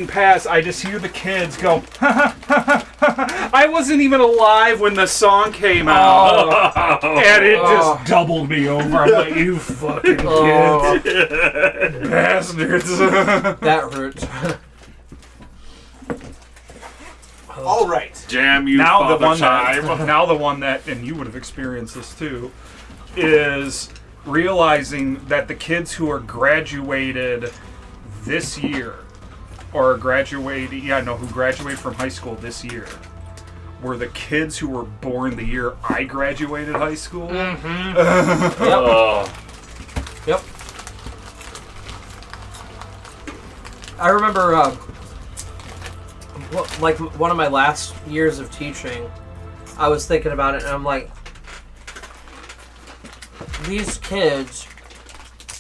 walking past, I just hear the kids go, I wasn't even alive when the song came out. And it just doubled me over. I'm like, you fucking kids. Bastards. That hurts. All right. Damn you, now Father the one Time. now the one that, and you would have experienced this too, is realizing that the kids who are graduated this year, or who graduated from high school this year, were the kids who were born the year I graduated high school. Mm-hmm. Yep. I remember, like one of my last years of teaching, I was thinking about it, and I'm like, these kids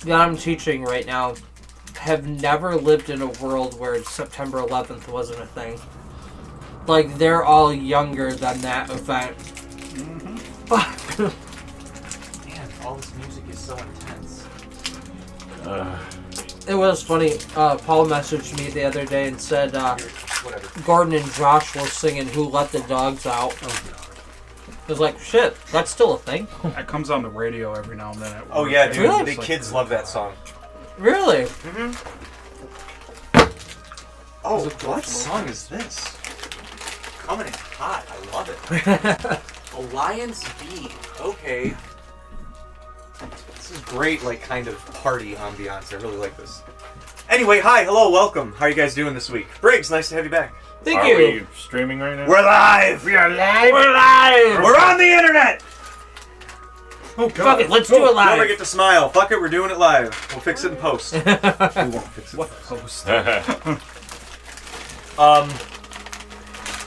that I'm teaching right now have never lived in a world where September 11th wasn't a thing. Like, they're all younger than that event. Mm-hmm. Man, all this music is so intense. It was funny. Paul messaged me the other day and said, Gordon and Josh were singing Who Let the Dogs Out. Oh, God. I was like, shit, that's still a thing? That comes on the radio every now and then at work. Oh, yeah, dude. Really? The kids love that song. Really? Mm-hmm. Oh, what song is this? Coming in hot. I love it. Alliance B. Okay. This is great, like, kind of party ambiance. I really like this. Anyway, hi, hello, welcome. How are you guys doing this week? Briggs, nice to have you back. Thank Are you. we streaming right now? We're live! We are live! We're live! We're on the internet! Oh, God. Fuck it, let's do it Don't live. forget to smile. Fuck it, we're doing it live. We'll fix it in post. We won't fix it in What post. post?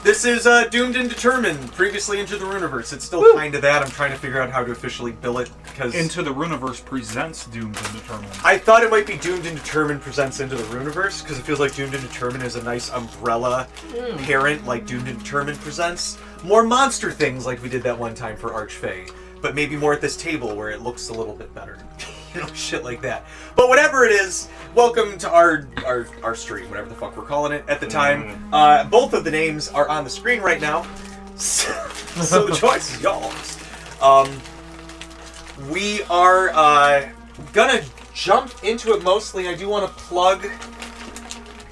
This is Doomed and Determined, previously Into the Runiverse. It's still kind of that. I'm trying to figure out how to officially bill it, because Into the Runiverse presents Doomed and Determined. I thought it might be Doomed and Determined presents Into the Runiverse, because it feels like Doomed and Determined is a nice umbrella parent, like Doomed and Determined presents. More monster things like we did that one time for Archfey, but maybe more at this table where it looks a little bit better. You know, shit like that. But whatever it is, welcome to our stream, whatever the fuck we're calling it at the time. Both of the names are on the screen right now, so the choice is y'all's. We are gonna jump into it mostly. I do want to plug...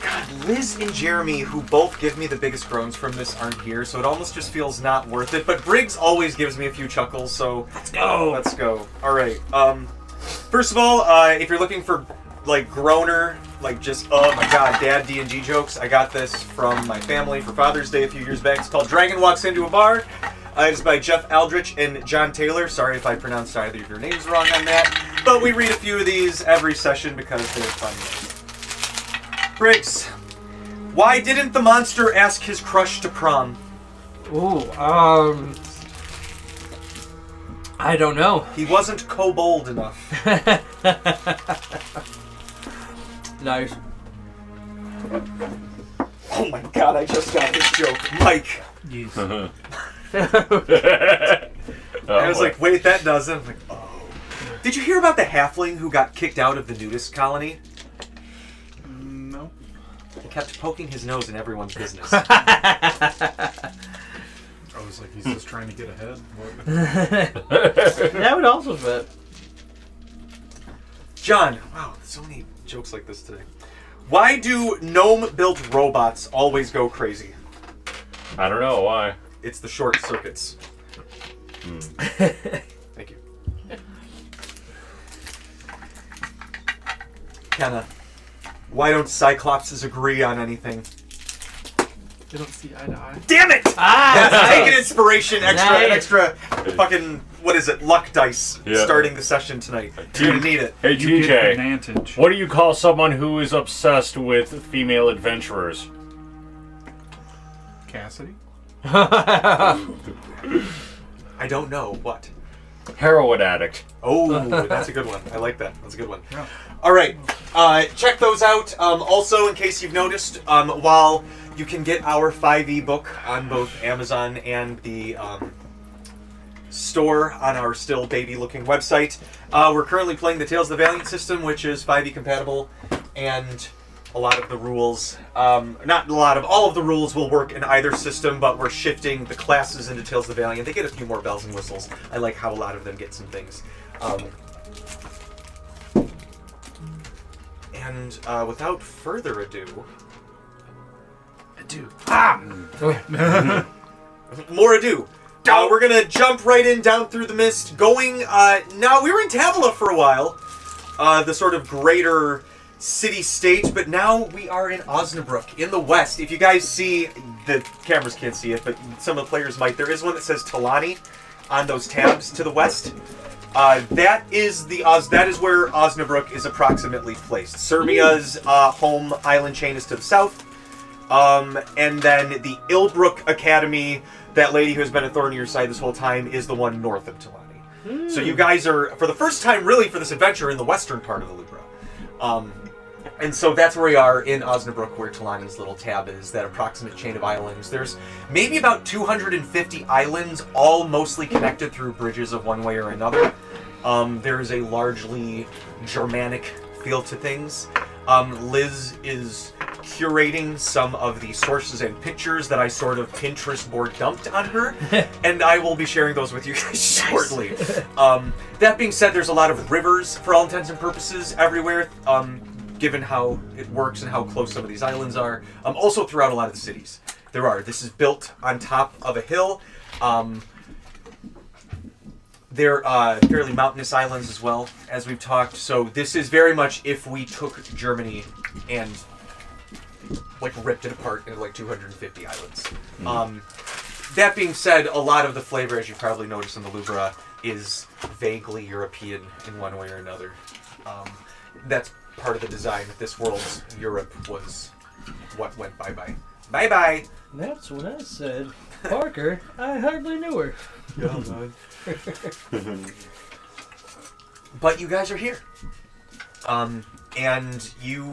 God, Liz and Jeremy, who both give me the biggest groans from this, aren't here, so it almost just feels not worth it. But Briggs always gives me a few chuckles, so... Let's go! Let's go. Alright, first of all, if you're looking for, like, groaner, like, just, oh my god, dad D&D jokes, I got this from my family for Father's Day a few years back. It's called Dragon Walks Into a Bar. It is by Jeff Aldrich and John Taylor. Sorry if I pronounced either of your names wrong on that. But we read a few of these every session because they're fun. Briggs, why didn't the monster ask his crush to prom? Ooh, I don't know. He wasn't kobold enough. Nice. Oh my god, I just got this joke. Mike. Yes. I was like, wait, that doesn't. I'm like, oh. Did you hear about the halfling who got kicked out of the nudist colony? No. He kept poking his nose in everyone's business. I was like, he's just trying to get ahead. That would also fit. John, wow, so many jokes like this today. Why do gnome-built robots always go crazy? I don't know why. It's the short circuits. Thank you. Kenna, why don't Cyclopses agree on anything? They don't see eye to eye. Damn it! Ah! That's taking inspiration, an Nice. extra fucking, what is it, luck dice Yeah. starting the session tonight. You're gonna need it. Hey, You get TJ, advantage. what do you call someone who is obsessed with female adventurers? Cassidy? I don't know. What? Heroin addict. Oh, that's a good one. I like that. That's a good one. Yeah. All right. Check those out. Also, in case you've noticed, while you can get our 5e book on both Amazon and the store on our still baby-looking website, we're currently playing the Tales of the Valiant system, which is 5e compatible, and a lot of the rules, not a lot of, all of the rules will work in either system, but we're shifting the classes into Tales of the Valiant. They get a few more bells and whistles. I like how a lot of them get some things. And without further ado... More ado. We're gonna jump right in down through the mist. Going, now we were in Tabula for a while, the sort of greater city-state, but now we are in Osnabrück in the west. If you guys see, the cameras can't see it, but some of the players might. There is one that says Talani on those tabs to the west. That is where Osnabrück is approximately placed. Cermia's home island chain is to the south, and then the Ilbrook Academy, that lady who has been a thorn in your side this whole time, is the one north of Talani. So you guys are, for the first time really for this adventure, in the western part of the Lubra. And so that's where we are in Osnabrück, where Talani's little tab is, that approximate chain of islands. There's maybe about 250 islands, all mostly connected through bridges of one way or another. There is a largely Germanic feel to things. Liz is curating some of the sources and pictures that I sort of Pinterest board dumped on her, and I will be sharing those with you guys shortly. That being said, there's a lot of rivers, for all intents and purposes, everywhere, given how it works and how close some of these islands are. Also throughout a lot of the cities. There are. This is built on top of a hill. They're fairly mountainous islands as well, as we've talked. So this is very much if we took Germany and like ripped it apart into like 250 islands. That being said, a lot of the flavor, as you probably noticed in the Lubra, is vaguely European in one way or another. That's part of the design. This world's Europe was what went bye-bye. Bye-bye! That's what I said. Parker, I hardly knew her. Yeah, man. But you guys are here. And you...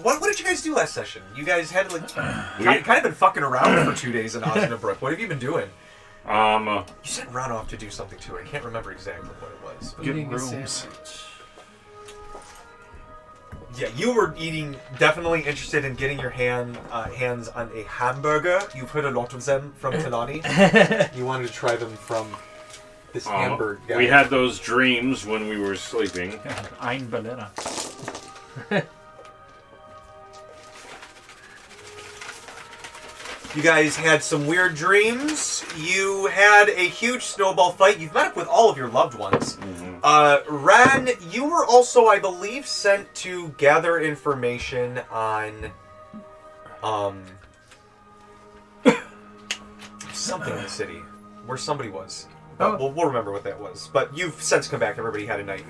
What did you guys do last session? You guys had like... kind of been fucking around for 2 days in Osnabrück. What have you been doing? You sent Ron off to do something too. I can't remember exactly what it was. Getting rooms. Yeah, you were definitely interested in getting your hands on a hamburger. You've heard a lot of them from Talani. You wanted to try them from this hamburger guy. We had those dreams when we were sleeping. Ein Berliner. You guys had some weird dreams. You had a huge snowball fight. You've met up with all of your loved ones. Ran, you were also, I believe, sent to gather information on something in the city where somebody was. We'll remember what that was. But you've since come back. Everybody had a night.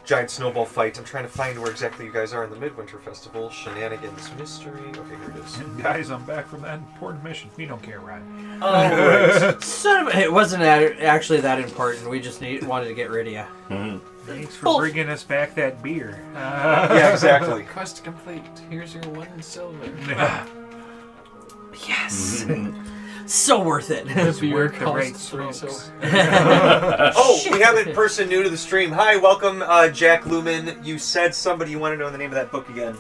Giant snowball fight. I'm trying to find where exactly you guys are in the Midwinter Festival. Shenanigans Mystery. Okay, here it is. Guys, I'm back from that important mission. We don't care, Ryan. Oh, right. Son of a... It wasn't actually that important. We just wanted to get rid of you. Thanks for bringing us back that beer. Yeah, exactly. Quest complete. Here's your 1 silver. Yes! So worth it. The beer worth the right costs 3 strokes. silver. Oh, we have a person new to the stream. Hi, welcome, Jack Lumen. You said somebody you want to know the name of that book again.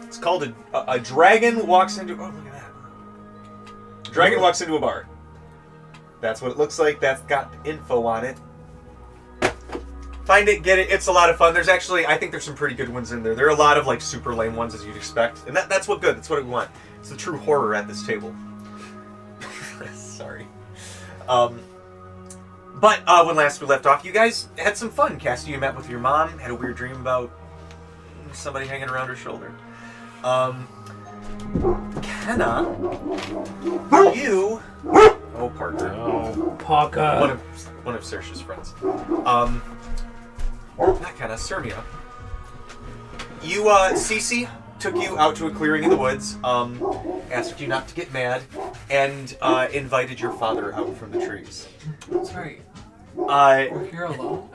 It's called A Dragon Walks Into... Oh, look at that. Dragon Walks Into a Bar. That's what it looks like. That's got info on it. Find it, get it. It's a lot of fun. There's actually... I think there's some pretty good ones in there. There are a lot of, like, super lame ones, as you'd expect. And that's what good. That's what we want. It's the true horror at this table. Sorry. But when last we left off, you guys had some fun. Cassie, you met with your mom, had a weird dream about somebody hanging around her shoulder. Kenna, you... Oh, Parker. Oh. Parker. One of Saoirse's friends. Not Kenna, Cermia. You, Cece took you out to a clearing in the woods, asked you not to get mad, and invited your father out from the trees. That's right. We're here alone.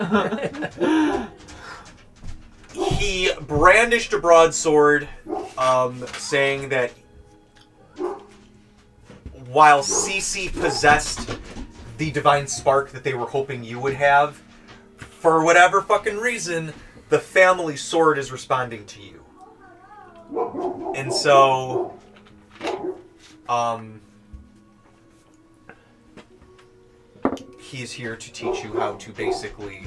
He brandished a broadsword, saying that while Cece possessed the divine spark that they were hoping you would have, for whatever fucking reason, the family sword is responding to you. And so, he's here to teach you how to basically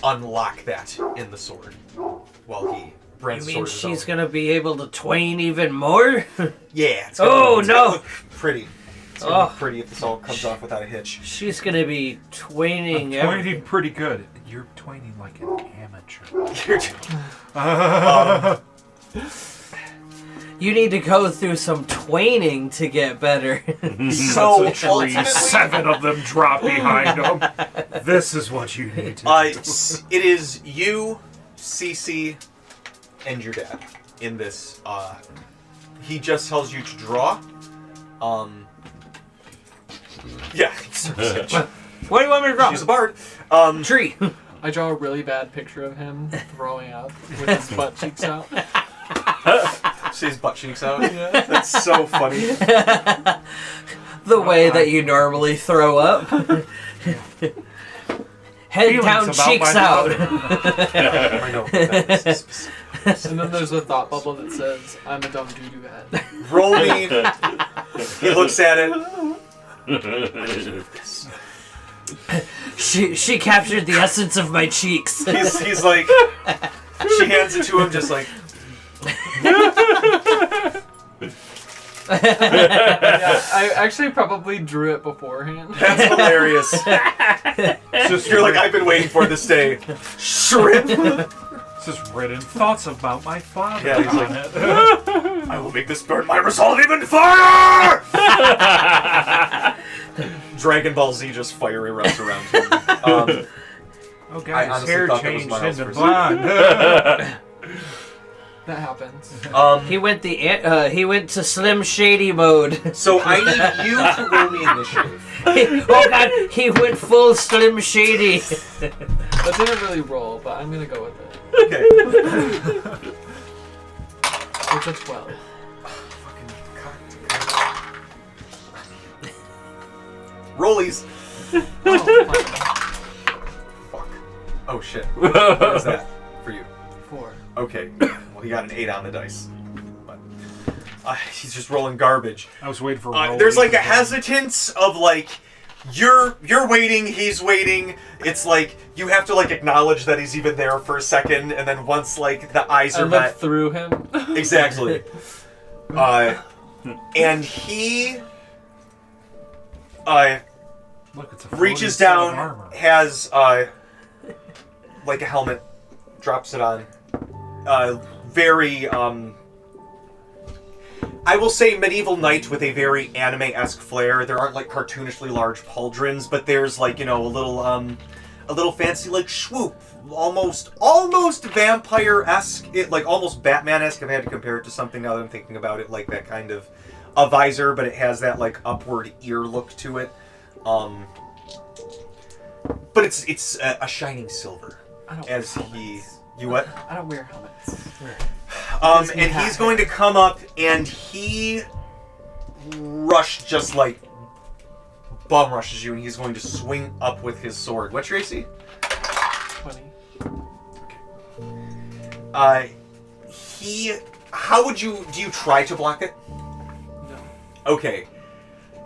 unlock that in the sword while he brands You sword. mean his she's own. gonna be able to twain even more? Yeah. It's Oh, it's gonna no. look pretty. It's gonna look Oh. pretty if this all comes off without a hitch. She's gonna be twaining Twining pretty good. You're twining like an amateur. You need to go through some twaining to get better. So That's a tree. ultimately, 7 of them drop behind him. This is what you need to do. it is you, Cece, and your dad in this. He just tells you to draw. Yeah. What do you want me to draw? She's a bard. Tree. I draw a really bad picture of him throwing up with his butt cheeks out. See his butt cheeks out. Yeah. That's so funny. The way that you normally throw up. Head Feelings down, about cheeks my out. I know. That's- And then there's a thought bubble that says, I'm a dumb doo-doo head. Roll me. He looks at it. She captured the essence of my cheeks. He's like, she hands it to him, just like. Yeah, I actually probably drew it beforehand. That's hilarious. Just You're like, I've been waiting for this day. Shrimp. It's just written thoughts about my father Yeah, he's on like, it. I will make this burn my resolve even fire! Dragon Ball Z just fire erupts around him. Oh, I God, his honestly hair thought that was changed Miles into for a blonde. That happens. He went he went to Slim Shady mode. So I need you to roll me initiative. Oh God, he went full Slim Shady. That didn't really roll, but I'm gonna go with it. Okay. It's a 12. Rollies. Oh, Fuck. Oh shit. What is that for you? 4. Okay. Well, he got an 8 on the dice. But he's just rolling garbage. I was waiting for There's like a hesitance of like you're waiting, he's waiting. It's like you have to like acknowledge that he's even there for a second, and then once like the eyes I are look met, through him. exactly. And he Look, it's a reaches floating set of down, armor. has like a helmet, drops it on. Very I will say medieval knight with a very anime-esque flair. There aren't like cartoonishly large pauldrons, but there's like, you know, a little fancy like swoop, almost vampire-esque, like almost Batman-esque. If I had to compare it to something now that I'm thinking about it, like that kind of a visor, but it has that like upward ear look to it. But it's a shining silver. I don't As wear he, helmets. you what? I don't wear helmets. And he's going to come up and he just like bum rushes you, and he's going to swing up with his sword. What's your AC? 20. Do you try to block it? No. Okay.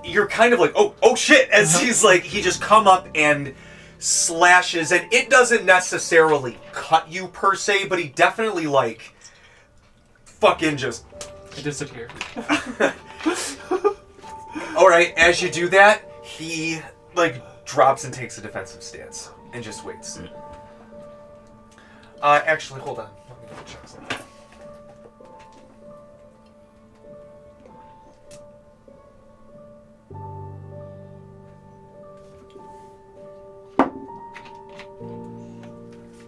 You're kind of like, oh shit, as he's like, he just come up and slashes, and it doesn't necessarily cut you per se, but he definitely like fucking just I disappear. Alright, as you do that, he like drops and takes a defensive stance and just waits. Actually, hold on. Let me double check something.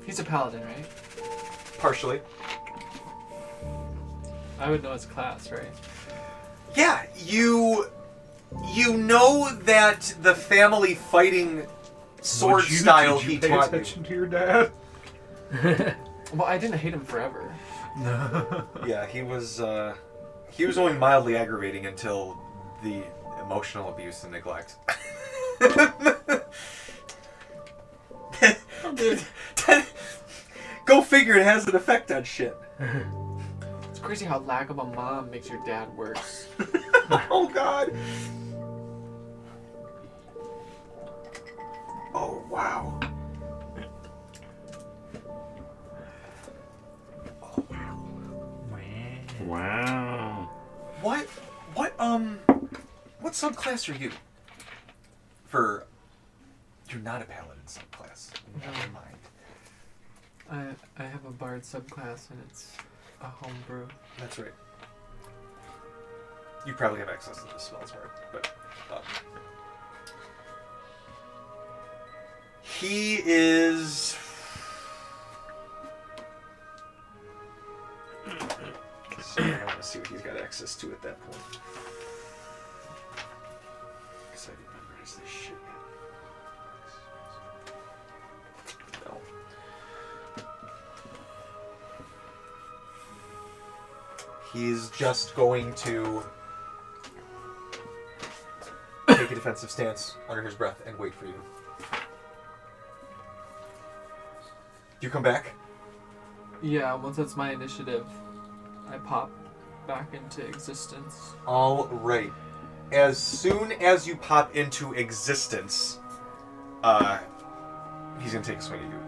He's a paladin, right? Partially. I would know his class, right? Yeah, you know that the family fighting sword style did you he pay taught you. attention to your dad? Well, I didn't hate him forever. Yeah, he was only mildly aggravating until the emotional abuse and neglect. Go figure, it has an effect on shit. crazy how lack of a mom makes your dad worse. Oh God. Oh wow. Oh wow. Wow. What subclass are you? You're not a paladin subclass. Never mind. I have a bard subclass and it's a homebrew. That's right. You probably have access to this spell's hard, but he is. Sorry, I want to see what he's got access to at that point. Because I remember this shit. No. He's just going to take a defensive stance under his breath and wait for you. Do you come back? Yeah, once that's my initiative, I pop back into existence. All right. As soon as you pop into existence, he's gonna take a swing at you.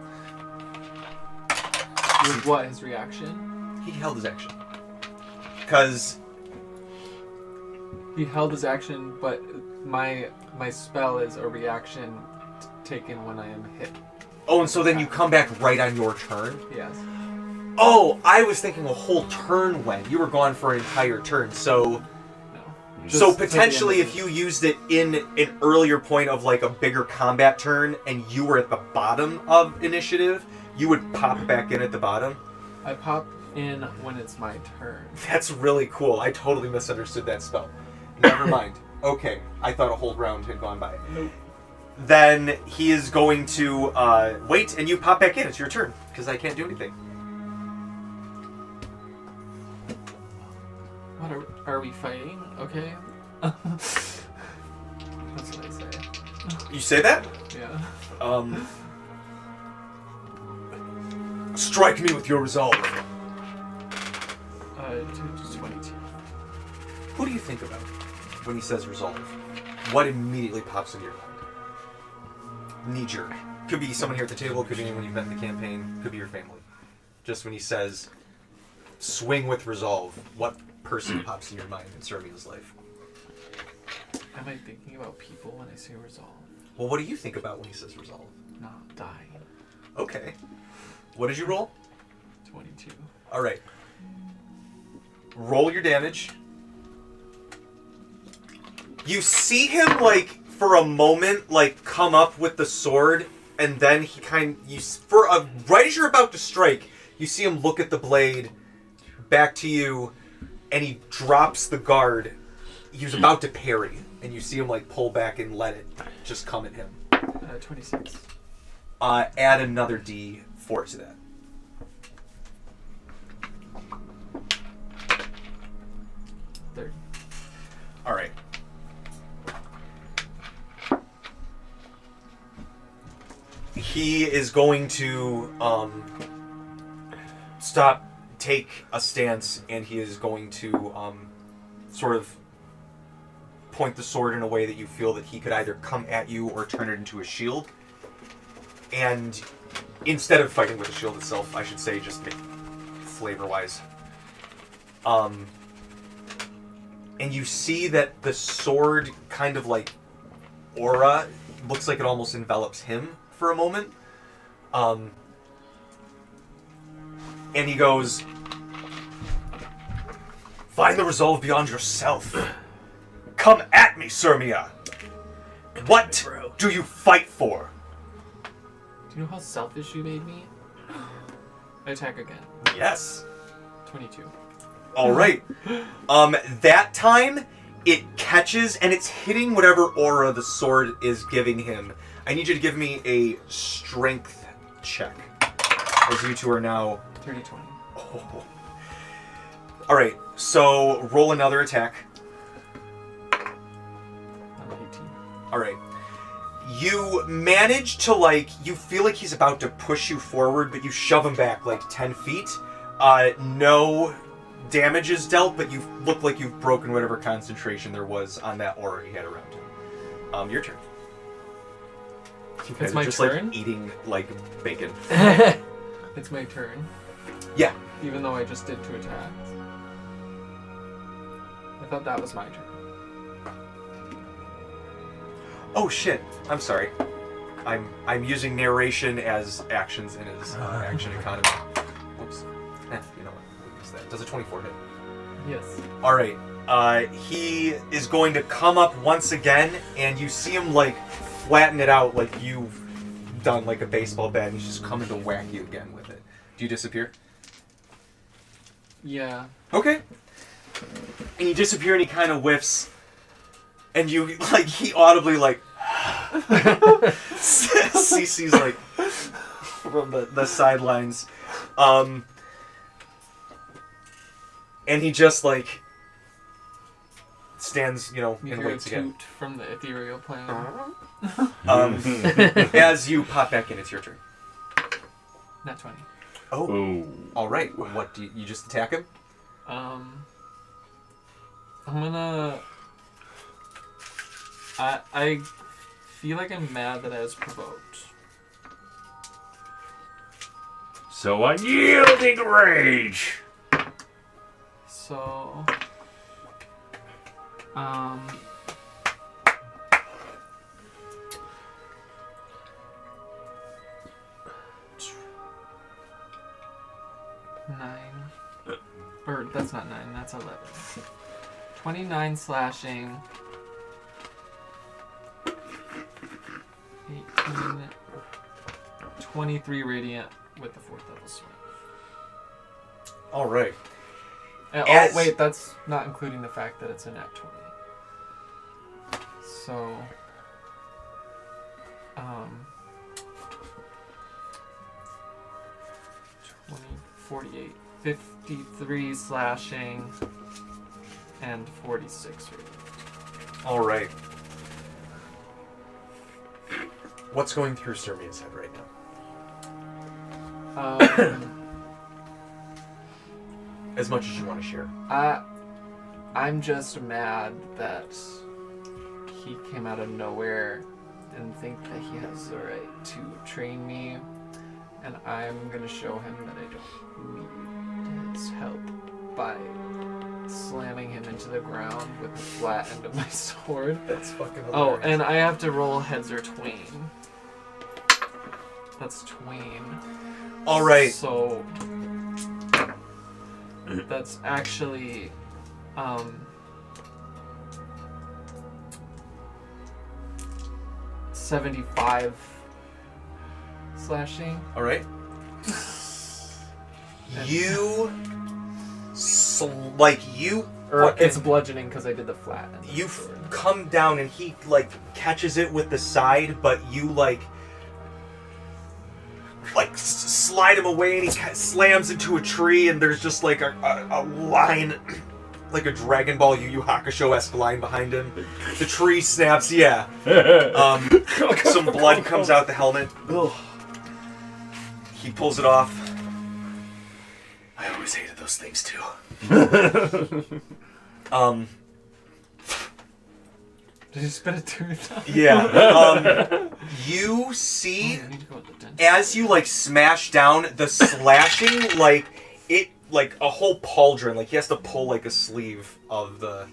With what? His reaction? He held his action. Because He held his action, but my spell is a reaction taken when I am hit. oh, and so then you come back right on your turn. Yes. Oh, I was thinking a whole turn went. You were gone for an entire turn, so. No. So Just potentially, at the if you used it in an earlier point of like a bigger combat turn, and you were at the bottom of initiative, you would pop back in at the bottom. I pop in when it's my turn. That's really cool. I totally misunderstood that spell. Never mind. Okay, I thought a whole round had gone by. Nope. Then he is going to wait, and you pop back in. It's your turn, because I can't do anything. What are we fighting? Okay. That's what I say. You say that? Yeah. Strike me with your resolve. 22. Who do you think about when he says resolve? What immediately pops into your mind? Knee jerk. Could be someone here at the table, could be anyone you've met in the campaign, could be your family. Just when he says swing with resolve, what person pops in your mind in Cermia's life? Am I thinking about people when I say resolve? Well, what do you think about when he says resolve? Not dying. Okay. What did you roll? 22. Alright. Roll your damage. You see him, like, for a moment, like, come up with the sword, and then he right as you're about to strike, you see him look at the blade, back to you, and he drops the guard. He was about to parry, and you see him, like, pull back and let it just come at him. 26. Add another D4 to that. 30. Alright. He is going to take a stance, and he is going to sort of point the sword in a way that you feel that he could either come at you or turn it into a shield. And instead of fighting with the shield itself, I should say, just flavor-wise. And you see that the sword kind of like aura looks like it almost envelops him for a moment. And he goes, "Find the resolve beyond yourself. Come at me, Cermia. What do you fight for?" Do you know how selfish you made me? I attack again. Yes. 22. All right. That time it catches and it's hitting whatever aura the sword is giving him. I need you to give me a strength check, as you two are now. 30-20. Oh. All right. So roll another attack. I'm 18. All right. You manage to, like, you feel like he's about to push you forward, but you shove him back like 10 feet. No damage is dealt, but you look like you've broken whatever concentration there was on that aura he had around him. Your turn. You guys my are just turn? like eating like bacon. It's my turn. Yeah. Even though I just did 2 attacks. I thought that was my turn. Oh shit! I'm sorry. I'm using narration as actions in his action economy. Whoops. You know what? We'll use that. Does a 24 hit? Yes. All right. He is going to come up once again, and you see him like flatten it out like you've done like a baseball bat, and he's just coming to whack you again with it. Do you disappear? Yeah. Okay. And you disappear, and he kind of whiffs, and you like he audibly like CC's like from the sidelines, and he just like stands, you know, You and hear a waits again. toot from the ethereal plane. As you pop back in, it's your turn. Not 20. Oh, Ooh. all right. What do you just attack him? I'm gonna... I feel like I'm mad that I was provoked. So unyielding rage. So... Or, that's not 9, that's 11. 29 slashing. 18... 23 radiant with the 4th level swing. All right. Oh, wait, that's not including the fact that it's a nat 20. So... 20, 48, 53 slashing, and 46 radiant. All right. What's going through Cermia's head right now? As much as you want to share. I'm just mad that he came out of nowhere, didn't think that he has the right to train me, and I'm gonna show him that I don't need his help by slamming him into the ground with the flat end of my sword. That's fucking hilarious. Oh, and I have to roll heads or twain. That's twain. All right. So that's actually 75 slashing. All right. You It's bludgeoning because I did the flat end. you come down and he like catches it with the side, but you like slide him away, and he slams into a tree, and there's just like a line, like a Dragon Ball Yu Yu Hakusho-esque line behind him. The tree snaps, yeah. Some blood comes out the helmet. Ugh. He pulls it off. I always hated those things too. Did you spit a tooth out? Yeah. You see, I need to go with the dentist. as you like smash down, the slashing, like it, like a whole pauldron, like he has to pull like a sleeve of the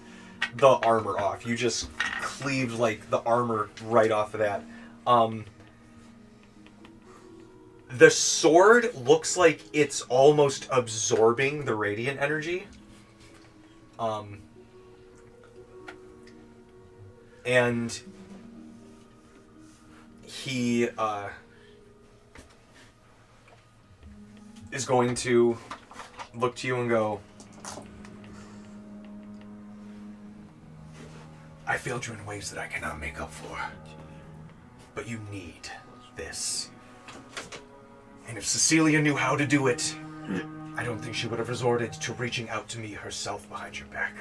armor off. You just cleaved like the armor right off of that. The sword looks like it's almost absorbing the radiant energy. And he is going to look to you and go, I failed you in ways that I cannot make up for. But you need this. And if Cecilia knew how to do it, I don't think she would have resorted to reaching out to me herself behind your back.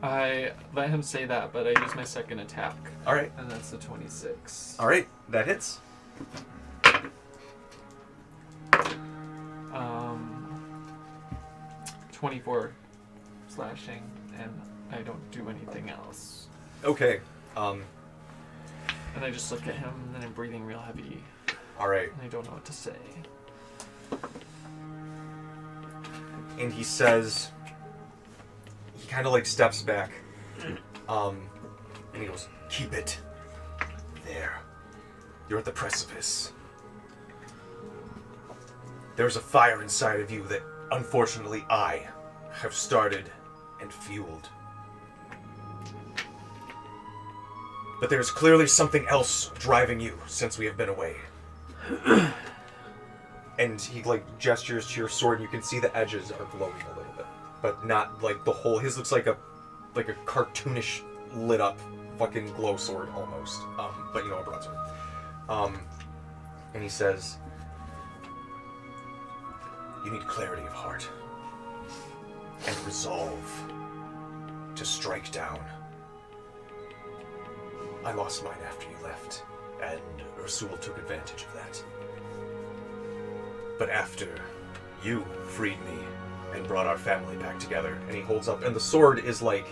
I let him say that, but I use my second attack. Alright. And that's a 26. Alright, that hits. 24 slashing, and I don't do anything else. Okay. And I just look at him, and then I'm breathing real heavy, All right. and I don't know what to say. And he says, he kind of like steps back, and he goes, "Keep it there. You're at the precipice. There's a fire inside of you that, unfortunately, I have started and fueled. But there's clearly something else driving you since we have been away." And he like gestures to your sword, and you can see the edges are glowing a little bit, but not like the whole. His looks like a cartoonish lit up fucking glow sword almost, but you know, a broadsword. And he says, "You need clarity of heart and resolve to strike down. I lost mine after you left, and Ursul took advantage of that. But after you freed me and brought our family back together," and he holds up, and the sword is like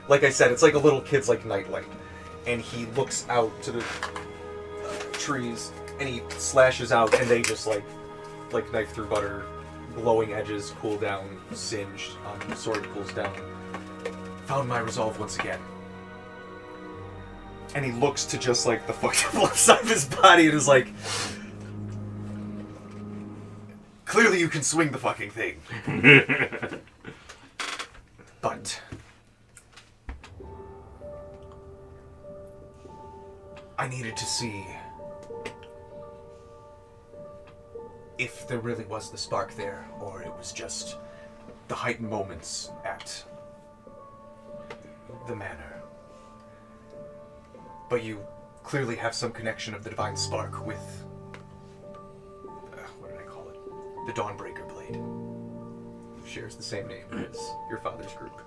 I said, it's like a little kid's like nightlight, and he looks out to the trees, and he slashes out, and they just like knife through butter, glowing edges cool down, singed, the sword cools down. "Found my resolve once again." And he looks to just like the fucked up left side of his body and is like, "Clearly you can swing the fucking thing." But I needed to see if there really was the spark there, or it was just the heightened moments at the manor. But you clearly have some connection of the divine spark with, what did I call it? The Dawnbreaker Blade. It shares the same name as your father's group.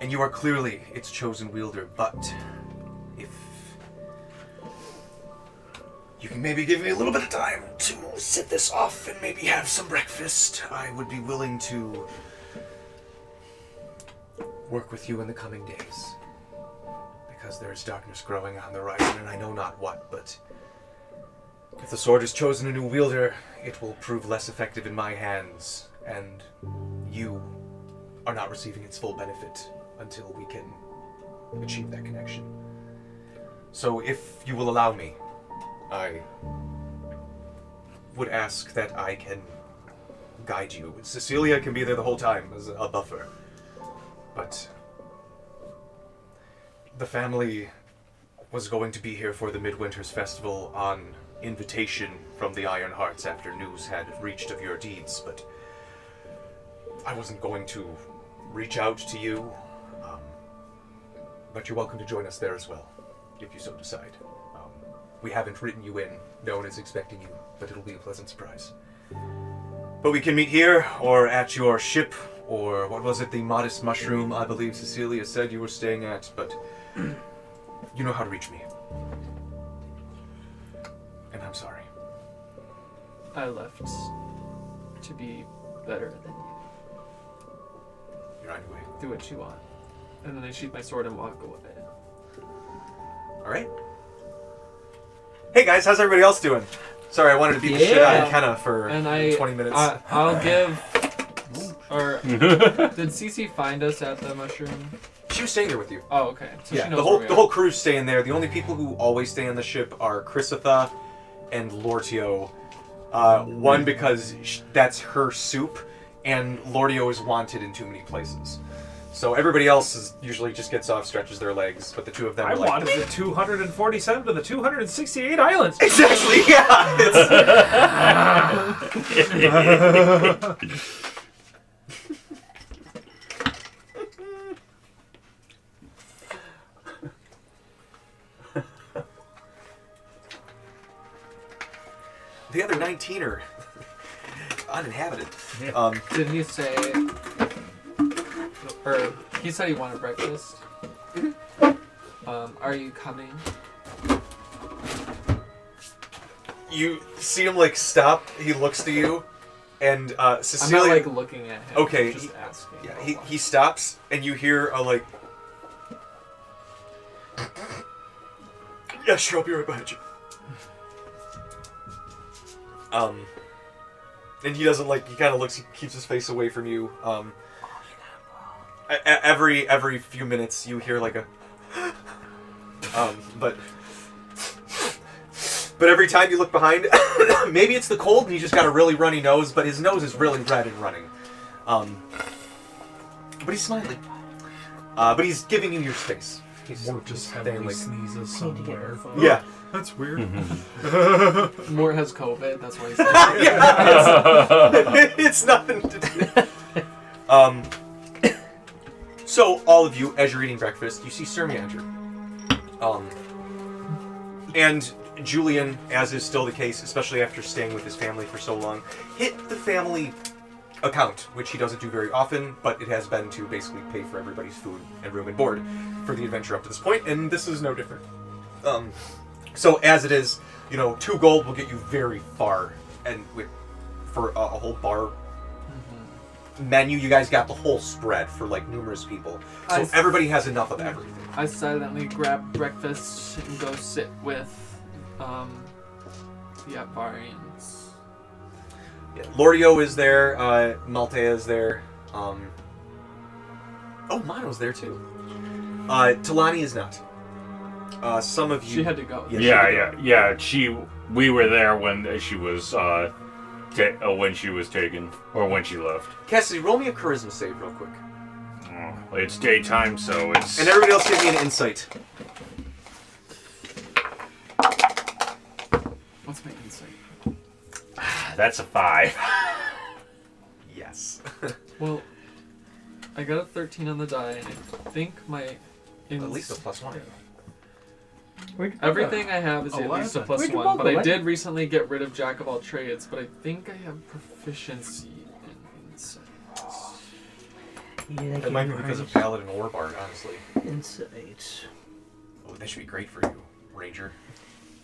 And you are clearly its chosen wielder, but if you can maybe give me a little bit of time to sit this off and maybe have some breakfast, I would be willing to work with you in the coming days. Because there is darkness growing on the horizon, and I know not what, but if the sword has chosen a new wielder, it will prove less effective in my hands, and you are not receiving its full benefit until we can achieve that connection. So if you will allow me, I would ask that I can guide you. Cecilia can be there the whole time as a buffer. But the family was going to be here for the Midwinter's festival on invitation from the Iron Hearts after news had reached of your deeds, but I wasn't going to reach out to you. But you're welcome to join us there as well, if you so decide. We haven't written you in. No one is expecting you, but it'll be a pleasant surprise. But we can meet here, or at your ship, or what was it, the Modest Mushroom, I believe Cecilia said you were staying at, but you know how to reach me. And I'm sorry. I left to be better than you. You're on your way. Do what you want. And then I sheath my sword and walk away. Alright. Hey guys, how's everybody else doing? Sorry, I wanted to beat the shit out of Kenna for and 20 minutes. I'll give... Or... Did Cece find us at the mushroom? She was staying there with you. Oh, okay. So Yeah, she knows the where we whole are. crew's staying there. The only people who always stay on the ship are Chrysitha and Lortio. One because that's her soup, and Lortio is wanted in too many places. So everybody else usually just gets off, stretches their legs, but the two of them I are like... wanted the 247 to the 268 islands. Exactly, yeah! The other 19 are uninhabited. Yeah. Did he say... Or he said he wanted breakfast. Are you coming? You see him like stop, he looks to you, And I'm Cecilia... not like looking at him. Okay, Just asking. Yeah, he stops, and you hear a like... Yeah, sure, I'll be right behind you. And he doesn't like, he kind of looks, he keeps his face away from you. Every few minutes you hear like a... But every time you look behind, maybe it's the cold and he just got a really runny nose, but his nose is really red and running. But he's smiling. But he's giving you your space. He's Mort just staying heavily like... sneezes somewhere. Yeah. That's weird. Mort has COVID, that's why he's like, Yeah, it's nothing to do. So, all of you, as you're eating breakfast, you see Cermia enter. And Julian, as is still the case, especially after staying with his family for so long, hit the family account, which he doesn't do very often, but it has been to basically pay for everybody's food and room and board for the adventure up to this point, and this is no different. So as it is, 2 gold will get you very far, and for a whole bar menu, you guys got the whole spread for like numerous people. So everybody has enough of everything. I silently grab breakfast and go sit with the Aparians. Yeah, Lordio is there, Maltea is there, oh, Mono's there too. Talani is not. Some of you... She had to go. Yeah. We were there when she was taken, or when she left. Cassidy, roll me a charisma save real quick. Oh, it's daytime, so it's... And everybody else give me an insight. What's my insight? That's a 5. Yes. Well, I got a 13 on the die, and I think my... At least a +1. Everything I have is at least a +1, but I did recently get rid of Jack of all trades, but I think I have proficiency in insight. Yeah, That might be because of Paladin or Bard, honestly. Insight. Oh, that should be great for you, Ranger.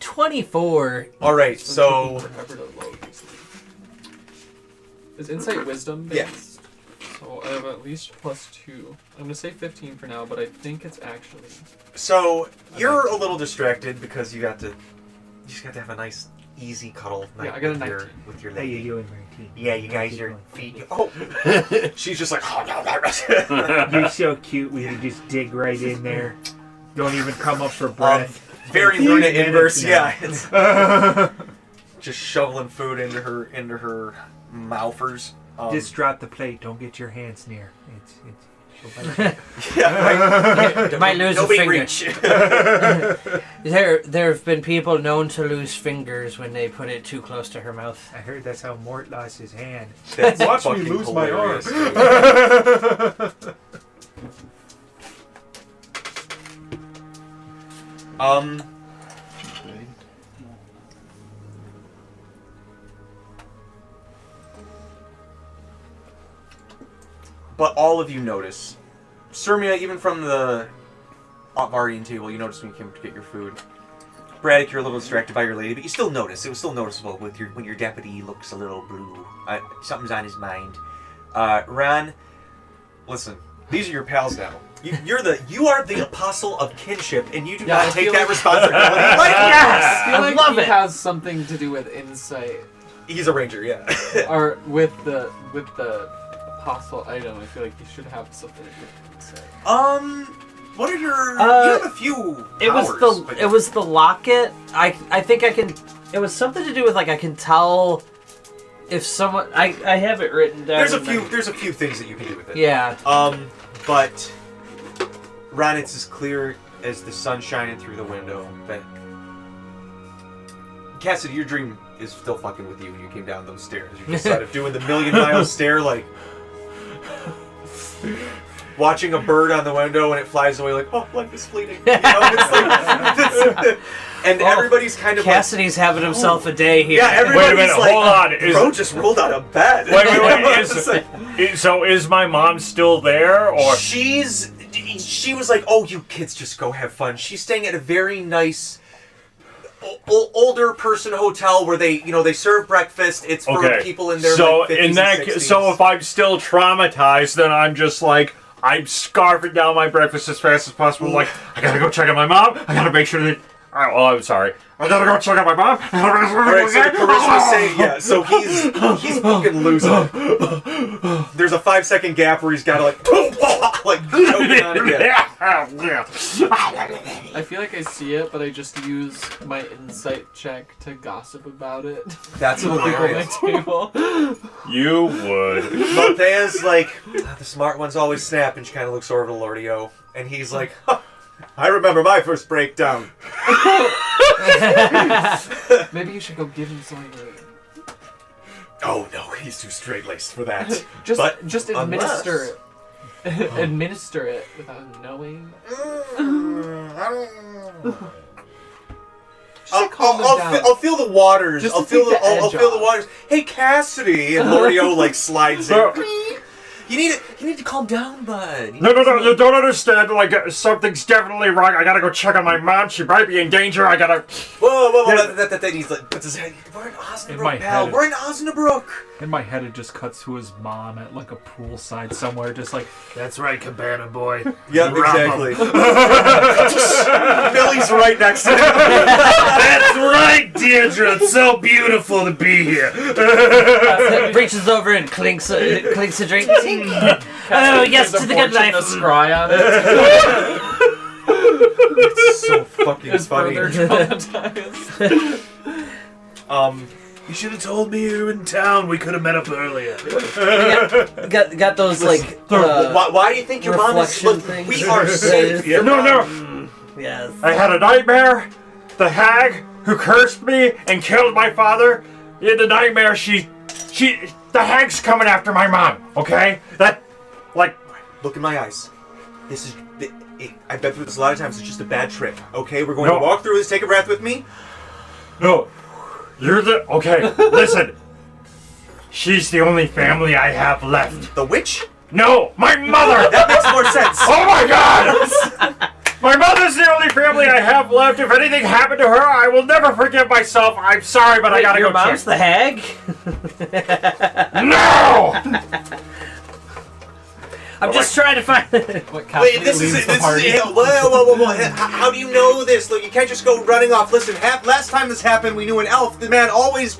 24. Alright, so... Forever to load these things. Is insight wisdom based? Yeah. So I have at least +2. I'm gonna say 15 for now, but I think it's actually... So, you're a little distracted because you just got to have a nice, easy cuddle night Yeah, I got a with your How you lady. doing, 19? Yeah, you guys are feeding. Oh! She's just like... You're so cute. We can just dig right in there. Don't even come up for breath. Very Few Luna minutes inverse, now. yeah. It's just shoveling food into her mouthers. Just drop the plate. Don't get your hands near. Yeah, right. Might lose a Nobody finger. reach. There have been people known to lose fingers when they put it too close to her mouth. I heard that's how Mort lost his hand. That's Watch me fucking lose my arm. hilarious. But all of you notice, Cermia, even from the Otvardian table, you notice when you came to get your food. Braddock, you're a little distracted by your lady, but you still notice. It was still noticeable when your deputy looks a little blue. Something's on his mind. Ron, listen, these are your pals now. You are the apostle of kinship, and you do Yeah, I not take feel that like- responsibility. Like, Yes! I feel I like love he it. has something to do with insight, he's a ranger, yeah. or with the apostle item. I feel like he should have something to do with insight. What are your? You have a few. It was powers, but- it was the locket. I think I can. It was something to do with like I can tell if someone. I have it written down. There's a few things that you can do with it. Yeah. But Ron, it's as clear as the sun shining through the window that Cassidy, your dream is still fucking with you when you came down those stairs. You just started doing the million-mile stare, like watching a bird on the window and it flies away, like, oh, life is fleeting. You know, it's like, and everybody's kind of Cassidy's having himself a day here. yeah, everybody's Wait a minute, like, hold on. bro just rolled out of bed. Wait. So is my mom still there, or She was like, oh, you kids just go have fun. She's staying at a very nice older person hotel where they serve breakfast. It's for people in their so 50s in that and 60s. so if I'm still traumatized, then I'm just like I'm scarfing down my breakfast as fast as possible. Like I gotta go check on my mom. I gotta make sure that. Oh, I'm sorry. I gotta go check on my mom. Alright, so Charisma's saying, so he's fucking losing it. There's a 5-second gap where he's gotta like choking on again. I feel like I see it, but I just use my insight check to gossip about it. That's to the people at hilarious. my table. You would. Montea's like, the smart ones always snap, and she kind of looks over to Lordio, and he's like, huh, I remember my first breakdown. Maybe you should go give him some. Oh no, he's too straight-laced for that. Just administer it. Administer it without knowing. I'll feel the waters. Just I'll to feel take the edge I'll feel the off. waters. Hey Cassidy, and Lordio like slides in. You need to calm down, bud. No, you don't understand. Like, something's definitely wrong. I gotta go check on my mom. She might be in danger. I gotta... Whoa. That he's like, puts his head, we're in Osnabrück, pal. We're in Osnabrück. In my head, it just cuts to his mom at like a poolside somewhere, just like, that's right, Cabana boy. Yep, exactly. Billy's right next to him. That's right, Deirdre. It's so beautiful to be here. Reaches over and clinks a drink. Oh, yes, to the good life. A scry on it. It's so fucking It's funny. further traumatized. You should have told me you were in town. We could have met up earlier. Got those, like, why do you think your mom is... reflection Look, things. we are safe. Yeah. No. Yes. I had a nightmare. The hag who cursed me and killed my father. In the nightmare, the hag's coming after my mom. Okay, Look in my eyes. This is... I've been through this a lot of times. It's just a bad trip. Okay, we're going to walk through this. Take a breath with me. No, okay. Listen, she's the only family I have left. The witch? No, my mother. That makes more sense. Oh my God! My mother's the only family I have left. If anything happened to her, I will never forgive myself. I'm sorry, but I gotta Your go mom's check. the hag? No! I'm just trying to find... What Wait, this is whoa. How do you know this? Look, you can't just go running off. Listen, last time this happened, we knew an elf. The man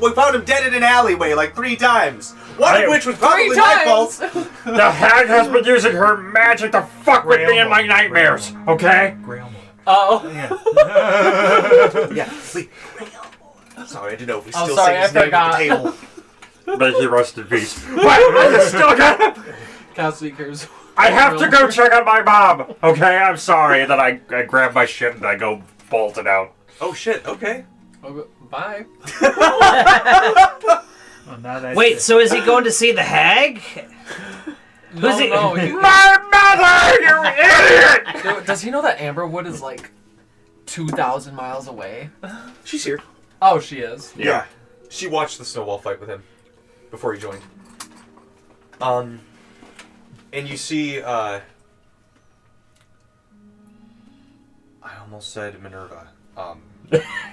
we found him dead in an alleyway like 3 times. One of which was probably my fault. The hag has been using her magic to fuck with me in my nightmares. Okay? Oh. Yeah. Wait. Sorry, I didn't know if we Oh, still sorry, say his I name forgot. at the table. May he rest in peace. But I still got. Cassidy cares. I have to go check on my mom. Okay, I'm sorry. And then I grab my shit and I go bolting out. Oh shit. Okay. Oh, bye. oh, now that's Wait, it. so is he going to see the hag? No, he- no. My mother, you idiot! Does he know that Amberwood is like 2,000 miles away? She's here. Oh, she is. Yeah. She watched the snowball fight with him before he joined. And you see, I almost said Minerva.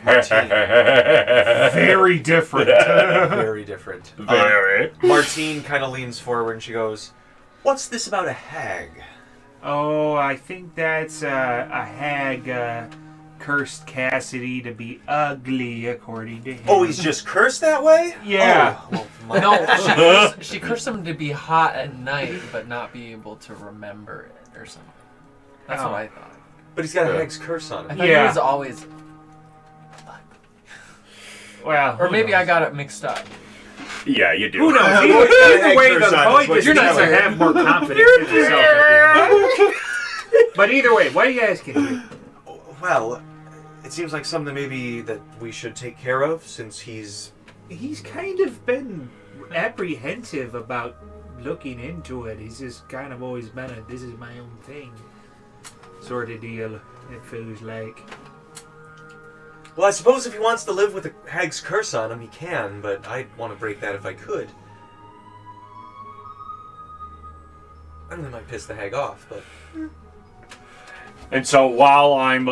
Martine. Very different. Very different. Very. Martine kind of leans forward and she goes, "What's this about a hag?" Oh, I think that's a hag cursed Cassidy to be ugly, according to him. Oh, he's just cursed that way? Yeah. Oh, well, No, she cursed him to be hot at night, but not be able to remember it or something. That's Oh. what I thought. But he's got a hag's curse on I him. thought Yeah. he was always... Well, Or who maybe knows? I got it mixed up. Yeah, you do. Who knows? Hag Either way, curse the on point is what is you're you need to telling me. have more confidence in yourself. At the end. But either way, what are you asking me? Well, it seems like something maybe that we should take care of since he's... He's kind of been apprehensive about looking into it. He's just kind of always been a this is my own thing sort of deal, it feels like. Well, I suppose if he wants to live with a hag's curse on him, he can, but I'd want to break that if I could. I don't know, it might piss the hag off, but... And so while I'm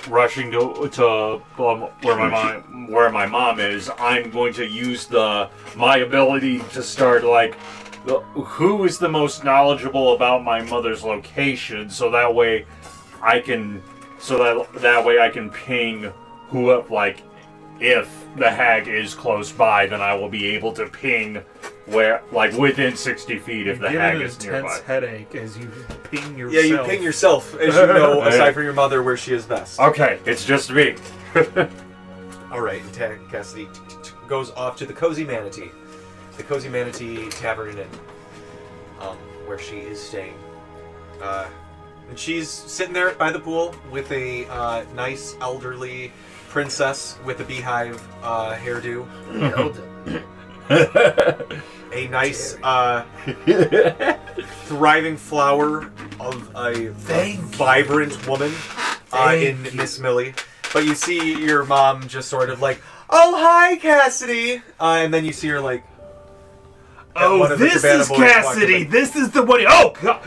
rushing to where my mom is, I'm going to use my ability to start who is the most knowledgeable about my mother's location, so that way I can ping who if the hag is close by, then I will be able to ping where within 60 feet if the hag is nearby. You get an intense headache as you ping yourself. Yeah, you ping yourself, as you know, aside from your mother, where she is best. Okay, it's just me. All right, and Cassidy goes off to the Cozy Manatee. The Cozy Manatee Tavern and Inn, where she is staying. And she's sitting there by the pool with a nice elderly princess with a beehive hairdo. A nice thriving flower of a vibrant woman in Miss Millie. But you see your mom just sort of oh, hi, Cassidy! And then you see her oh, this is Cassidy! This is the one. Oh, God!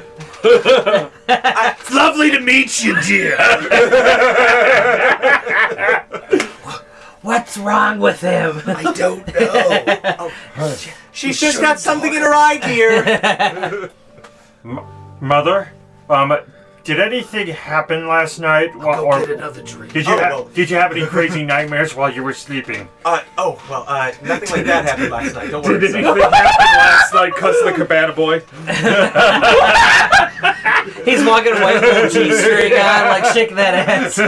It's lovely to meet you, dear! What's wrong with him? I don't know. Oh, she's just got something in her eye, dear. Mother, did anything happen last night? Go get another drink. Did you have any crazy nightmares while you were sleeping? Nothing like that happened last night. Don't worry. Did anything happen last night? Cuss the Cabana Boy. He's walking away with a G-string on, shake that ass.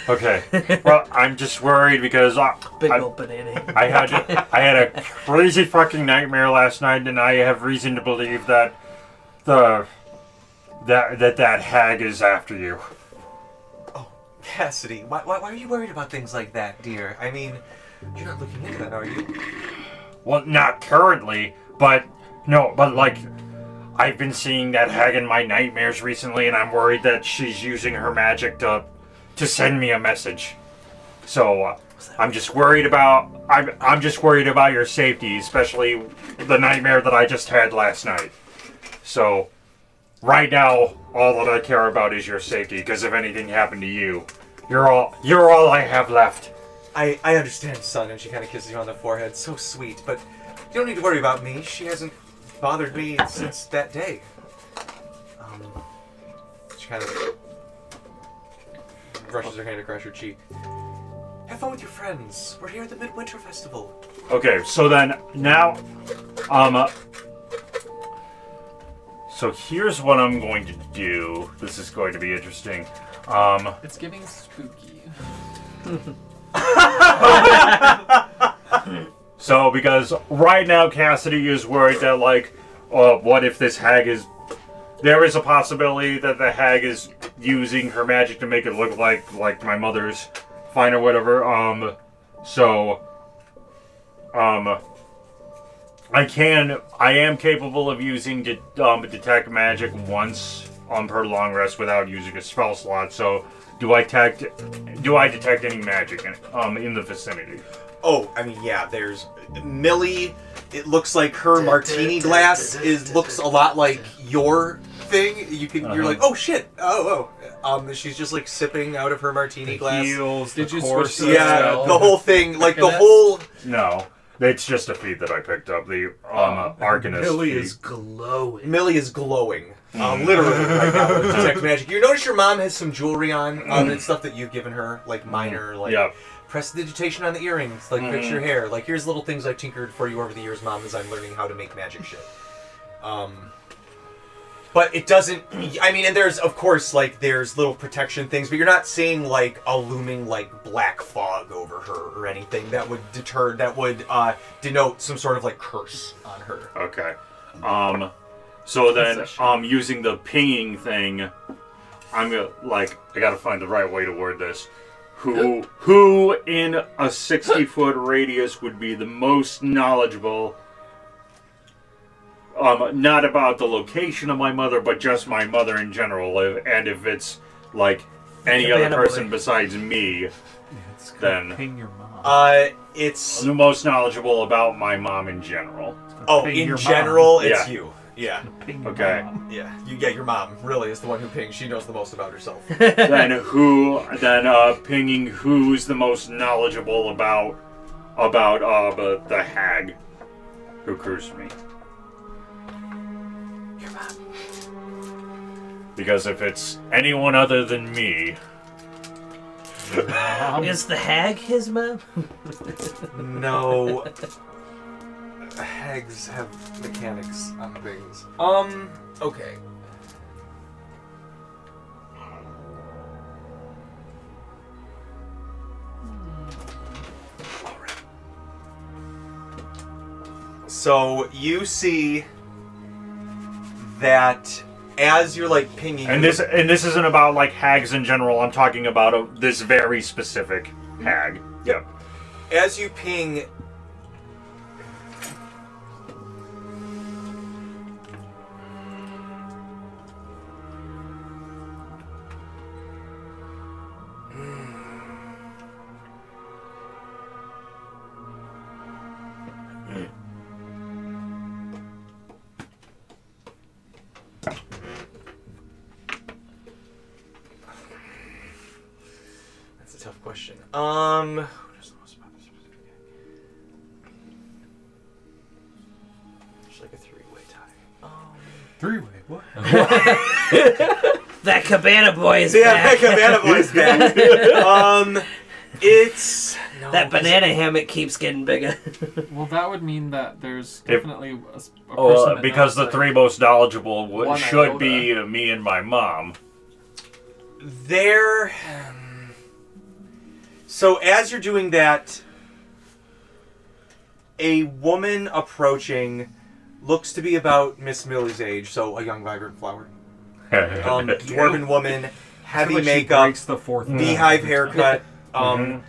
Okay. Well, I'm just worried because Big old banana. I had a crazy fucking nightmare last night, and I have reason to believe that that hag is after you. Oh, Cassidy, why are you worried about things like that, dear? I mean, you're not looking into that, are you? Well, not currently, but I've been seeing that hag in my nightmares recently, and I'm worried that she's using her magic to send me a message. So I'm just worried about your safety, especially the nightmare that I just had last night. So right now, all that I care about is your safety, because if anything happened to you, you're all I have left. I understand, son, and she kind of kisses you on the forehead. So sweet, but you don't need to worry about me. She hasn't bothered me since that day. She kind of brushes her hand across her cheek. Have fun with your friends. We're here at the Midwinter Festival. Okay, so then now, so here's what I'm going to do. This is going to be interesting. It's giving spooky. So, because right now Cassidy is worried that, what if this hag is... There is a possibility that the hag is using her magic to make it look like my mother's fine or whatever. I am capable of using detect magic once per long rest without using a spell slot. So, do I detect any magic in the vicinity? Oh, I mean, yeah, there's Millie. It looks like her martini glass looks a lot like your thing. You're like, oh shit, she's just sipping out of her martini glass. Heels, Did you course, switch to Yeah, the whole thing, the whole. No, it's just a feat that I picked up. The Arcanist Millie feat. is glowing. Millie is glowing, literally right now with detect magic. You notice your mom has some jewelry on, and stuff that you've given her, minor, Yep. prestidigitation on the earrings, fix your hair. Here's little things I've tinkered for you over the years, Mom, as I'm learning how to make magic shit. But it doesn't. I mean, and there's of course there's little protection things, but you're not seeing a looming black fog over her or anything that would denote some sort of curse on her. Okay. So then using the pinging thing, I'm gonna I gotta find the right way to word this. Who in a 60-foot radius would be the most knowledgeable? Not about the location of my mother, but just my mother in general. And if it's any other person besides me, then Ping your mom. It's the most knowledgeable about my mom in general. in general, it's Yeah. you. Yeah. Okay. Yeah. You get your mom. Really is the one who pings. She knows the most about herself. Then pinging who's the most knowledgeable about the hag who cursed me. Your mom. Because if it's anyone other than me, Is the hag his mom? No. Hags have mechanics on things. Okay. Alright. So you see that as you're like pinging, and this isn't about like hags in general. I'm talking about this very specific hag. Yep. as you ping. That's a tough question. It's like a three-way tie. Three-way, what? That cabana boy is Yeah, back. Cabana Boy's back. It's no, That banana hammock keeps getting bigger. Well, that would mean that there's definitely a person that Because knows the that- three most knowledgeable One should iota. be me and my mom. There. So as you're doing that, a woman approaching looks to be about Miss Millie's age, so a young, vibrant flower. Dwarven woman, heavy Like she makeup, breaks the fourth wall. beehive haircut.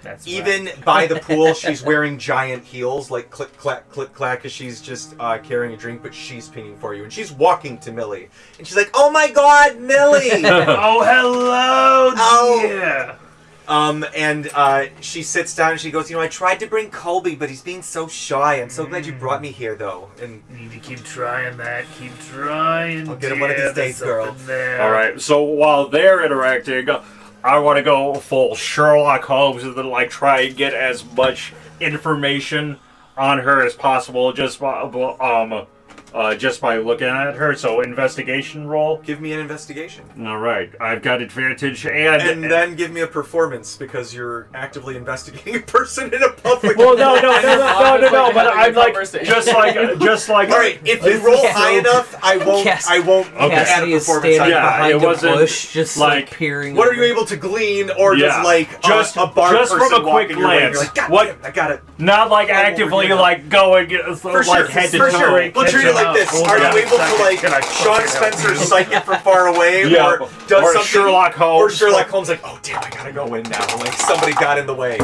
That's Even by the pool, she's wearing giant heels, like click clack, as she's just carrying a drink, but she's pinging for you, and she's walking to Millie, and she's like, "Oh my God, Millie!" Oh, hello, Oh. dear. And she sits down and she goes, I tried to bring Colby, but he's being so shy. I'm so glad you brought me here, though. And You need to keep trying that. Keep trying. I'll get him one of these dear. days, There's girl. something there. All right. So while they're interacting, I want to go full Sherlock Holmes and then like try and get as much information on her as possible, just by looking at her. So investigation roll. give me an investigation. All right. I've got advantage and then give me a performance, because you're actively investigating a person in a public... Well, no. But I'm like Conversation. just like. Alright, if you roll Yeah. high enough, I won't Yes. add a Cassidy is performance. standing Yeah, behind it a wasn't bush, just like peering. What are over. you able to glean, or Yeah. just like Just- a bar just from person a quick walking your way, and glance. you're like, God What- damn, I got it. Not like over actively here. like going For sure, like head to for toe. sure. We'll treat it like this. Hold Are on you a able to second. like Can I Sean fucking Spencer help you? psych it from far away, Yeah, or does or something? Sherlock Holmes. Or Sherlock Holmes like, oh damn, I gotta go in now. Like somebody got in the way.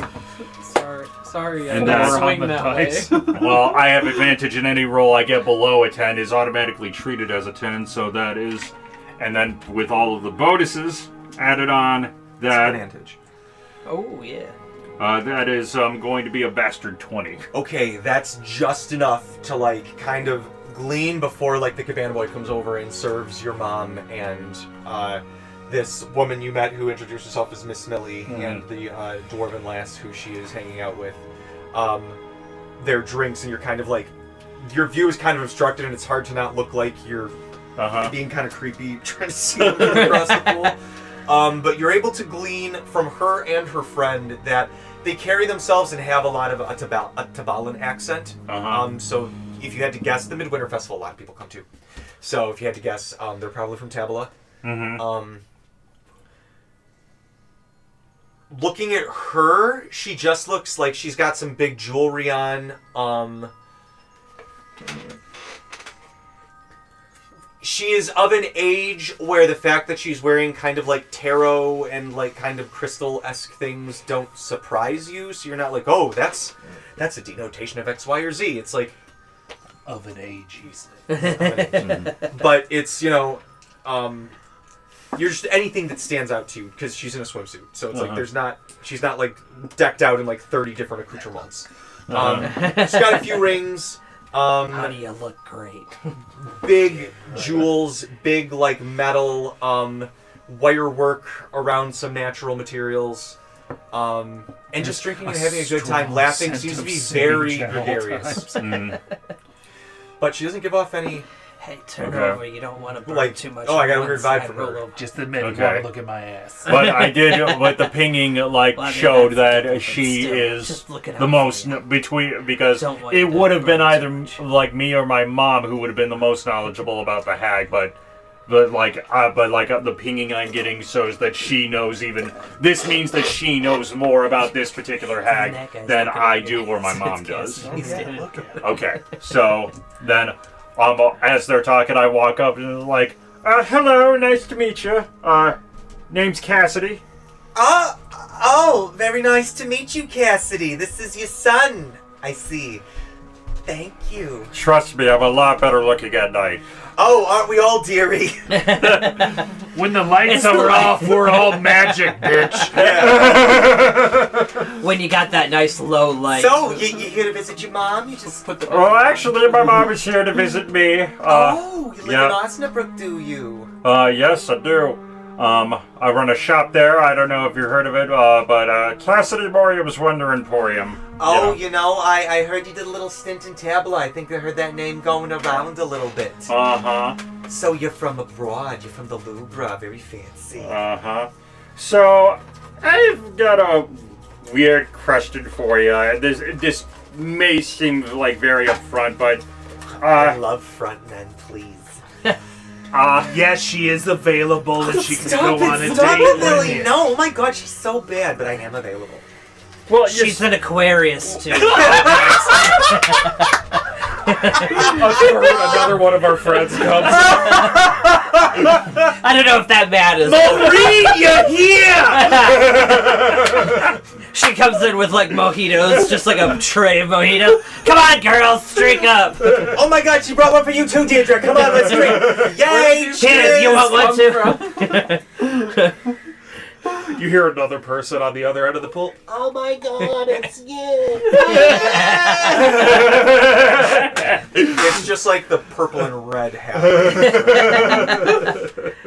Sorry, I And didn't that's swing on the that dice. way. Well, I have advantage in any roll I get below a 10 is automatically treated as a 10, so that is... And then with all of the bonuses added on, that Advantage. Oh yeah. that is going to be a bastard 20. Okay, that's just enough to like kind of glean before like the cabana boy comes over and serves your mom and this woman you met who introduced herself as Miss Millie and the dwarven lass who she is hanging out with. Their drinks, and you're kind of like, your view is kind of obstructed, and it's hard to not look like you're being kind of creepy trying to see them across the pool. But you're able to glean from her and her friend that they carry themselves and have a lot of a Tabalan accent. So if you had to guess, the Midwinter Festival, a lot of people come to. So if you had to guess, they're probably from Tabala. Looking at her, she just looks like she's got some big jewelry on. She is of an age where the fact that she's wearing kind of like tarot and like kind of crystal-esque things don't surprise you. So you're not like, oh, that's a denotation of X, Y, or Z. It's like, Of an age, he said. but it's, you're just anything that stands out to you because she's in a swimsuit. So it's like she's not like decked out in like 30 different accoutrements. She's got a few rings. How do you look great? Big jewels, big like metal wire work around some natural materials. And just drinking and having a good time, strong laughing, scent seems to of be sage very at all gregarious. times. But she doesn't give off any. Hey, turn Okay. over. You don't want to burn Like, too much. oh, I on got a one weird vibe side, from her. roll over. Just admit Okay. you want to look at my ass. But I did, but the pinging like Well, I mean, showed that's- that she still, is just looking out the for most you. between because Don't want it you to would have been burn either too much. like me or my mom who would have been the most knowledgeable about the hag, but the pinging I'm getting shows that she knows even. This means that she knows more about this particular hag That guy's than looking I at do me. or my mom It's does. Cassidy. He's standing- Look at it. Okay, so then as they're talking, I walk up and like, hello, nice to meet you. Name's Cassidy. Oh, very nice to meet you, Cassidy. This is your son, I see. Thank you. Trust me, I'm a lot better looking at night. Oh, aren't we all, dearie? When the lights It's the are light. off, we're all magic, bitch. When you got that nice low light. So, you here to visit your mom? You just... Put the Well, actually, my mom is here to visit me. Oh, you live yeah. in Osnabrück, do you? Yes, I do. I run a shop there. I don't know if you heard of it, but Cassidy Morium's Wonder Emporium. Oh, Yeah. you know, I heard you did a little stint in Tabla. I think I heard that name going around a little bit. Uh-huh. So you're from abroad. You're from the Louvre. Very fancy. Uh-huh. So, I've got a weird question for you. This may seem like very upfront, but I love front men, please. Yes, she is available and she can Stop go on a it! date Stop it, with Lily! you. No, oh my god, she's so bad, but I am available. well, She's an Aquarius, too. Another one of our friends comes. I don't know if that matters. Maureen, you're here! She comes in with, like, mojitos, just like a tray of mojito. Come on, girls, drink up. Oh my god, she brought one for you too, Deirdre. Come on, let's drink. Yay! Kid, you want one too? You hear another person on the other end of the pool. Oh my god, it's you. It's just like the purple and red hat.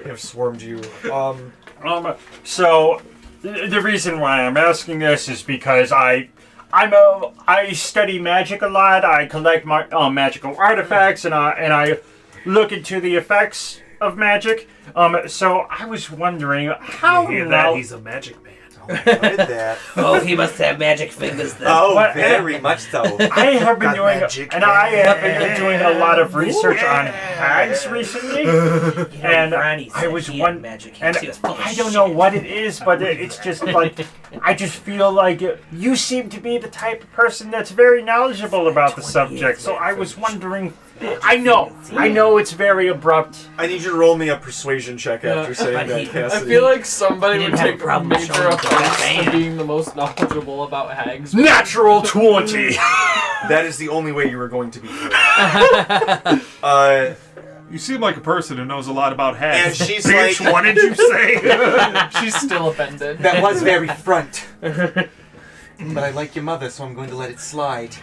have swarmed you. So the reason why I'm asking this is because I study magic a lot. I collect magical artifacts and I look into the effects of magic. So I was wondering how You hear well that? He's a magic man. Oh, I heard that. Oh, he must have magic fingers then. Oh, What? very much so. I have been Got doing magic I have been hands. doing a lot of research on hags recently. And Ronnie I said was he had one, magic and hands. He was full of I don't know shit. what it is, but it's just like I just feel like you seem to be the type of person that's very knowledgeable about the 20 subject. years So later I from was the wondering. I know it's very abrupt. I need you to roll me a persuasion check after Yeah. saying But that, he- I Cassidy. feel like somebody He would didn't have take a problem major showing the offense band. to being the most knowledgeable about hags. Natural 20. That is the only way you were going to be here. You seem like a person who knows a lot about And hags. she's Bitch, like, what did you say? She's still offended. that was very front. But I like your mother, so I'm going to let it slide.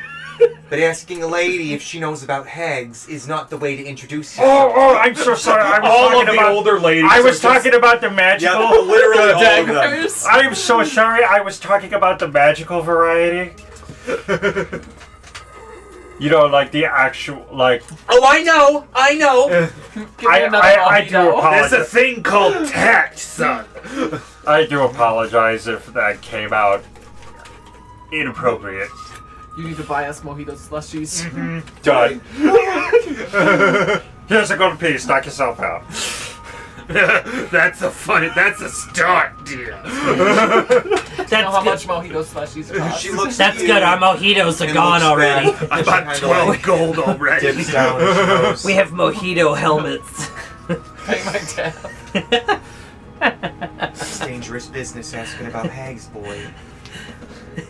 But asking a lady if she knows about hags is not the way to introduce yourself. Oh, I'm so sorry. I was All talking of the about older ladies. I are was just- talking about the magical. Yeah, literally all of them. Daggers. I am so sorry. I was talking about the magical variety. You know, like the actual, like Oh, I know! I know! Give me another I do mojito. There's a apologize. thing called tact, son. I do apologize if that came out inappropriate. You need to buy us mojito slushies. Done. Here's a gold piece. Knock yourself out. That's a start, dear. You know That's how good. much mojito slushies cost? She looks That's at you good. Our mojitos are and gone looks already. red. I She bought kinda 12 like gold already. dips down and she goes, We have mojito helmets. Pay my tab. It's dangerous business asking about hags, boy.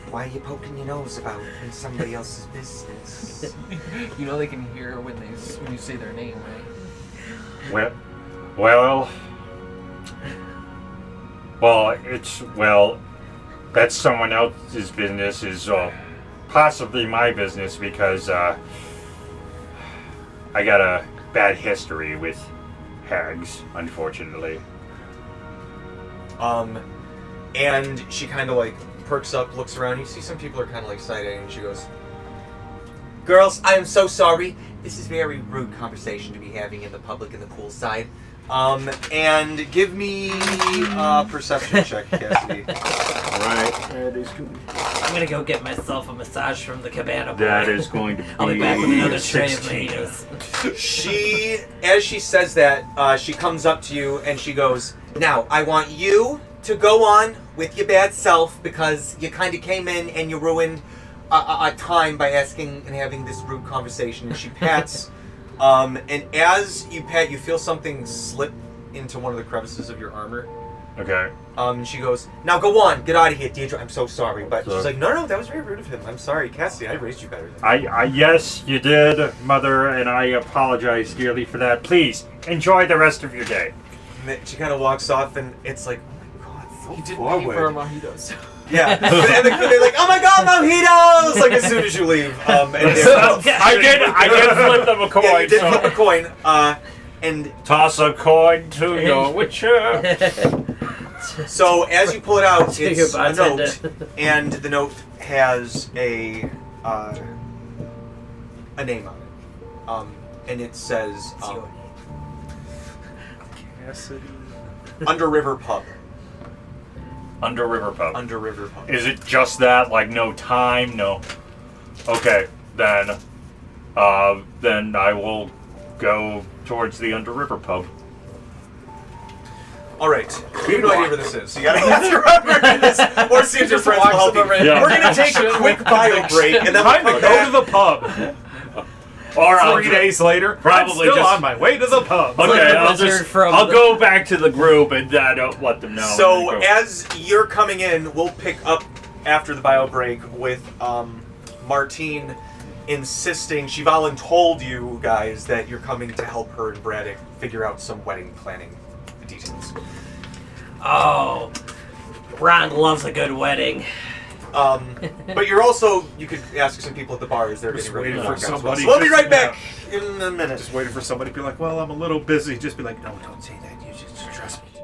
Why are you poking your nose about in somebody else's business? You know they can hear when you say their name, right? Well, that's someone else's business. Is possibly my business because I got a bad history with hags, unfortunately. And she kind of like perks up, looks around. You see some people are kind of like side-eyeing, and she goes, "Girls, I am so sorry. This is very rude conversation to be having in the public in the poolside. And give me a perception check, Cassidy." Alright. I'm gonna go get myself a massage from the cabana boy. That is going to be I'll be back with another tray of 16. mojitos. As she says that, she comes up to you and she goes, "Now, I want you to go on with your bad self because you kind of came in and you ruined a time by asking and having this rude conversation." And she pats, and as you pat, you feel something slip into one of the crevices of your armor. Okay. And she goes, "Now go on, get out of here, Deirdre. I'm so sorry." But Sorry. she's like, "No, that was very rude of him. I'm sorry, Cassie. I raised you better than I yes, you did, Mother, and I apologize dearly for that. Please, enjoy the rest of your day. And then she kind of walks off, and it's like, "Oh my god, so He didn't forward." pay for our mojitos. Yeah, and they're like, "Oh my god, mojitos!" Like as soon as you leave, and they're, I did flip them a coin. yeah, you did so- flip a coin, and Toss a coin to your witcher. so as you pull it out, Take it's it, a note, bartender. and the note has a name on it, and it says Cassidy. Under River Pub. Under River Pub. Under River Pub. Is it just that? Like no time? No. Okay, then I will go towards the Under River Pub. All right, we have no idea where this is, so you gotta have to remember this, or see if your friends will help you. Yeah. We're gonna take a quick bio break, and then we'll Time to come go back. to the pub. Or I'll 3 days later, Probably I'm still just- on my way to the pub. like Okay, the I'll wizard just from I'll the- go back to the group and don't let them know. So and then go. as you're coming in, we'll pick up after the bio break with Martine insisting, she voluntold you guys that you're coming to help her and Braddock figure out some wedding planning details. Oh, Ron loves a good wedding. But you're also, you could ask some people at the bars, they're Just getting ready waiting to for work out as well. somebody So we'll be just- right back in a minute. Just waiting for somebody to be like, well, I'm a little busy. Just be like, no, don't say that. You just trust me.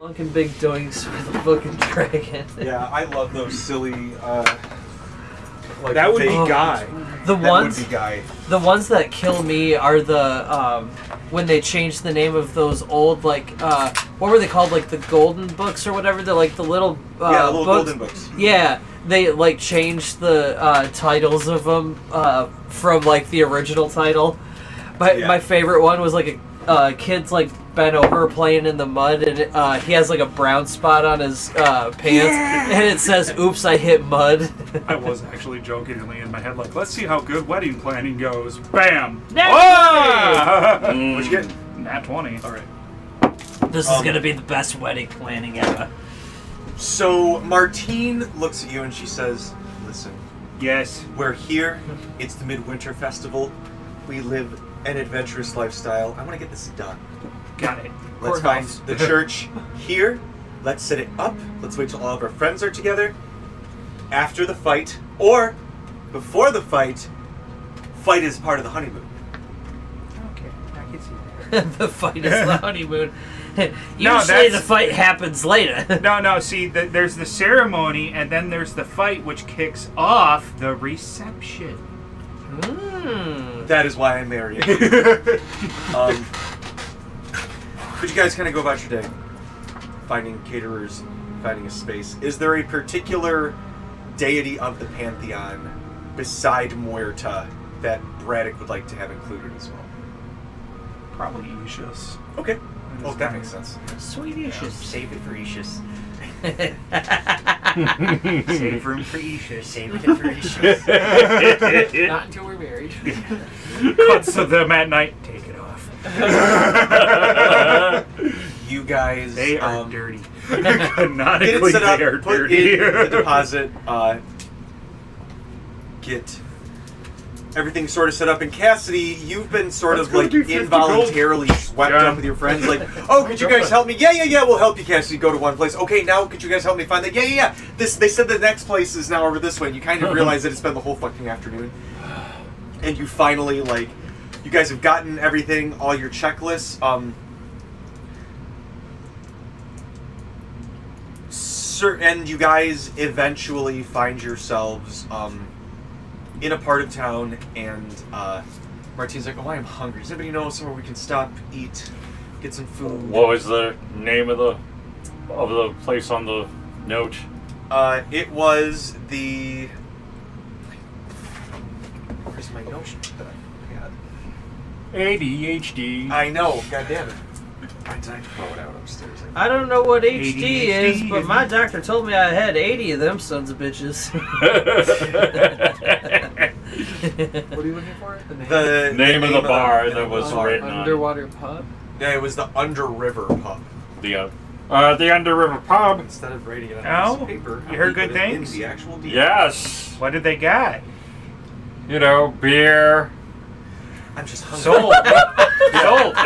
Fucking big doinks with a fucking dragon. Yeah, I love those silly. Like That would be fake- Guy. The That ones, would be Guy. the ones that kill me are the when they changed the name of those old like what were they called, like the golden books or whatever. They're like the little Yeah, little books. golden books. Yeah, they like changed the titles of them from like the original title. My favorite one was like a kid's like bent over playing in the mud, and he has like a brown spot on his pants, and it says "Oops, I hit mud." I was actually jokingly in my head, like, let's see how good wedding planning goes. Bam! Nat Oh! What'd you get? Nat 20. All right. This is gonna be the best wedding planning ever. So Martine looks at you and she says, "Listen, Yes. we're here. It's the Midwinter Festival. We live an adventurous lifestyle. I want to get this done. Got it. Let's find the church here. Let's set it up. Let's wait till all of our friends are together. After the fight, or before the fight, fight is part of the honeymoon." Okay, I can see that. The fight is the honeymoon. No, Usually that's- the fight happens later. No, see, there's the ceremony, and then there's the fight, which kicks off the reception. That is why I'm marrying. Could you guys kind of go about your day? Finding caterers, finding a space. Is there a particular deity of the pantheon beside Muerta that Braddock would like to have included as well? Probably Aegis. Okay. Oh, that makes sense. Sweet Ishus. Save it for Ishus. Save room for Ishus. Save it for Ishus. Not until we're married. Cuts to them at night. Take it off. You guys, They are dirty. get it Canonically, set up, they are put dirty. in the deposit, get everything sort of set up. And Cassidy, you've been sort That's of gonna like be 50 involuntarily swept Yeah. up with your friends. Like, oh, could you guys help me? Yeah, we'll help you, Cassidy. Go to one place. Okay, now could you guys help me find that? Yeah. They said the next place is now over this way. And you kind of realize that it's been the whole fucking afternoon. And you finally, like, you guys have gotten everything, all your checklists. And you guys eventually find yourselves in a part of town, and Martine's like, "Oh, I'm hungry. Does anybody know somewhere we can stop, eat, get some food?" What was the name of the place on the note? It was the. Where's my note that I had? ADHD. I know. God damn it. I throw it out upstairs. I don't know what HD is, ADHD, but my doctor told me I had 80 of them sons of bitches. What are you looking for? The name? The Name of the bar name that of the was bar. written on Underwater pub. Yeah, it was the Under River Pub. the Under River Pub. Instead of writing it on a Oh, piece of paper, you heard he good put it in things? The actual deal. Yes. What did they got? You know, beer. I'm just hungry. Sold. Sold.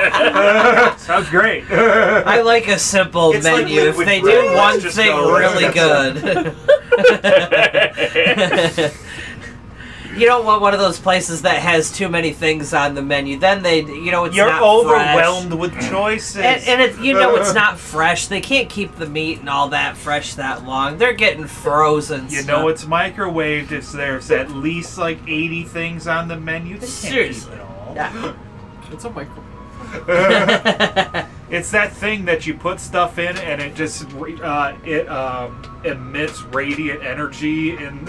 Sounds great. I like a simple It's like menu. If liquid they bread. do one Let's just thing go. really good. You don't want one of those places that has too many things on the menu. Then it's You're not overwhelmed fresh. with choices. And it's not fresh. They can't keep the meat and all that fresh that long. They're getting frozen. You stuff. know it's microwaved if there's at least like 80 things on the menu. They can't Seriously. keep it all. Yeah. It's a micro. It's that thing that you put stuff in and it just emits radiant energy and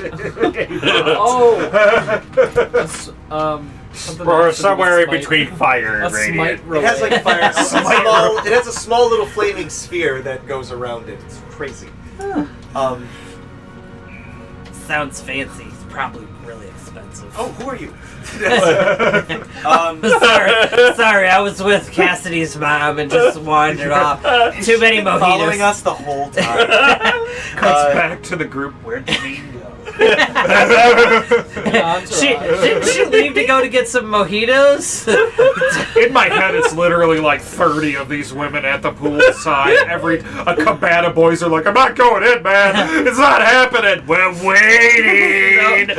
Oh. It's, something Or that somewhere in smite. between fire A and radiant. smite It relay. has like fire. It has a small little flaming sphere that goes around it. It's crazy. Sounds fancy. It's probably really expensive. Oh, who are you? Sorry, I was with Cassidy's mom and just wandered off. Too many mojitos. Following us the whole time. cuts back to the group. Where'd the name go? Didn't she leave to go to get some mojitos? In my head, it's literally like 30 of these women at the poolside. A cabana boys are like, I'm not going in, man. It's not happening. We're waiting.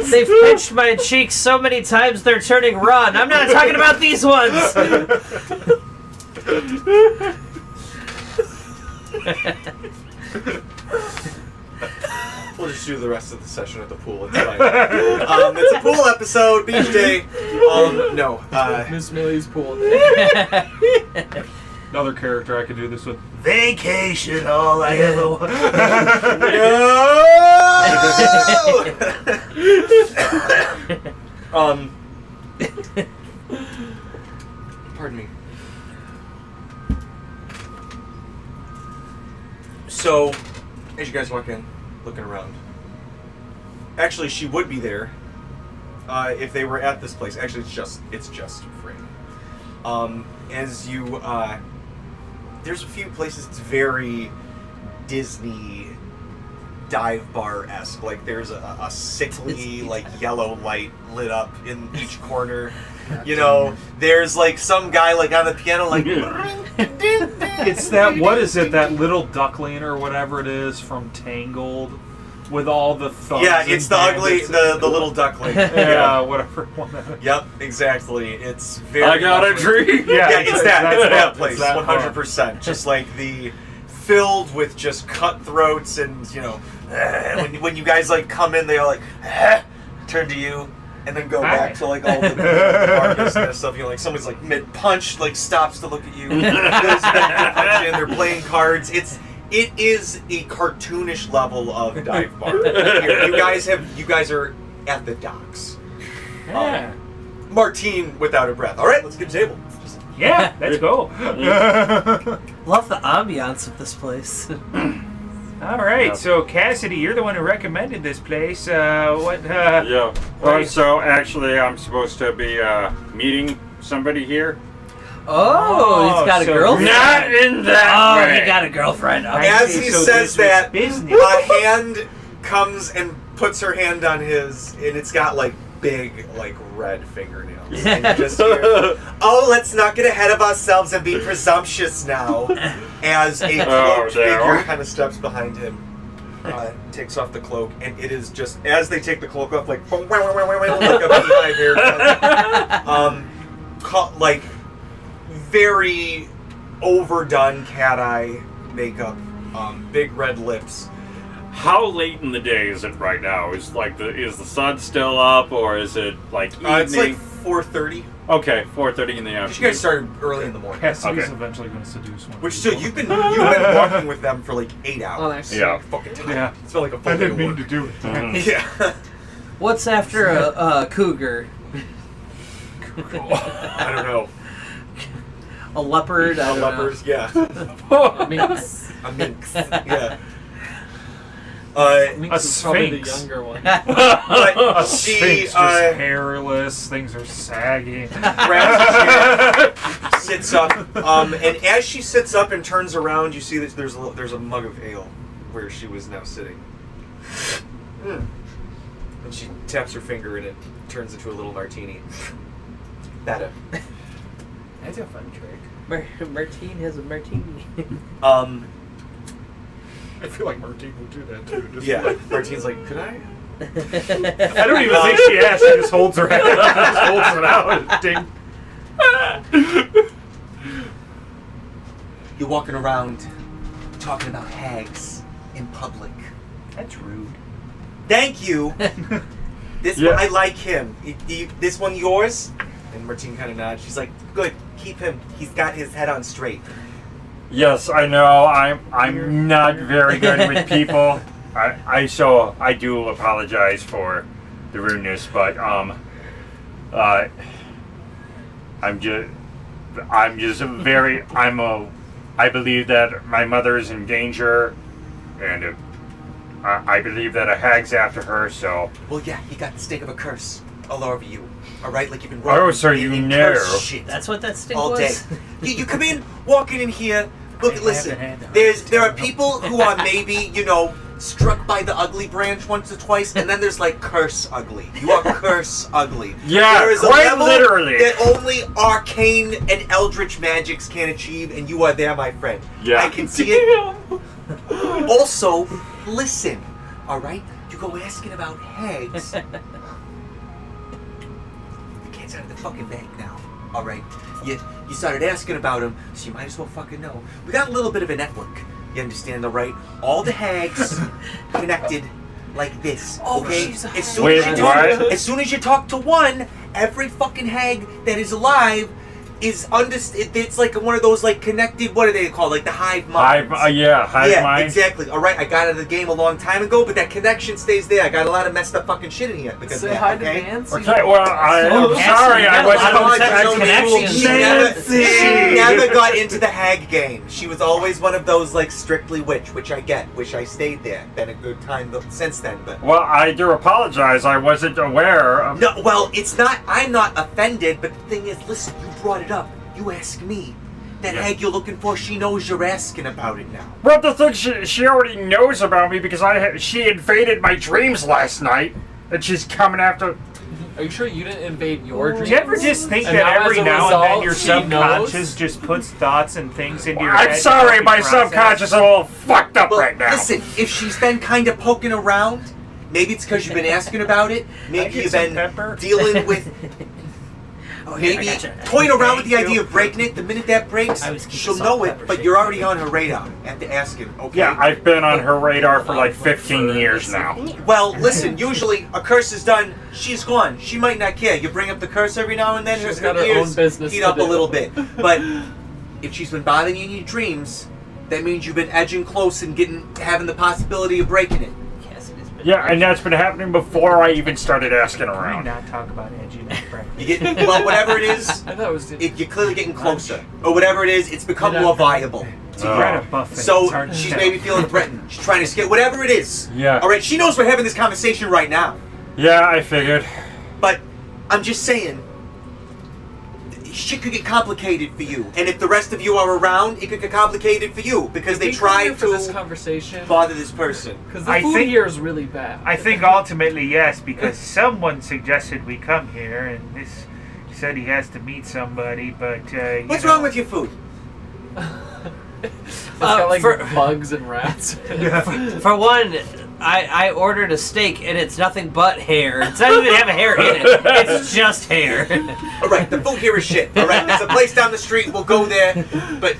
They've pinched my cheeks so many times they're turning red. I'm not talking about these ones. We'll just do the rest of the session at the pool. It's fine. It's a pool episode, beach day. No. Miss Millie's pool. Another character I could do this with. Vacation, all I ever want. No! Pardon me. So, as you guys walk in, looking around. Actually, she would be there if they were at this place. Actually, it's just free. As you, there's a few places it's very Disney dive bar-esque. Like there's a sickly like yellow light lit up in each corner. You know, there's like some guy like on the piano like. It's that, what is it, that little duckling or whatever it is from Tangled with all the thumbs. Yeah, it's and the ugly, bandits. the little duckling. Yeah, whatever one that is. Yep, exactly. It's very. I got a dream. Yeah, it's that one. place, It's that 100%. Just like the filled with just cutthroats and when you guys like come in, they all like turn to you and then go back to like all the bar business stuff. Like somebody's like mid punch, like stops to look at you. Goes back to punch in. They're playing cards. It is a cartoonish level of dive bar. You guys are at the docks. Yeah. Martine without a breath. All right, let's get a table. Yeah, let's go. Love the ambiance of this place. All right, so Cassidy, you're the one who recommended this place. Yeah. Well, so actually, I'm supposed to be meeting somebody here. Oh, he's got a so girlfriend. Not in that way. He got a girlfriend. Okay. As he so says this was that, business. a hand comes and puts her hand on his, and it's got like big, like red fingernails. And you just hear, oh, let's not get ahead of ourselves and be presumptuous now. As a cloaked figure kind of steps behind him, takes off the cloak, and it is just as they take the cloak off, like like a beehive haircut. Like very overdone cat eye makeup, big red lips. How late in the day is it right now? Is the sun still up, or is it like evening? It's like 4:30. Okay, 4:30 in the afternoon. You guys started early in the morning. Cassidy's Okay. eventually going to seduce one. Which so you've been walking with them for like 8 hours. Oh, nice. Yeah. Fucking time. Yeah. It's felt like a full I day didn't of mean work. to do it. Mhm. Yeah. What's after a cougar? I don't know. A leopard? I don't know. Lepers, yeah. Minx. A minx. Yeah. Minx is probably the sphinx. younger one. But A she sphinx just hairless, things are sagging. grabs a chair, sits up, and as she sits up and turns around, you see that there's a mug of ale where she was now sitting. And she taps her finger and it turns into a little martini. Better. That's a fun trick. Martine has a martini. I feel like Martine would do that too. Just Yeah. like- Martine's like, could I? I don't even think she asked. She just holds her hand. Just holds it out. Ding. You're walking around talking about hags in public. That's rude. Thank you. This Yeah. one, I like him. This one yours? And Martine kind of nods. She's like, good. Keep him. He's got his head on straight. Yes, I know. I'm not very good with people. I do apologize for the rudeness, but I believe that my mother is in danger, and I believe that a hag's after her. So Well, yeah, he got the stake of a curse all over you. All right, like you've been Oh, so you in know. curse shit That's what that stink all day. was? You come in, walking in here. Look, I listen. haven't had There are people who are maybe struck by the ugly branch once or twice, and then there's like curse ugly. You are curse ugly. Yeah, there is a quite level literally. that only arcane and eldritch magics can achieve, and you are there, my friend. Yeah. I can see it. Also, listen. All right, you go asking about hags. The cat's out of the fucking bag now. All right. You started asking about him, so you might as well fucking know. We got a little bit of a network. You understand, all right? All the hags connected like this. Oh, okay? she's a As soon Wait, as you what? talk, as soon as you talk to one, every fucking hag that is alive is it's like one of those like connected. What are they called? Like the hive minds. Hive Yeah, mind. exactly. All right, I got out of the game a long time ago, but that connection stays there. I got a lot of messed up fucking shit in here because Say of that, hi to okay? Nancy. Okay, well, I'm Nancy, sorry, you I got a wasn't lot of expecting connections. She never got into the hag game. She was always one of those like strictly witch, which I get. Wish I stayed there. Been a good time since then, but. Well, I do apologize. I wasn't aware of. No, well, it's not. I'm not offended, but the thing is, listen, you brought it up. You ask me. That Yeah. hag you're looking for, she knows you're asking about it now. Well, the thing she already knows about me because she invaded my dreams last night, and she's coming after. Are you sure you didn't invade your dreams? Do you ever just think And that now, every as a now and then result, your she subconscious knows? just puts thoughts and things into your head? I'm to sorry, help you my process? subconscious is a little fucked up Well, right now. listen, if she's been kind of poking around, maybe it's because you've been asking about it. Maybe get you've some been pepper? dealing with. Maybe I gotcha. toying around with the Thank idea you. of breaking it. The minute that breaks, I was keeping she'll salt know and it, pepper but shake. you're already on her radar. You have to ask him, okay? Yeah, I've been on her radar for like 15 years now. Well, listen, usually a curse is done, she's gone. She might not care. You bring up the curse every now and then, She's her got her ears own business heat to up a do. little bit. But if she's been bothering you in your dreams, that means you've been edging close and having the possibility of breaking it. Yes, it has been. Yeah, and that's been happening before I even started asking Can we around. not talk about edging up breakfast? You get well, whatever it is. I thought it was. You're clearly getting closer, or whatever it is. It's become more viable. We're at a buffet. So It's hard to she's tell. maybe feeling threatened. She's trying to escape. Whatever it is. Yeah. All right. She knows we're having this conversation right now. Yeah, I figured. But I'm just saying, shit could get complicated for you. And if the rest of you are around, it could get complicated for you because they Did we come try here for this to conversation bother this person. because the I food think- here is really bad. I think ultimately yes, because someone suggested we come here, and this said he has to meet somebody. But What's wrong with your food? It's got like for- bugs and rats. For one, I ordered a steak and it's nothing but hair. It doesn't even have a hair in it. It's just hair. All right, the food here is shit. All right, there's a place down the street. We'll go there, but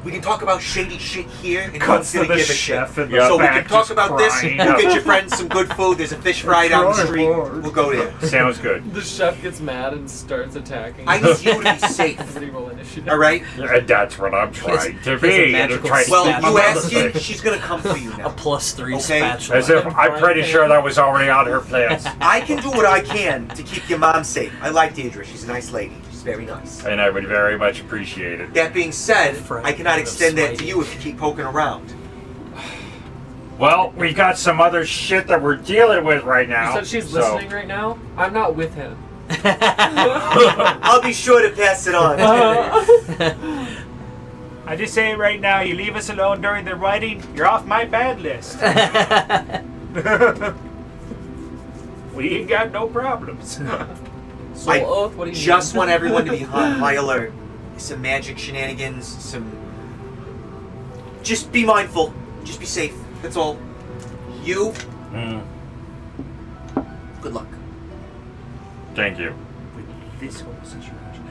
we can talk about shady shit here, and Cuts no to one's gonna the give a chef shit. in the Yeah. So we back can talk just about this. crying. We'll get your friends some good food. There's a fish fry down the street. We'll go there. Sounds good. The chef gets mad and starts attacking. I need you to be safe. Everybody roll initiative. All right. And that's what I'm trying to he has a be. And magical try to Well, keep my you mouth ask him, shut. she's gonna come for you A now. +3 Okay. spatula. As if I'm pretty sure that was already on her plans. I can do what I can to keep your mom safe. I like Deirdre. She's a nice lady. She's very nice. And I would very much appreciate it. That being said, Friend I cannot of extend that to Swahili. you if you keep poking around. Well, we got some other shit that we're dealing with right You now. said she's so- listening right now. I'm not with him. I'll be sure to pass it on. I just say it right now. You leave us alone during the writing, you're off my bad list. We ain't got no problems. Soul I oath. What do you just mean? want everyone to be on high alert. Some magic shenanigans, some. Just be mindful. Just be safe. That's all. You, Mm, good luck. thank you. This whole situation.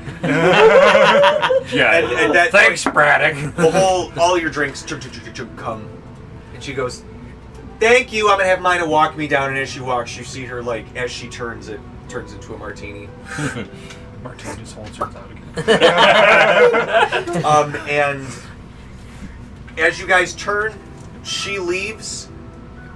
Yeah. And that- Thanks, Braddock. The whole, all your drinks come. And she goes, thank you, I'm gonna have Mina walk me down, and as she walks, you see her, like, as she turns, it turns into a martini. Martine just holds her out again. And as you guys turn, she leaves,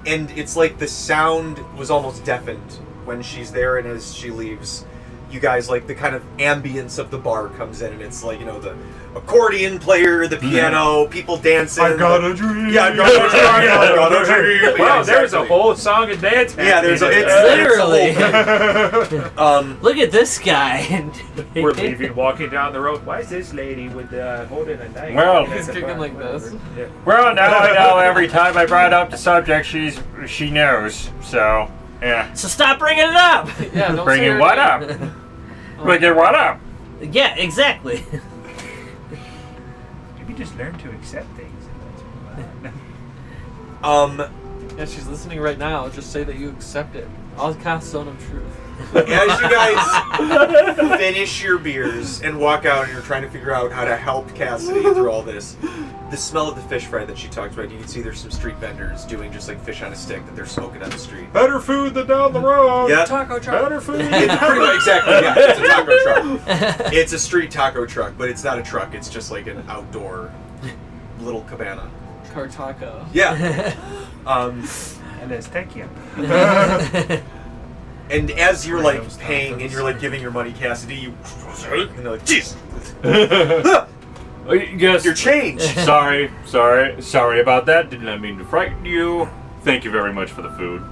and it's like the sound was almost deafened when she's there, and as she leaves, you guys, like, the kind of ambience of the bar comes in, and it's like, you know, the accordion player, the piano, people dancing. I got a dream. Yeah, I got a dream. I got a dream. Wow, Yeah, there's a exactly. whole song and dance. Yeah, there's a, it's Literally. It's a whole thing. Look at this guy. We're leaving, walking down the road. Why is this lady with holding a knife? Well- He's kicking like this. Yeah. Well, now I know every time I brought up the subject, she knows. So, yeah. So stop bringing it up. Yeah, don't say Bringing her what name. up? Bringing what up? Yeah, exactly. Maybe just learn to accept things. And let's move on. Yeah, she's listening right now. Just say that you accept it. I'll cast Zone of Truth. As you guys finish your beers and walk out and you're trying to figure out how to help Cassidy through all this, the smell of the fish fry that she talks about, you can see there's some street vendors doing just like fish on a stick that they're smoking on the street. Better food than down the road. Yeah. Taco truck. Better food. It's pretty much exactly, yeah. It's a taco truck. It's a street taco truck, but it's not a truck. It's just like an outdoor little cabana. Car taco. Yeah. And it's thank you. And as you're like Rhinos, paying and tacos. you're like giving your money, Cassidy, you and they're like, jeez, Yes. your change. Sorry about that. Did not mean to frighten you. Thank you very much for the food.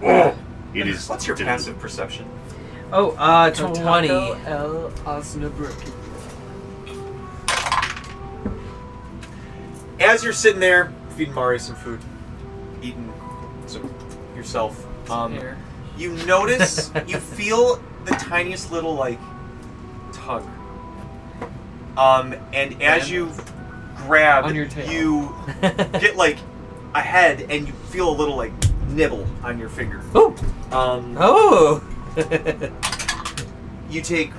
Oh, it is. What's your delicious. passive perception? Oh, 20. Taco El Osnabrück. As you're sitting there feeding Mari some food, eating some yourself, Here. you notice you feel the tiniest little like tug. And as you grab, On your tail. you get like a head and you feel a little like nibble on your finger. Oh! Um, Oh! You take.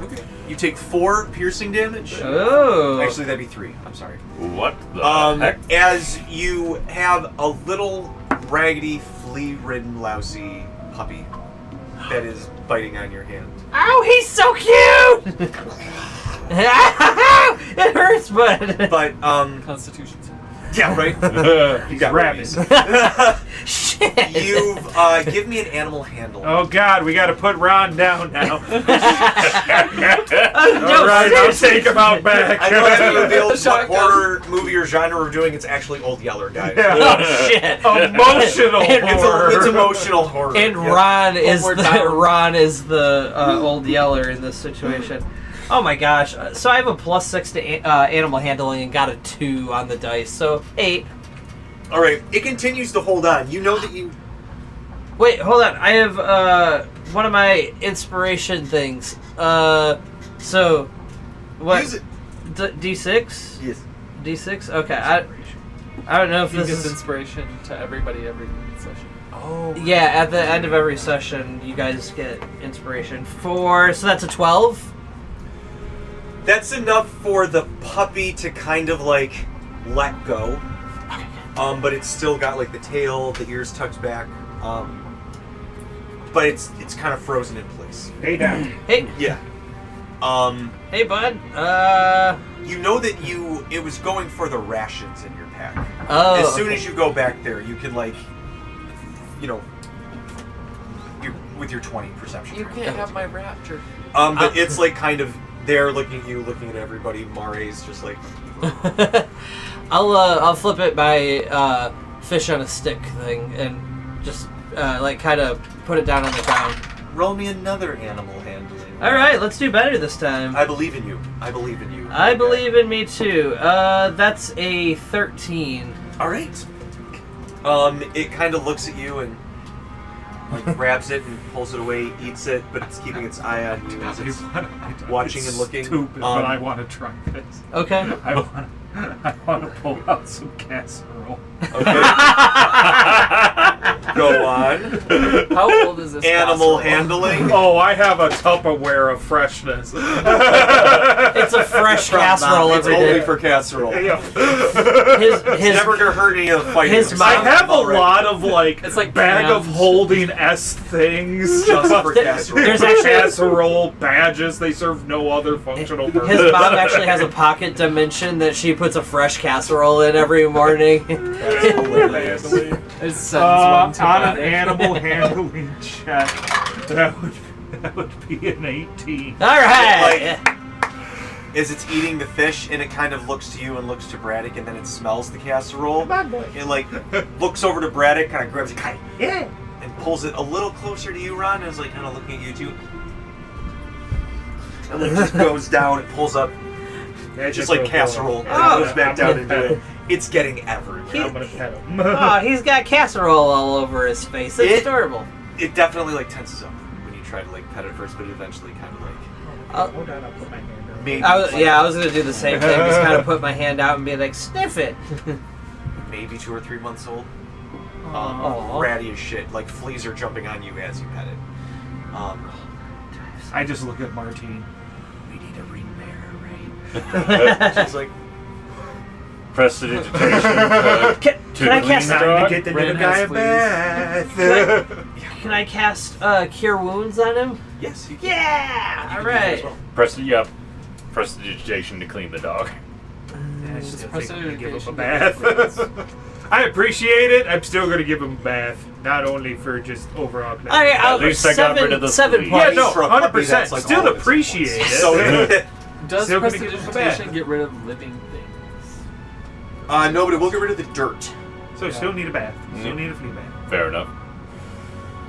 Okay. You take 4 piercing damage. Oh! Actually, that'd be 3. I'm sorry. What the heck? As you have a little raggedy, flea-ridden, lousy puppy that is biting on your hand. Oh, he's so cute! It hurts, bud. But Constitution. yeah, right. You got rabbits. rabies. Shit. You've give me an animal handle. Oh God, we got to put Ron down now. No, All right, I'll seriously. take him out back. I know I haven't revealed what Shotgun. horror movie or genre we're doing. It's actually Old Yeller, guys. Yeah. Oh, shit. Emotional horror. It's emotional horror. And Yeah. Ron is more the down. Ron is the old yeller in this situation. Oh my gosh! So I have a +6 to animal handling and got a 2 on the dice, so 8. All right, it continues to hold on. You know that you. Wait, hold on. I have one of my inspiration things. So what? Use it. D6? Yes. D6? Okay. I don't know if He this gives is. inspiration to everybody every session. Oh. Yeah, at the end of every session, you guys get inspiration for. So that's a 12. That's enough for the puppy to kind of like let go. But it's still got like the tail, the ears tucked back. But it's kind of frozen in place. Hey down. Hey, Yeah. hey, bud. You know that it was going for the rations in your pack. Oh. As soon okay. as you go back there, you can like, with your 20 perception. You can't have my raptor. But it's like kind of there looking at you, looking at everybody. Mare's just like, I'll flip it by fish on a stick thing and just like kind of put it down on the ground. roll me another animal handling. All right, let's do better this time. I believe in you. I believe in you. I believe in me too. That's a 13. All right. It kind of looks at you and like grabs it and pulls it away, eats it, but it's keeping its eye on you as it's watching and looking. Stupid, but I want to try this. Okay. I want to pull out some casserole. Okay. Go on. How old is this Animal casserole? handling. Oh, I have a Tupperware of freshness. It's a fresh casserole It's every only day. for casserole. His It's never gonna hurt any of the fighters. his I mom- have a lot of like, It's like bag of canned. holding S things. just for casserole. There's actually- casserole badges. They serve no other functional purpose. His mom actually has a pocket dimension that she puts a fresh casserole in every morning. That's hilarious. It sends one to On an Maddie. animal handling check, that would be an 18. All right. As it's eating the fish, and it kind of looks to you and looks to Braddock, and then it smells the casserole. It like looks over to Braddock, kind of grabs it, Yeah. and pulls it a little closer to you, Ron, and is like kind of looking at you too. And then just goes down and pulls up, just like casserole, and Oh. goes back I'm down gonna into pet it. him. It's getting everywhere. I'm gonna pet him. Oh, he's got casserole all over his face. It's It- adorable. It definitely like tenses up when you try to like pet it first, but eventually kind of like Hold on, I'll put my hand up. maybe I was gonna do the same thing. Just kind of put my hand out and be like, sniff it. maybe 2 or 3 months old. Aw. ratty as shit. Like fleas are jumping on you as you pet it. I just look at Martine. We need a ring bearer, right? She's like, Prestidigitation. Can I cast? the Time dog? to get the Ren little guy has a bath. Can I cast Cure Wounds on him? yes, you can. Yeah. You All can do that as right. well. Prestidigitation to clean the dog. I still think I'm gonna give him a Prestidigitation bath. I appreciate it. I'm still gonna give him a bath, not only for just overall. All right. At least I got rid of the 7 flea. points. Yeah, no, For a puppy, 100%. that's like Still all of its appreciate points. it. So, Does Still gonna give him a prestidigitation bath. get rid of living things? no, but it will get rid of the dirt. So still need a bath. Still need a flea bath. Fair enough.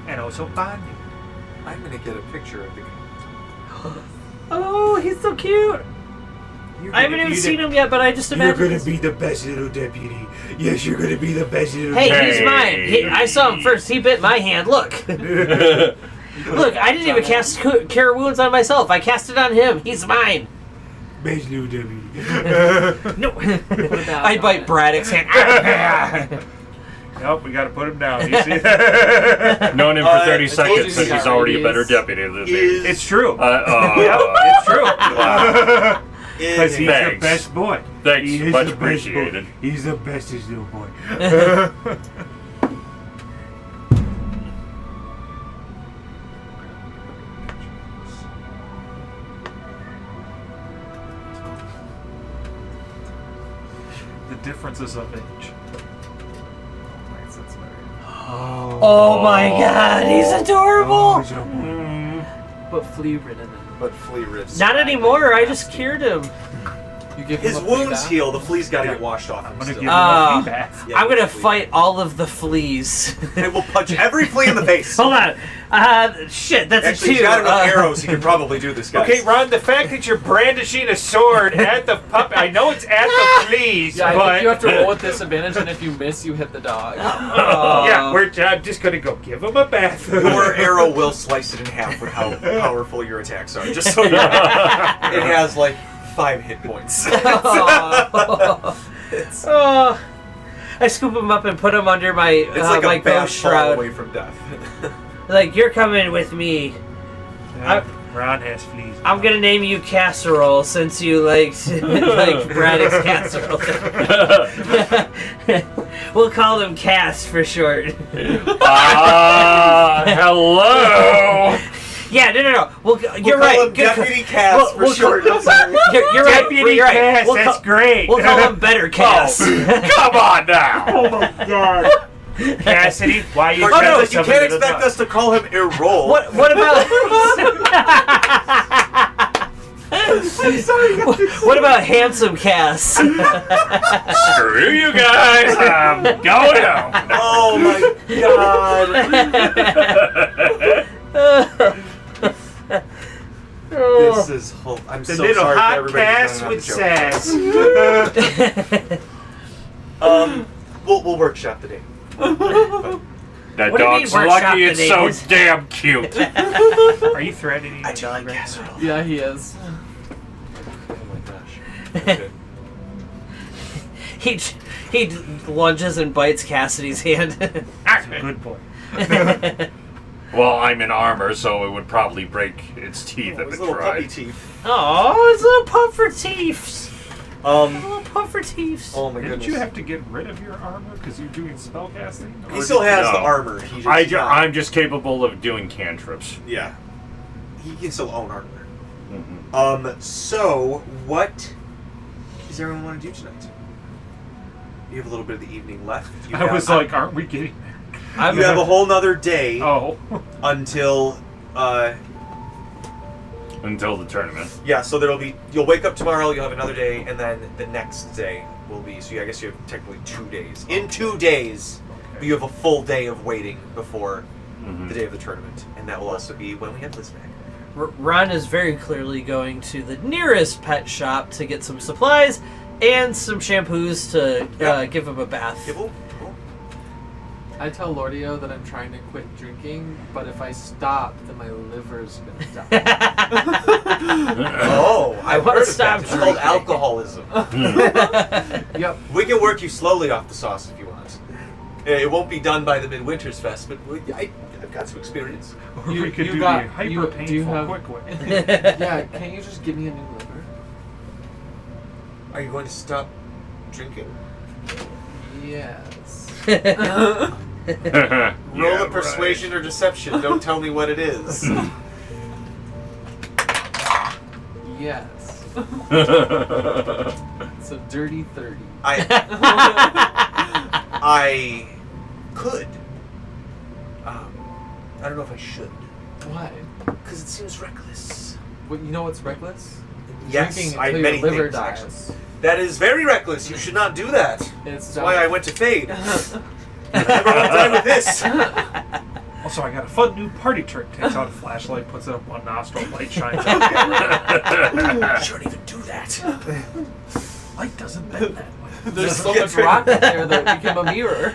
And also bonding. I'm gonna get a picture of the. Oh, he's so cute. I haven't even seen him yet, but I just You're imagine. gonna be the best little deputy. Yes, you're gonna be the best little Hey, deputy. he's mine. I saw him first. He bit my hand. Look. Look, I didn't even cast Cure Wounds on myself. I cast it on him. He's mine. Best little deputy. No. about I bite Braddock's hand. Nope, we gotta put him down. You see that? Known him for 30 it's seconds, interesting and he's how already it a better is. deputy than me. It's true. Yeah, It's true. Because he's the Thanks. best boy. Thanks, He is much the best appreciated. boy. He's the bestest little boy. The differences of age. Oh my God, he's adorable. he's a boy. But flea ridden. But flea rips. Not anymore. I just cured him. You give His him a flea wounds bath? heal. The fleas gotta get washed off. I'm him gonna still. give him a flea bath. Yeah, I'm gonna flea. fight all of the fleas. It will punch every flea in the face. Hold on. Shit, that's Actually, a he's 2. got enough arrows. He can probably do this, guys. Okay, Ron, the fact that you're brandishing a sword at the puppy, I know it's at the fleas, Yeah, I but think you have to roll with disadvantage, and if you miss, you hit the dog. yeah, I'm just gonna go give him a bath. Your arrow will slice it in half with how powerful your attacks are. Just so you know. It has like 5 hit points. It's Oh. I scoop him up and put him under my like my a ghost bat fall shroud. away from death. Like, you're coming with me. Ron has fleas. I'm gonna name you Casserole since you like Braddock's Casserole. We'll call him Cass for short. Hello! Yeah, no. Well, you're We'll right. call him Good Deputy Cass for we'll short. You're right. Deputy You're right. Cass, We'll that's call- great. We'll call him Better Cass. Come on now! Oh my god. Cassidy, why are you Oh trying no, to you summon can't the expect dog? us to call him Errol. What about? What about Handsome Cass? Screw you guys! I'm going home! Oh my god. This is I'm The so little sorry for hot everybody Cass who's with not on sass. We'll workshop the name. That What do you mean dog's workshop lucky the it's name? so It's- damn cute. Are you threatening the dog right now? Yeah, he is. Oh my gosh. Okay. he lunges and bites Cassidy's hand. Good boy. Well, I'm in armor, so it would probably break its teeth if His it little puppy tried. teeth. Oh, his little puffer teeth. Little puffer teeth. Oh my Didn't goodness. you have to get rid of your armor because you're doing spellcasting? He still has No. the armor. He just not- I'm just capable of doing cantrips. Yeah. He can still own armor. Mm-hmm. So what does everyone want to do tonight? You have a little bit of the evening left. You I have, was like, aren't we getting... you have a whole nother day Oh. until Until the tournament. yeah, so you'll wake up tomorrow, you'll have another day, and then the next day will be, so I guess you have technically 2 days. In 2 days, you have a full day of waiting before the day of the tournament, and that will also be when we have Liz back. Ron is very clearly going to the nearest pet shop to get some supplies and some shampoos to give him a bath. Yeah, cool. I tell Lordio that I'm trying to quit drinking, but if I stop, then my liver's gonna die. Oh, I I've wanna heard of stop that. It's called drinking. alcoholism. Yep. We can work you slowly off the sauce if you want. It won't be done by the Midwinter's Fest, but I've got some experience. Or we could do got- the hyper you- painful do you have- quick way. Yeah, can't you just give me a new liver? Are you going to stop drinking? Yes. Roll Yeah, a persuasion or deception. Don't tell me what it is. Yes. It's a dirty 30. I could. I don't know if I should. Why? Because it seems reckless. What, you know what's reckless? Yes, Drinking I until many your liver things, dies. actually. That is very reckless. You should not do that. It's That's why I went to Fade. Never will die with this. Also, I got a fun new party trick. Takes out a flashlight, puts it up one nostril, light shines out. Shouldn't even do that. Light doesn't bend that way. There's so much rock up there that it became a mirror.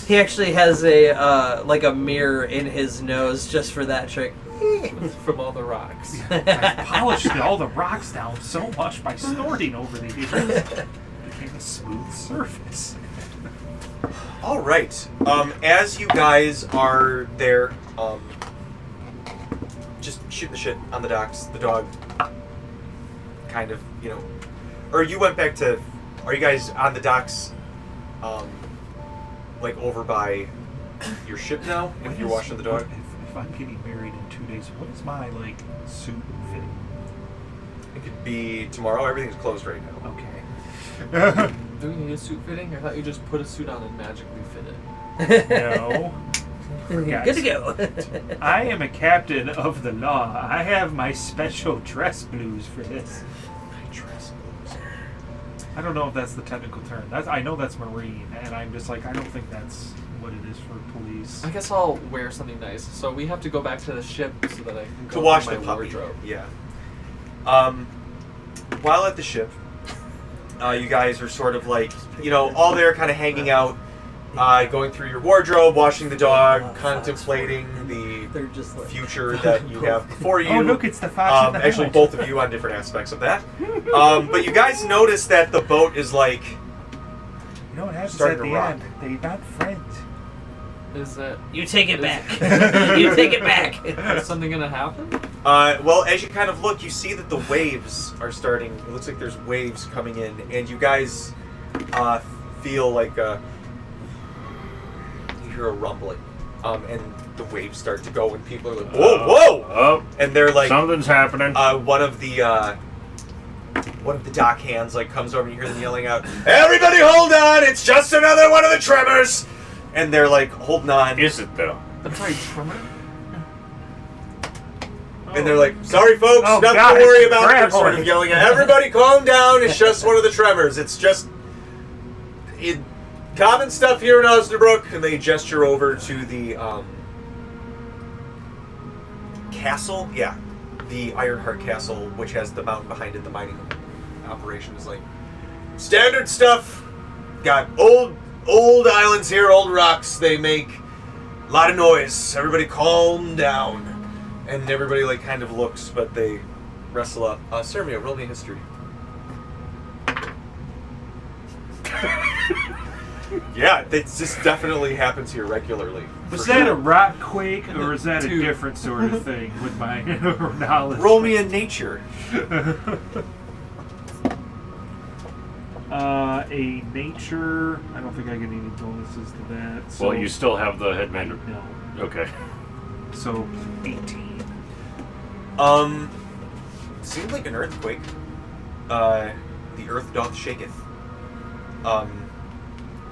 He actually has a like a mirror in his nose just for that trick. From all the rocks. I polished all the rocks down so much by snorting over the years. It became a smooth surface. All right. As you guys are there, just shooting the shit on the docks, the dog kind of, or you went back to, are you guys on the docks, like over by your ship now, if you're washing the dog? If I'm getting married in 2 days, what is my, suit fitting? It could be tomorrow. Everything's closed right now. Okay. Do we need a suit fitting? I thought you just put a suit on and magically fit it. No. Good to go. I am a captain of the law. I have my special dress blues for this. My dress blues. I don't know if that's the technical term. I know that's Marine, and I'm just I don't think that's what it is for police. I guess I'll wear something nice. So we have to go back to the ship so that I can go To wash through the my puppy. wardrobe. Yeah. While at the ship, you guys are sort of all there kind of hanging out, going through your wardrobe, washing the dog, contemplating the They're just future that you have before you. Oh, look, it's the fox in the actually, hat. both of you on different aspects of that. But you guys notice that the boat is You know what happens starting at to the rock. end? They're not friends. Is that You take it back. You take it back. is something gonna happen? well, as you kind of look, you see that the waves are starting. It looks like there's waves coming in, and you guys feel like you hear a rumbling, and the waves start to go, and people are like, "Whoa, whoa!" Oh, And they're like, something's happening. one of the dock hands comes over, and you hear them yelling out, "Everybody, hold on! It's just another one of the tremors!" And they're holding on. Is it though? I'm sorry, Tremor. And they're like, "Sorry, folks, Oh, nothing God, to worry it's about." They're grab sort of horse. yelling at everybody, "Calm down! It's just one of the tremors. It's just common stuff here in Osnabrück." And they gesture over to the castle. Yeah, the Ironheart Castle, which has the mountain behind it. The mining operation is standard stuff. Got old islands here, old rocks. They make a lot of noise. Everybody, calm down. And everybody kind of looks, but they wrestle up. Cermia, roll me a history. Yeah, this definitely happens here regularly. Was for that sure. a rock quake, or is that a Two. different sort of thing with my knowledge? Roll me a nature. A nature. I don't think I get any bonuses to that. So, Well, you still have the I headman. don't know. Okay. So 18. Seemed like an earthquake. The earth doth shaketh.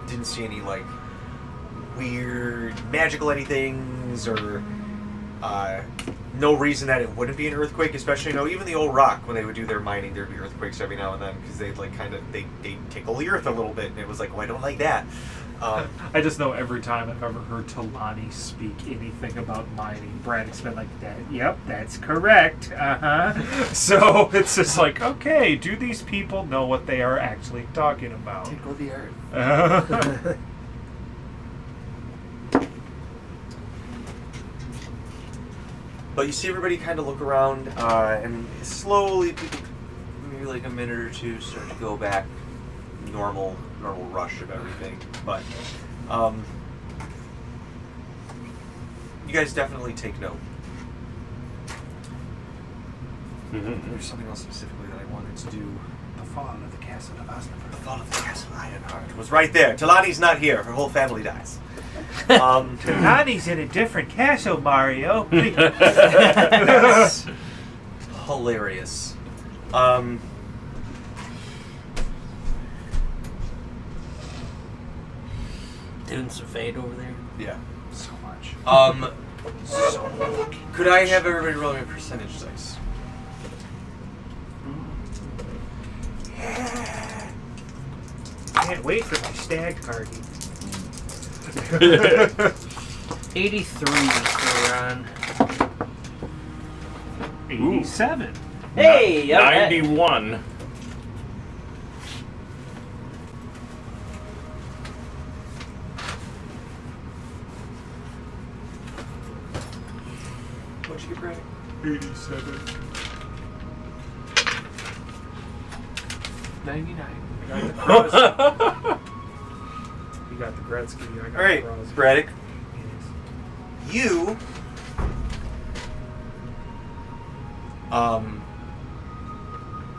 Didn't see any weird magical anythings or no reason that it wouldn't be an earthquake, especially even the old rock when they would do their mining, there'd be earthquakes every now and then because they'd they tickle the earth a little bit, and it was well, I don't like that. I just know every time I've ever heard Talani speak anything about mining, Braddock's been like, "That, yep, that's correct. So it's just okay, do these people know what they are actually talking about? Tickle the earth. But you see everybody kind of look around, and slowly, people, maybe a minute or two, start to go back, normal rush of everything. But You guys definitely take note. Mm-hmm. There's something else specifically that I wanted to do. The fall of the castle of Osnaburg. The fall of the castle Ironheart was right there. Talani's not here. Her whole family dies. Talani's in a different castle, Mario. That's hilarious. Doing some fade over there. Yeah. So much. Could I have everybody roll me a percentage dice? Can't wait for my stag party. 83 for Ron. 87. Hey, okay. 91. What'd you get, Brad? 87. 99. I got the Crosby. You got the Gretzky. I got All right, the Crosby. Braddock. Yes. You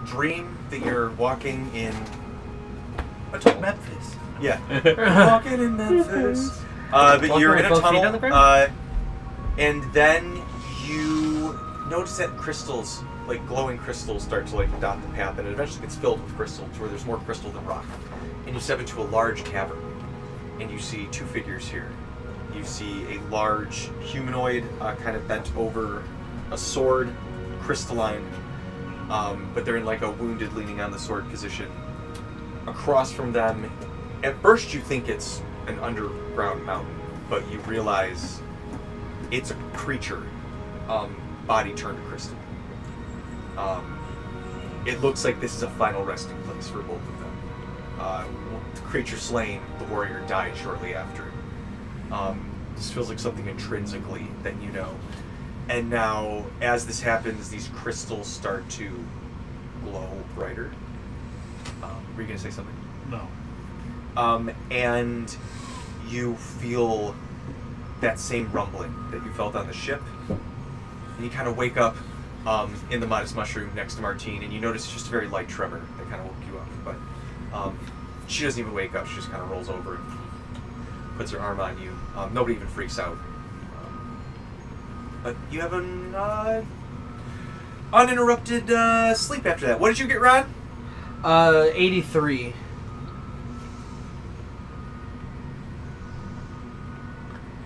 dream that you're walking in a tunnel. Memphis. Yeah. Walking in Memphis. But Walking you're in with a both feet tunnel, on the ground? and then you notice that crystals, like glowing crystals, start to like dot the path, and it eventually gets filled with crystal to where there's more crystal than rock. And you step into a large cavern, and you see two figures here. You see a large humanoid, kind of bent over a sword, crystalline, but they're in like a wounded, leaning on the sword position. Across from them, at first you think it's an underground mountain, but you realize it's a creature, body turned to crystal. It looks like this is a final resting place for both of them. The creature slain, the warrior died shortly after. This feels like something intrinsically that you know. And now, as this happens, these crystals start to glow brighter. Were you going to say something? No. And you feel that same rumbling that you felt on the ship. And you kind of wake up in the Modest Mushroom next to Martine, and you notice it's just a very light tremor that kind of woke you up. But she doesn't even wake up. She just kind of rolls over and puts her arm on you. Nobody even freaks out. But you have an uninterrupted sleep after that. What did you get, Ron? 83.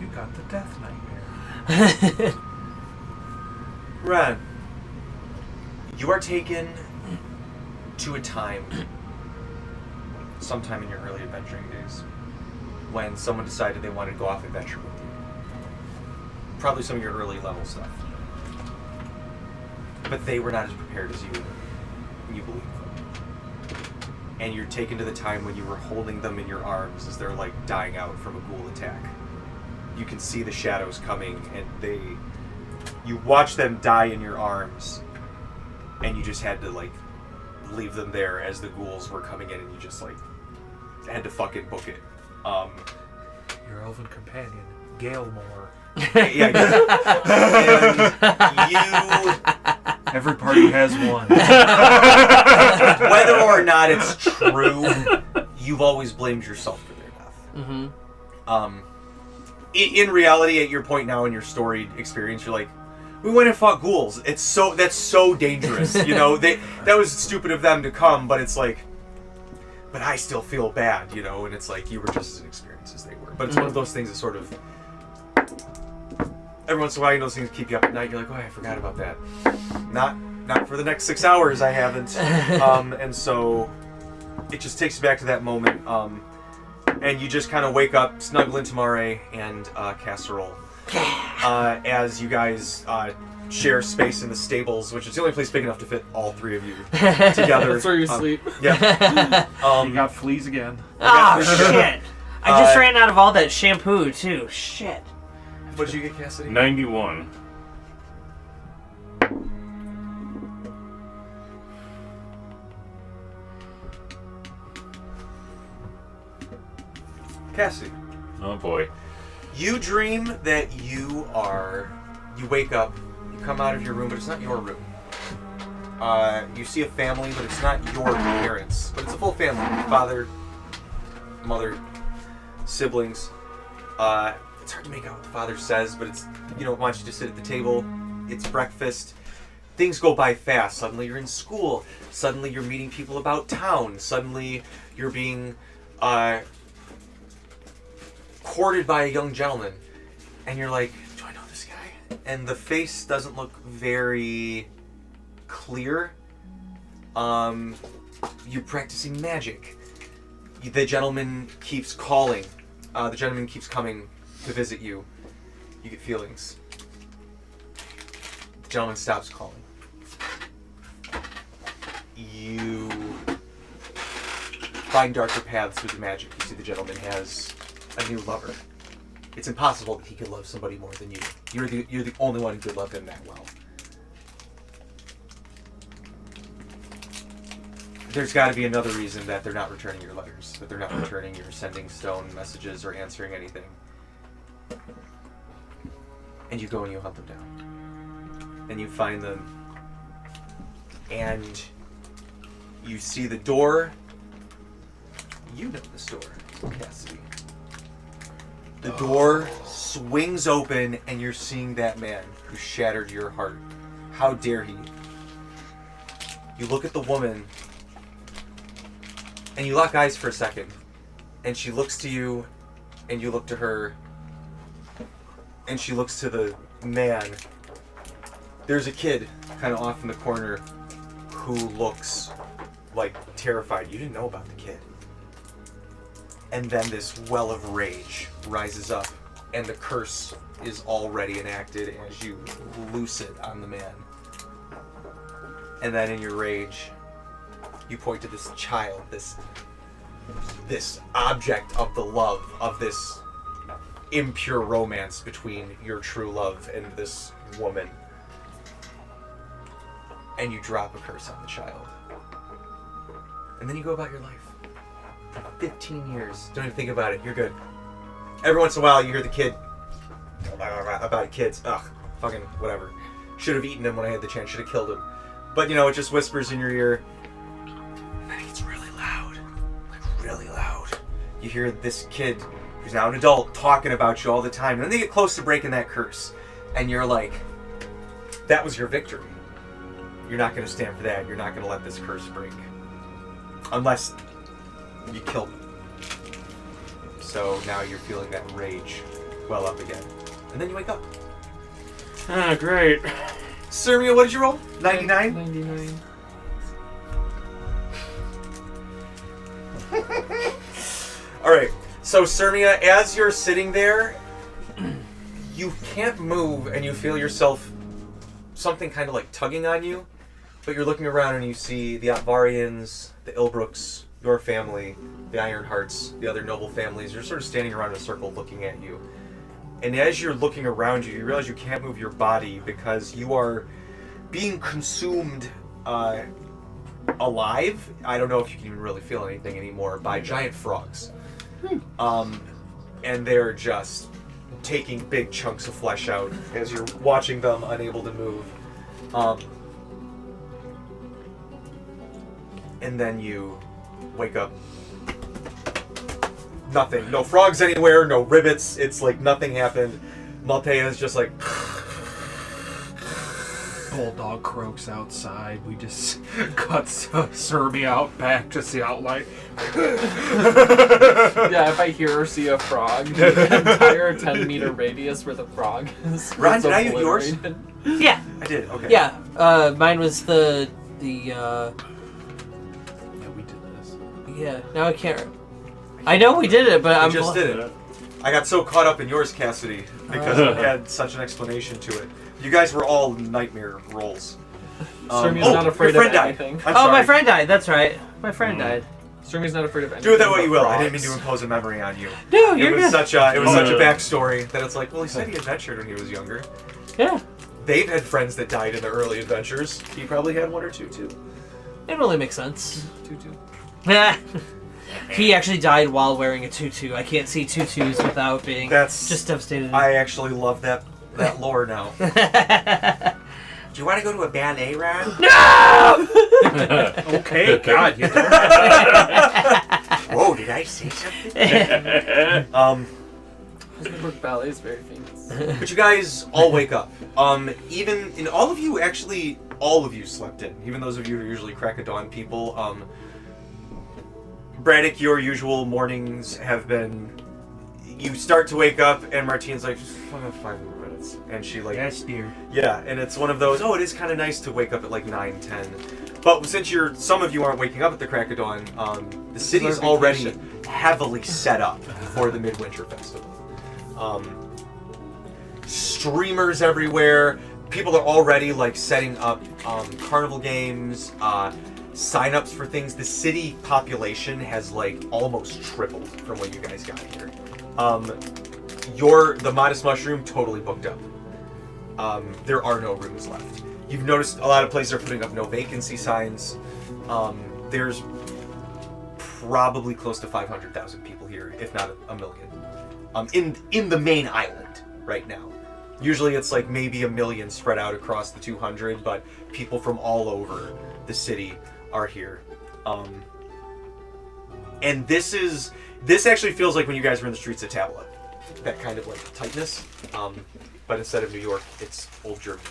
You got the death nightmare. Ron, you are taken to a time, sometime in your early adventuring days, when someone decided they wanted to go off adventure with you. Probably some of your early level stuff. But they were not as prepared as you believe. And you're taken to the time when you were holding them in your arms as they're like dying out from a ghoul attack. You can see the shadows coming, and you watch them die in your arms, and you just had to like leave them there as the ghouls were coming in, and you just like had to fucking book it. Your elven companion, Galemore. Yeah, and Every party has one. whether or not it's true, you've always blamed yourself for their death. Mm-hmm. In reality, at your point now in your storied experience, you're like, we went and fought ghouls. That's so dangerous. You know, that was stupid of them to come, but it's like, but I still feel bad, you know, and it's like you were just as inexperienced as they were. But it's one of those things that sort of, every once in a while, you know, those things keep you up at night. You're like, oh, I forgot about that. Not for the next 6 hours, I haven't. And so it just takes you back to that moment. And you just kind of wake up, snuggle into Mare and Casserole. As you guys share space in the stables, which is the only place big enough to fit all three of you together. That's where you sleep. Yeah. You got fleas again. Oh, shit. I just ran out of all that shampoo, too. Shit. What did you get, Cassidy? 91. Cassidy. Oh boy. You dream that you wake up, you come out of your room, but it's not your room. You see a family, but it's not your parents, but it's a full family. Father, mother, siblings. It's hard to make out what the father says, but it's, wants you to sit at the table. It's breakfast. Things go by fast. Suddenly you're in school. Suddenly you're meeting people about town. Suddenly you're being courted by a young gentleman. And you're like, do I know this guy? And the face doesn't look very clear. You're practicing magic. The gentleman keeps calling. The gentleman keeps coming to visit you. You get feelings. The gentleman stops calling. You find darker paths through the magic. You see the gentleman has a new lover. It's impossible that he could love somebody more than you. You're the only one who could love him that well. There's got to be another reason that they're not returning your letters, that they're not returning your sending stone messages or answering anything. And you go and you hunt them down. And you find them. And you see the door. You know this door, Cassidy. The door swings open and you're seeing that man who shattered your heart. How dare he? You look at the woman and you lock eyes for a second. And she looks to you and you look to her. And she looks to the man. There's a kid kind of off in the corner who looks like terrified. You didn't know about the kid. And then this well of rage rises up, and the curse is already enacted as you loose it on the man. And then in your rage, you point to this child, this object of the love, of this impure romance between your true love and this woman. And you drop a curse on the child. And then you go about your life. 15 years. Don't even think about it. You're good. Every once in a while, you hear the kid about kids. Ugh, fucking whatever. Should have eaten him when I had the chance. Should have killed him. But it just whispers in your ear. And then it gets really loud. Like really loud. You hear this kid, who's now an adult, talking about you all the time. And then they get close to breaking that curse. And you're like, that was your victory. You're not going to stand for that. You're not going to let this curse break. Unless you killed him. So now you're feeling that rage well up again. And then you wake up. Ah, great. Cermia, what did you roll? 99? 99. Alright, so Cermia, as you're sitting there, you can't move and you feel yourself something kind of like tugging on you, but you're looking around and you see the Atvarians, the Ilbrooks, your family, the Ironhearts, the other noble families. You're sort of standing around in a circle looking at you. And as you're looking around you, you realize you can't move your body because you are being consumed alive. I don't know if you can even really feel anything anymore, by giant frogs. And they're just taking big chunks of flesh out as you're watching them unable to move. And then you wake up. Nothing. No frogs anywhere, no rivets. It's like nothing happened. Maltea is just like... Bulldog croaks outside. We just cut Cermia out back, just the outline. Yeah, if I hear or see a frog, the entire 10-meter radius where the frog is. Ron, did I use yours? Yeah. I did, okay. Yeah. Mine was the Yeah, we did this. yeah. Now I can't. I know we did it, but I I'm just did it. I got so caught up in yours, Cassidy, because it had such an explanation to it. You guys were all nightmare rolls. Cermia's not afraid your of friend died. anything. I'm Oh, sorry. my friend died. That's right. My friend died. Cermia's not afraid of anything. Do with that what you but will. I didn't mean frogs. to impose a memory on you. No, It you're was good. such a Oh, backstory that it's like, well, he said he adventured when he was younger. Yeah. They've had friends that died in their early adventures. He probably had one or two too. It really makes sense. Tutu. Yeah. He actually died while wearing a tutu. I can't see tutus without being That's just devastated. I actually love that lore now. Do you want to go to a ballet, Ron? Okay, God, you don't. Whoa, did I say something? Osnabrück Ballet is very famous. But you guys all wake up. Even in all of you slept in. Even those of you who are usually crack of dawn people. Braddock, your usual mornings have been. You start to wake up, and Martine's like, just 5 more minutes, and she like. Yes, dear. Yeah, and it's one of those. Oh, it is kind of nice to wake up at like 9, 10. But since some of you aren't waking up at the crack of dawn, the city's already heavily set up for the Midwinter Festival. Streamers everywhere. People are already like setting up carnival games, sign-ups for things. The city population has like almost tripled from when you guys got here. The Modest Mushroom totally booked up. There are no rooms left. You've noticed a lot of places are putting up no vacancy signs. There's probably close to 500,000 people here, if not a million. In the main island right now. Usually it's like maybe 1 million spread out across the 200, but people from all over the city are here. And this actually feels like when you guys were in the streets of Tabla. That kind of like tightness. But instead of New York, it's old Germany.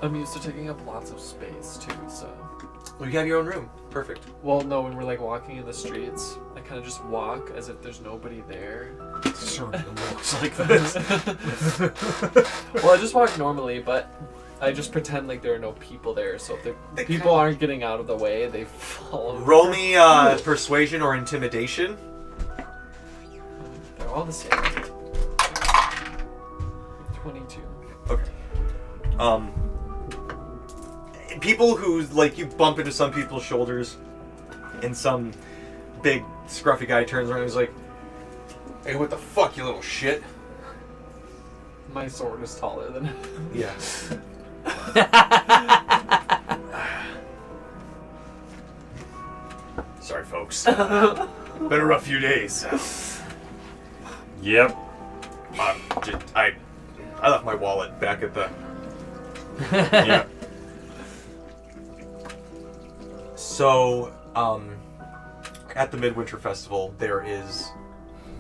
I'm used to taking up lots of space too, so. Well, you have your own room. Perfect. Well, no, when we're like walking in the streets, I kind of just walk as if there's nobody there. Cermia looks like this. Well, I just walk normally, but I just pretend like there are no people there, so if the people aren't getting out of the way, they follow. Roll me persuasion or intimidation. They're all the same. 22. Okay. People who, like, you bump into some people's shoulders, and some big, scruffy guy turns around and he's like, "Hey, what the fuck, you little shit?" My sword is taller than him. Yeah. Sorry, folks. Been a rough few days. Yep. I left my wallet back at the... Yeah. So, at the Midwinter Festival, there is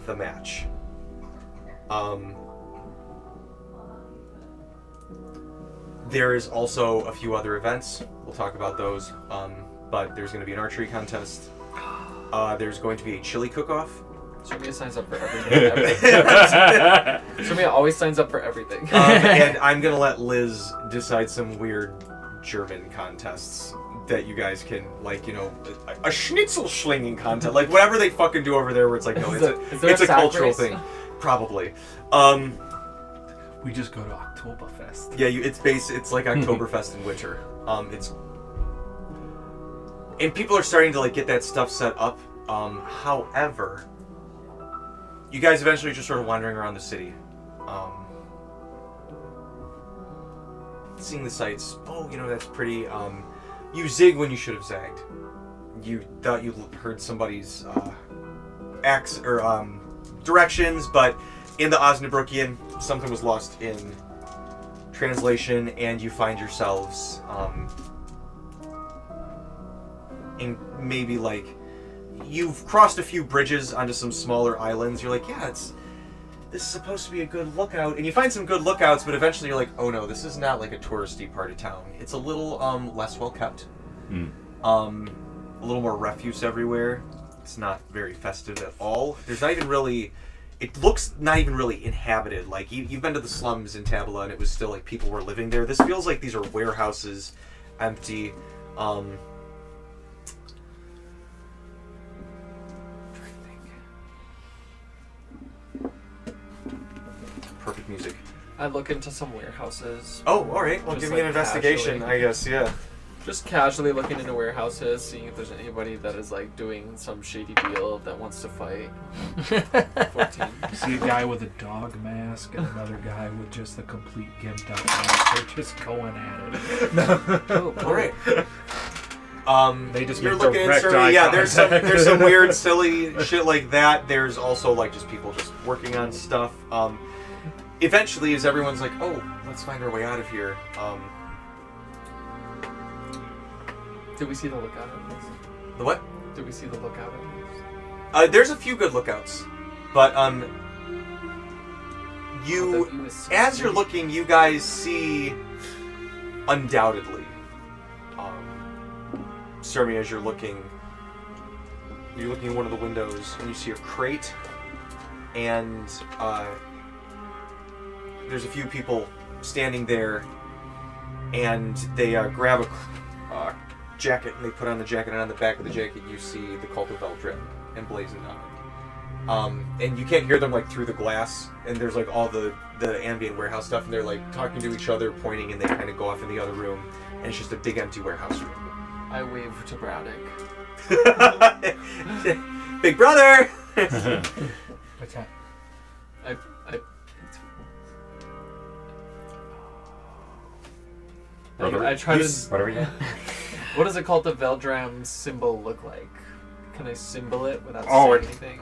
the match. There is also a few other events. We'll talk about those. But there's going to be an archery contest. There's going to be a chili cook-off. Cermia signs up for everything. Cermia always signs up for everything. And I'm going to let Liz decide some weird German contests that you guys can, like, you know, a schnitzel schlinging contest, like whatever they fucking do over there where it's like, no, it's a cultural thing. Probably. We just go to Oktoberfest. Yeah, it's like Oktoberfest in winter. And people are starting to like get that stuff set up. However, you guys eventually just sort of wandering around the city, seeing the sights. Oh, you know, that's pretty. You zig when you should have zagged. You thought you heard somebody's directions, but in the Osnabrückian, something was lost in translation, and you find yourselves in maybe like you've crossed a few bridges onto some smaller islands. You're like, yeah, this is supposed to be a good lookout, and you find some good lookouts, but eventually you're like, oh no, this is not like a touristy part of town. It's a little less well kept. A little more refuse everywhere. It's not very festive at all. There's not even really. It looks not even really inhabited. Like you've been to the slums in Tabla, and it was still like people were living there. This feels like these are warehouses, empty. Perfect music. I look into some warehouses. Oh, all right. Well, Just give me an like investigation, casually. I guess. Yeah. Just casually looking into warehouses, seeing if there's anybody that is like doing some shady deal that wants to fight. 14. You see a guy with a dog mask and another guy with just the complete gimped out mask. They're just going at it. All right. They just you're make looking at direct Cermia. eye Yeah, there's contact. some weird, silly shit like that. There's also like just people just working on stuff. Eventually, as everyone's like, "Oh, let's find our way out of here." Did we see the lookout at this? The what? Did we see the lookout at this? There's a few good lookouts, but you, He was so as you're sweet. looking, you guys see, undoubtedly, Cermia, as you're looking in one of the windows, and you see a crate, and there's a few people standing there, and they grab a jacket, and they put on the jacket, and on the back of the jacket you see the Cult of Eldred emblazoned on it. And you can't hear them like through the glass, and there's like all the ambient warehouse stuff, and they're like talking to each other, pointing, and they kind of go off in the other room, and it's just a big empty warehouse room. I wave to Braddock. Big brother! What's that? I try to. What are we at? What does a Cult of Veldram symbol look like? Can I symbol it without Oh, saying anything?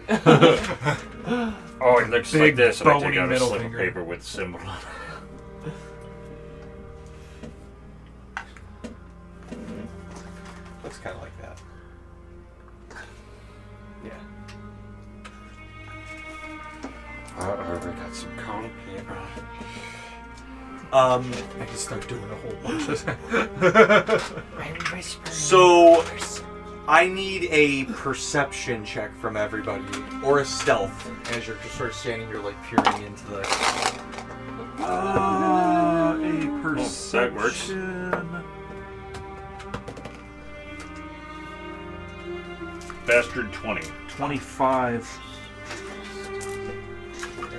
Oh, it looks like Big this, and I bony take out a middle slip finger. of paper with a symbol on it. Looks kind of like that. Yeah. We got some cone paper. I can start doing a whole bunch of So, I need a perception check from everybody, or a stealth, as you're just sort of standing here, like peering into the. a perception. that works. Bastard 20. 25.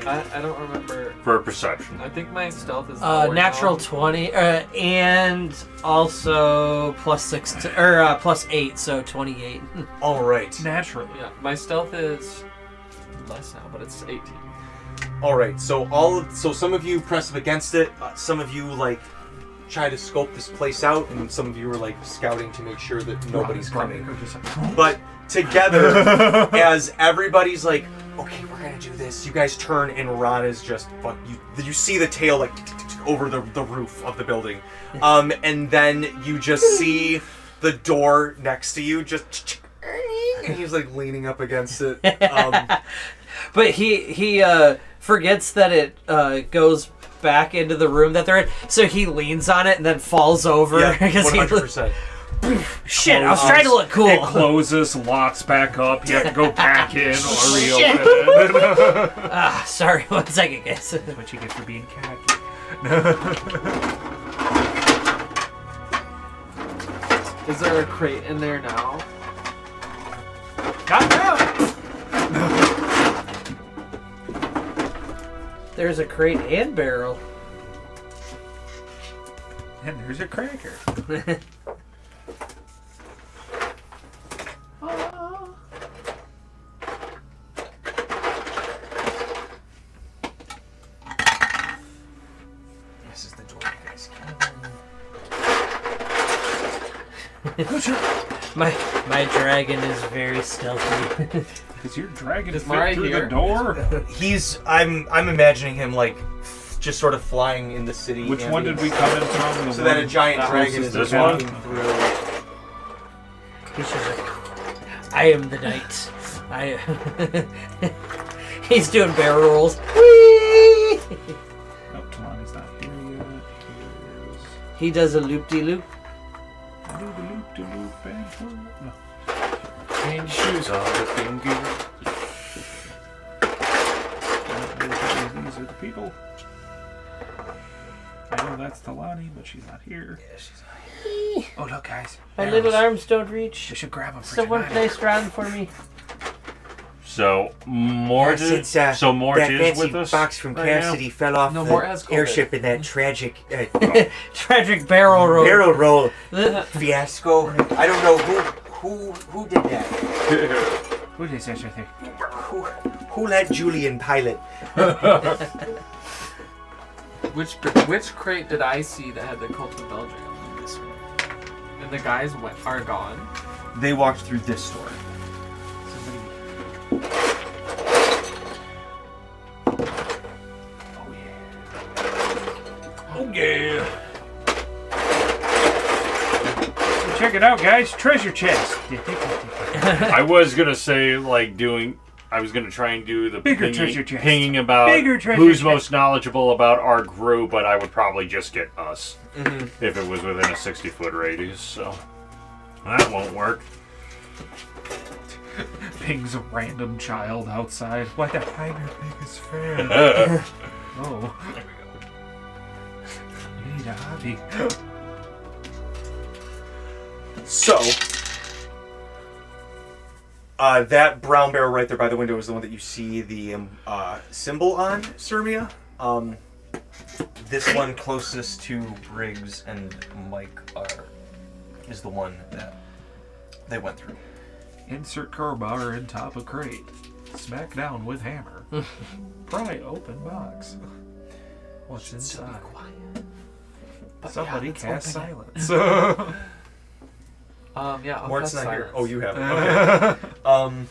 I don't remember. For perception. I think my stealth is lower Natural now. 20, and also plus 8, so 28. All right. Naturally. Yeah, my stealth is less now, but it's 18. All right. So some of you press up against it. Some of you like try to scope this place out, and some of you are like scouting to make sure that nobody's coming. But together, as everybody's like, okay, we're gonna do this, you guys turn, and Ron is just you see the tail like over the roof of the building, and then you just see the door next to you just, and he's like leaning up against it. But he forgets that it goes back into the room that they're in, so he leans on it and then falls over. Yeah, 'cause he- 100%. Shit, I was trying to look cool. It closes, locks back up. You have to go back in or Shit. reopen it. Sorry, 1 second, guys. That's what you get for being khaki. Is there a crate in there now? Got out! There's a crate and barrel. And there's a cracker. This is the door, you guys. My dragon is very stealthy. Is your dragon Is fit Mari through here? the door? I'm imagining him like just sort of flying in the city. Which one did we come in from? The So that a one giant dragon closest is to walking town? through. He's just like, I am the knight. He's doing barrel rolls. Whee! Nope, Talani's not here yet. He does a loop-de-loop. Loop-de-loop and forward. No. Change shoes on looking good. These are the people. I know that's Talani, but she's not here. Yeah, she's not here. Oh, look, guys. My Barrels. little arms don't reach. We should grab them for Someone tonight. play strand for me. So Mort is Since Mort that is fancy with us. box from right now? Cassidy fell off No, the Mort has COVID. airship in that tragic Tragic barrel roll. barrel roll fiasco. I don't know who did that. Who did such a thing? Who let Julian pilot? Which crate did I see that had the Cult of Belgium? This one. And the guys are gone. They walked through this door. Oh yeah. Check it out, guys. Treasure chest. I was gonna say I was gonna try and do the Bigger treasure chest. pinging about Bigger treasure who's chest. most knowledgeable about our group, but I would probably just get us if it was within a 60-foot radius. So that won't work. Pings a random child outside. What the? I'm your biggest fan. Oh. You need a hobby. So, that brown barrel right there by the window is the one that you see the symbol on, Cermia. This one closest to Briggs and Mike is the one that they went through. Insert crowbar in top of crate. Smack down with hammer. Pry open box. What's inside? Somebody cast silence. Yeah. I'll Mort's cast not here. silence. Oh, you have it. Okay.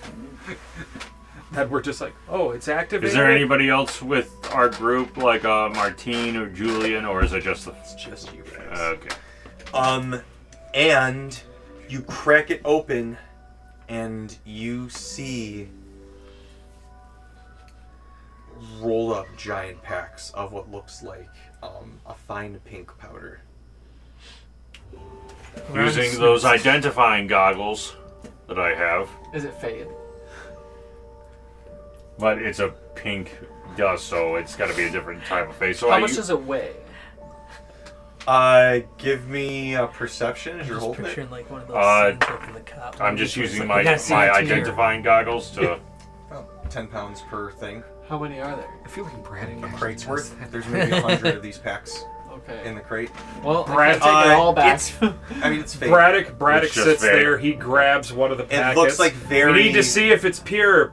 And we're just like, oh, it's activated. Is there anybody else with our group, like Martine or Julian, or is it just the? It's just you guys. Okay. And you crack it open, and you see rolled up giant packs of what looks like a fine pink powder. Using those identifying goggles that I have, Is it fade? but it's a pink dust, so it's got to be a different type of face. So How much does it weigh? Give me a perception as you're Just holding it. picturing like one of those Uh, scenes like in the cop. I'm just movies using where it's my like, you gotta see it to identifying goggles to. About 10 pounds per thing. How many are there? I feel like Braddock. A crate's worth. There's maybe 100 of these packs Okay. in the crate. Well, Brad- I can't take it all back. It's fake. Braddock It's just sits vague. there. He grabs one of the It packets. looks like very. We need to see if it's pure.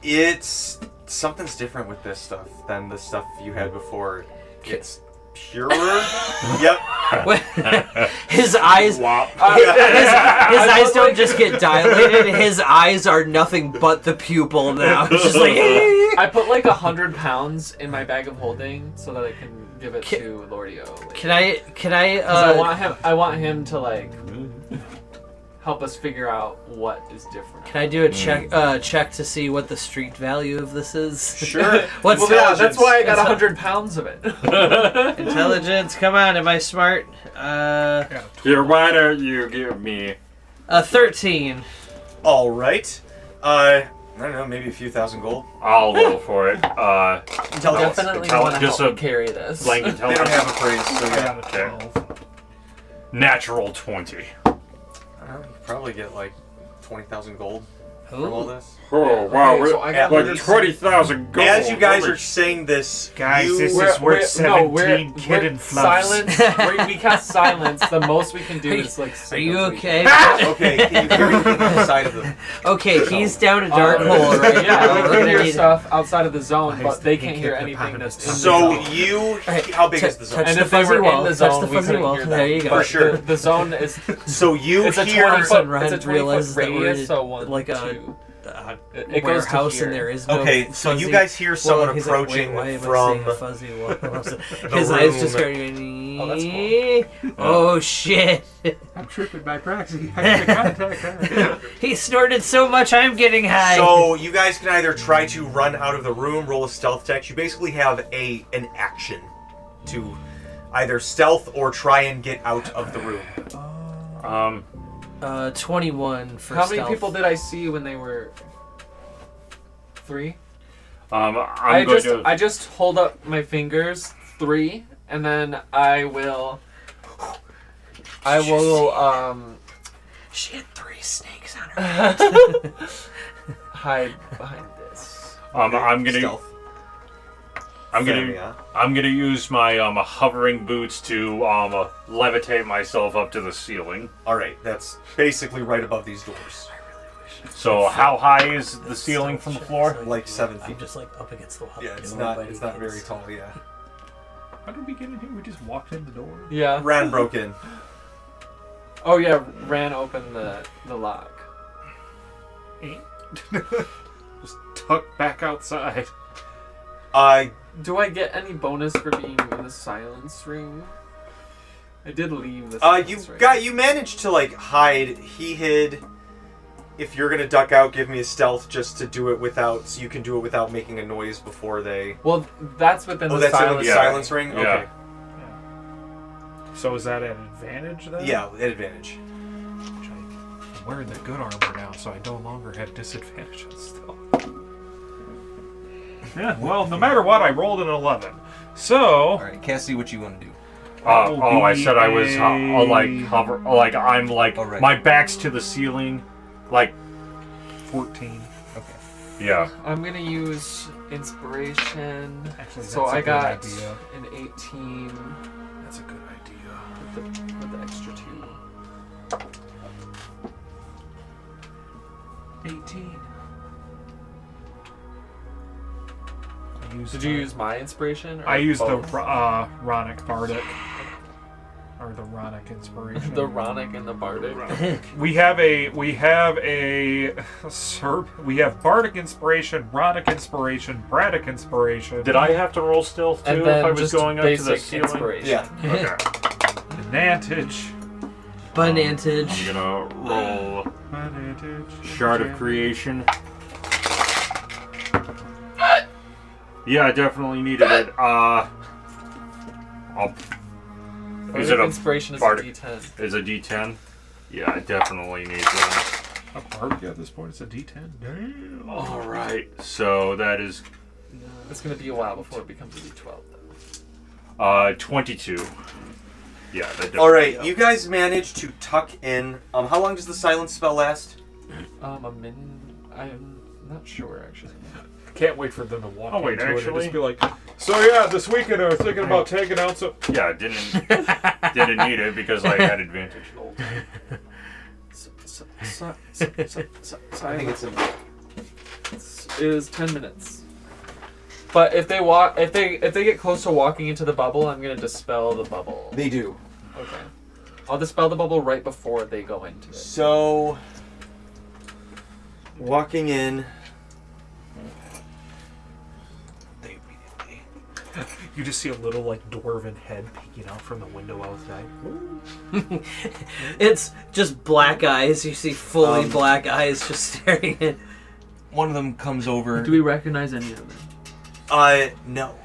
It's something's different with this stuff than the stuff you had before. It's purer. Yep. His eyes, his eyes don't just get dilated. His eyes are nothing but the pupil now. It's just like. I put like 100 pounds in my bag of holding so that I can give it to Lordio. Later. Can I? 'Cause I want him to like help us figure out what is different. Can I do a check to see what the street value of this is? Sure. What's Well, yeah, that's why I got It's 100 pounds of it. intelligence? Come on, am I smart? Here, why don't you give me? 13. All right. I don't know, maybe a few thousand gold. I'll roll for it. Intelligence. Definitely Tell- want to just help a me carry this. Blank They don't intelligence. have a phrase, so I yeah. got a 12. Natural 20. You probably get like 20,000 gold from all Ooh. this. Oh wow, Okay, so I got like least- 20,000 gold. As you guys Holy are saying this, Guys, you, this We're- is worth 17 kitten fluffs. silence. We cast silence. The most we can do is like. Are you okay? okay, can you hear anything on the side of them? Okay, he's down a dark hole right Yeah, now. we We're can gonna hear need- stuff outside of the zone, Why but is they the can't pink hear hippopotamus anything that's in the So zone. you, Alright, how big is the zone? touch And the if they fuzzy were wall. in the Touch zone, the we fuzzy couldn't wall. hear There them. you go. For sure. The zone is. So you It's a hear 20 foot. Red It's a 20 realizes foot that we're radius, so one, like a two. It goes to warehouse here. and there is no Okay, so fuzzy. you guys hear someone Well, he's like, approaching wait, why am I from seeing a fuzzy wall? the His eyes room. just start going. Oh, that's Oh shit! I'm tripping by proxy. I have to contact her. He snorted so much, I'm getting high. So you guys can either try to run out of the room, roll a stealth check. You basically have an action to either stealth or try and get out of the room. 21 for How stealth. many people did I see when they were? 3. I'm going to. I just hold up my fingers, 3, and then I will She had 3 snakes on her. Hide behind this. I'm gonna Stealth. I'm gonna Cermia. I'm gonna use my hovering boots to levitate myself up to the ceiling. All right, that's basically right above these doors, So how high is the ceiling from the floor? like 7 feet. I'm just like up against the wall. Yeah, it's Nobody not can very see. tall. Yeah. How did we get in here? We just walked in the door. Yeah. Ran broke in. Oh yeah, Ran opened the lock. Just tucked back outside. Do I get any bonus for being in the silence ring? I did leave the silence ring. You managed to like hide. He hid. If you're gonna duck out, give me a stealth just to do it without, so you can do it without making a noise before they. Well, that's within the That's in silence the ring. silence ring. Yeah. Okay. So is that an advantage then? Yeah, at advantage. I'm wearing the good armor now, so I no longer have disadvantage on stealth. Yeah, well, no matter what, I rolled an 11. So, All right, Cassie, what you want to do? I said I was like hover, like I'm like Oh, right. my back's to the ceiling, like 14. Okay. yeah. I'm gonna use inspiration. Actually, So that's a I good idea. idea. An 18 That's a good idea. with the extra 2. 18. Did you use my inspiration? Or I used the both? Ronic Bardic. Or the Ronic Inspiration. the Ronic and the Bardic. We have Bardic Inspiration, Ronic Inspiration, Bradic Inspiration. Did I have to roll stealth too And if then I was just going up to the basic ceiling? inspiration. Yeah. Okay. Advantage. Banantage. I'm gonna roll Advantage. Shard of Creation. Yeah, I definitely needed it. Is it a inspiration is a Bardic? D10? Is a D10? Yeah, I definitely need that. A Bardic at this point, it's a D10. Damn. All right, so that is It's gonna be a while before it becomes a D12 though. 22. Yeah, that definitely. All right, helps. you guys managed to tuck in. How long does the silence spell last? I'm not sure actually. Can't wait for them to walk Oh, wait, into it and actually? just be like, so yeah, this weekend I was thinking about taking out some... Yeah, I didn't need it because I had advantage the whole time. I think it's in. It is 10 minutes. But if they walk, if they get close to walking into the bubble, I'm gonna dispel the bubble. They do. Okay. I'll dispel the bubble right before they go into it. So, walking in. You just see a little, like, dwarven head peeking out from the window outside. It's just black eyes. You see fully black eyes just staring at. One of them comes over. Do we recognize any of them? No.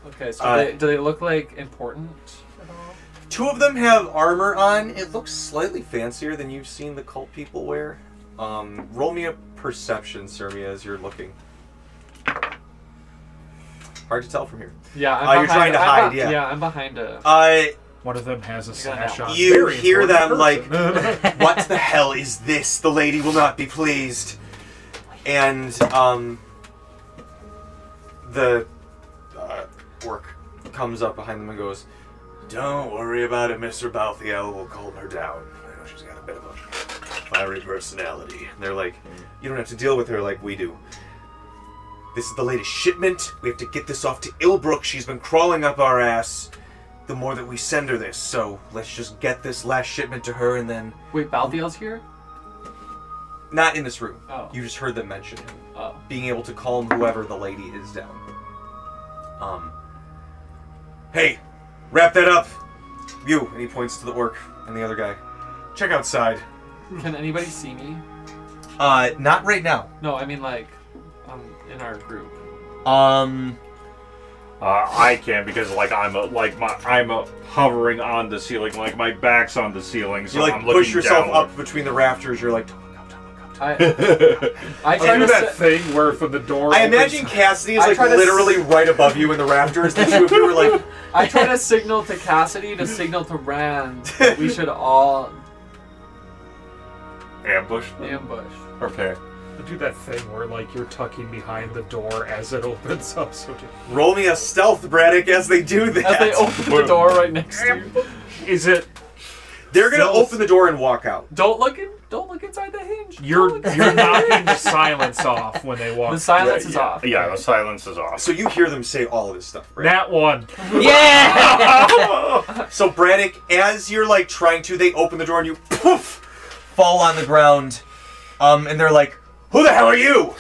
Okay, so do they look like important at all? 2 of them have armor on. It looks slightly fancier than you've seen the cult people wear. Roll me a perception, Cermia, as you're looking. Hard to tell from here. Yeah, I'm you're trying to hide, yeah. Yeah, I'm behind a. One of them has a sash on. You Very hear important them person. what the hell is this? The lady will not be pleased. And, the orc comes up behind them and goes, "Don't worry about it, Mr. Balthiel. We'll calm her down. I know she's got a bit of a fiery personality." And they're like, "You don't have to deal with her like we do. This is the latest shipment. We have to get this off to Ilbrook. She's been crawling up our ass the more that we send her this. So let's just get this last shipment to her and then..." Wait, Balthiel's here? Not in this room. Oh. You just heard them mention him. Oh. Being able to calm whoever the lady is down. Hey, wrap that up. You. And he points to the orc and the other guy. Check outside. Can anybody see me? Not right now. No, I mean like, in our group. I can because like I'm hovering on the ceiling, like my back's on the ceiling, so You like I'm looking push yourself downward. up between the rafters. You're like, "Don't look up, don't look up." I I try do to that thing where from the door I opens- imagine Cassidy is I like try to literally right above you in the rafters. The 2 of you are like, I try to signal to Cassidy to signal to Rand that we should all Ambush? Ambush. Okay. Do that thing where like you're tucking behind the door as it opens up. So Roll me a stealth, Braddock, as they do that. As they open the door right next to you. is it? They're gonna Stealth. open the door and walk out. Don't look inside the hinge. You're Don't look inside the knocking hinge. the silence off when they walk. The silence is off. Yeah, the silence is off. So you hear them say all of this stuff, right? Nat 1. Yeah! So Braddock, as you're like trying to, they open the door and you poof fall on the ground. And they're like, "Who the hell are you?"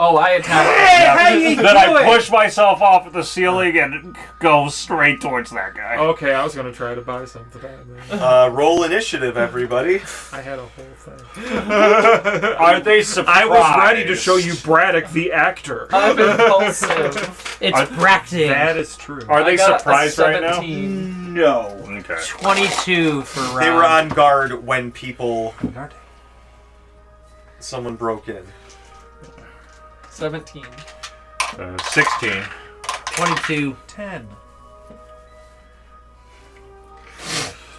Oh, I attack. Then I push myself off of the ceiling and go straight towards that guy. Okay, I was gonna try to buy something. Man. Roll initiative, everybody. I had a whole thing. Are they surprised? I was ready to show you Braddock the actor. I'm impulsive. It's bracting. That is true. Are they I got a surprised right now? 17. No. Okay. 22 for Ron. They were on guard when someone broke in. 17. 16. 22. 10.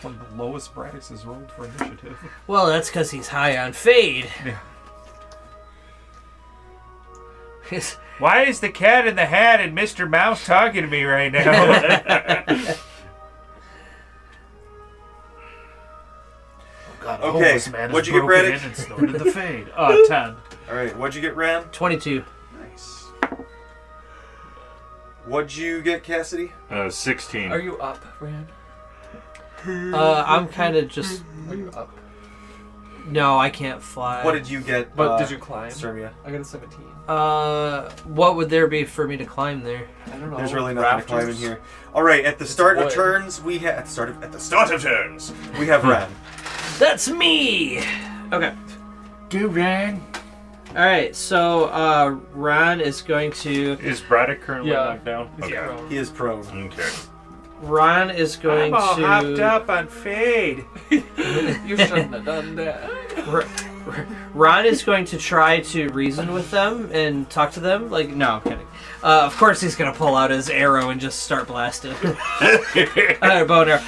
One of the lowest Braddock's has rolled for initiative. Well, that's because he's high on fade. Yeah. Why is the cat in the hat and Mr. Mouse talking to me right now? God, Okay, what'd you get, Braddock? And snorted the fade. 10. Alright, what'd you get, Ram? 22. Nice. What'd you get, Cassidy? 16. Are you up, Rand? I'm kind of just... Are you up? No, I can't fly. What did you get? But did you climb? Cermia? I got a 17. What would there be for me to climb there? I don't know. There's really nothing to climb in Rafters? here. Alright, at the start of wood. turns, we have... At the start of turns, we have Ram. That's me! Okay. Do Ran. Alright, so, Ron is going to... Is Braddock currently Yeah. knocked down? He's Okay. prone. He is prone. Okay. Ron is going I'm all to... hopped up on fade. You shouldn't have done that. Ron is going to try to reason with them and talk to them. Like, no, I'm kidding. Of course he's going to pull out his arrow and just start blasting. Bow and arrow.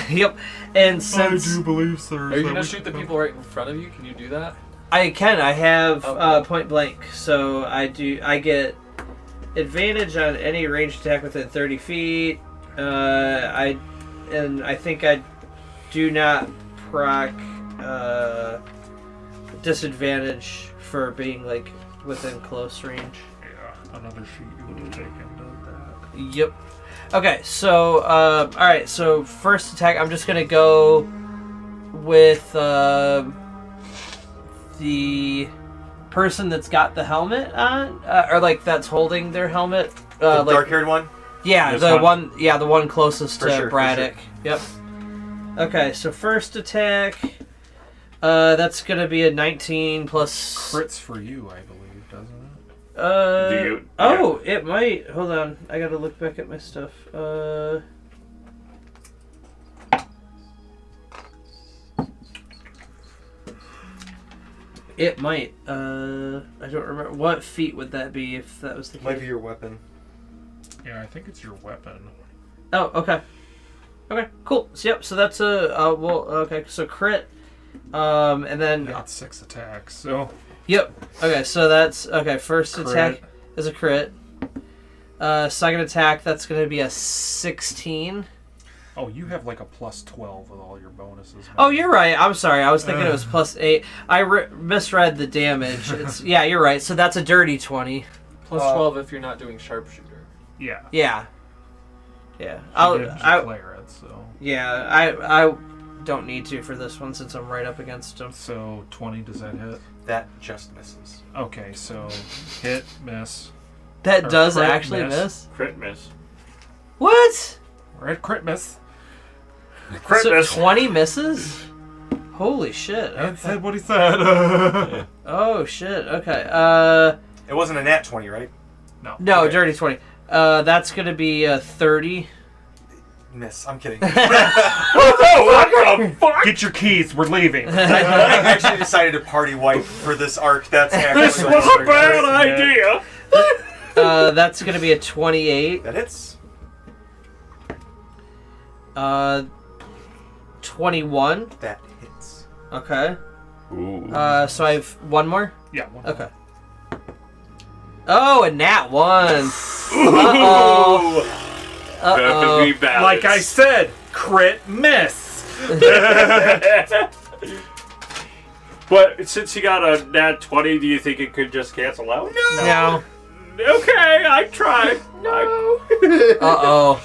Yep. And since... believe, sir. Are you gonna shoot the people right in front of you? Can you do that? I can. I have Okay. point blank, so I get advantage on any ranged attack within 30 feet. I think I do not proc disadvantage for being like within close range. Yeah, another sheet you would have taken to that. Yep. Okay, so all right. So first attack, I'm just gonna go with the person that's got the helmet on, or like that's holding their helmet. The Like, dark-haired one? yeah, This the one? one. Yeah, the one closest For to sure, for Braddock. Yep. Okay, so first attack. That's gonna be a 19 plus. Crits for you, I believe, doesn't it? Do you- Oh, it might. Hold on. I gotta look back at my stuff. It might. I don't remember. What feat would that be if that was the case? Might be your weapon. Yeah, I think it's your weapon. Oh, okay. Okay, cool. So, yep. So that's a well. Okay, so crit. And then Got 6 attacks, so yep. Okay, so that's okay. First Crit. attack is a crit. Second attack, that's gonna be a 16. oh, you have like a plus 12 with all your bonuses. Oh, you're right. I'm sorry. I was thinking it was plus 8. I misread the damage. It's yeah, you're right. So that's a dirty 20. Plus 12 if you're not doing sharpshooter. Yeah. Yeah. Yeah. She did declare it, so Yeah. I don't need to for this one since I'm right up against him. so 20. Does that hit? That just misses. Okay, so hit, miss. That Or does crit actually miss. miss. Crit miss. What? We're at crit miss. Crit So miss. 20 misses? Holy shit. That said what he said. Oh shit. Okay. It wasn't a nat 20, right? No, Okay. dirty 20. That's gonna be 30. Miss. I'm kidding. What the fuck? Get your keys. We're leaving. I actually decided to party wipe for this arc. That's actually This was a bad idea. That's gonna be a 28. That hits. 21. That hits. Okay. Ooh. So I have one more? Yeah. One. Okay. Oh, and nat 1. Uh-oh. Uh-oh. Like I said, crit miss. But since you got a nat 20, do you think it could just cancel out? No. Okay, I tried. No. Uh-oh.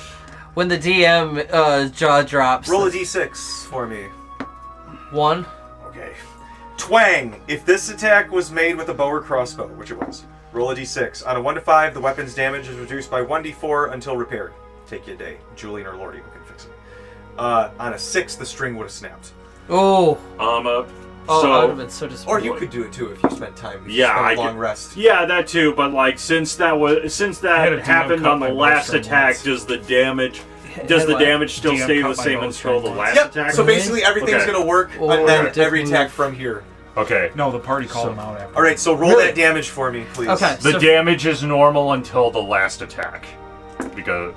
When the DM jaw drops. Roll a d6 for me. 1. Okay. Twang! If this attack was made with a bow or crossbow, which it was, roll a d6. On a 1 to 5, the weapon's damage is reduced by 1d4 until repaired. Take you a day. Julian or Lordy can fix it. On a 6, the string would have snapped. Oh. So, I would have been so Or disappointed. you could do it too if you spent time. If Yeah, you I spent a long could- rest. yeah, that too. But like, since that had a happened DM on the cut my last bowstring attack, once. does the damage still DM stay cut the my same bowstring until the once. last Yep. attack? So basically everything's Okay. gonna work, Oh, and then okay. every attack from here. Okay. No, the party called him out after. All right, so roll Really? that damage for me, please. Okay. The so, damage is normal until the last attack, because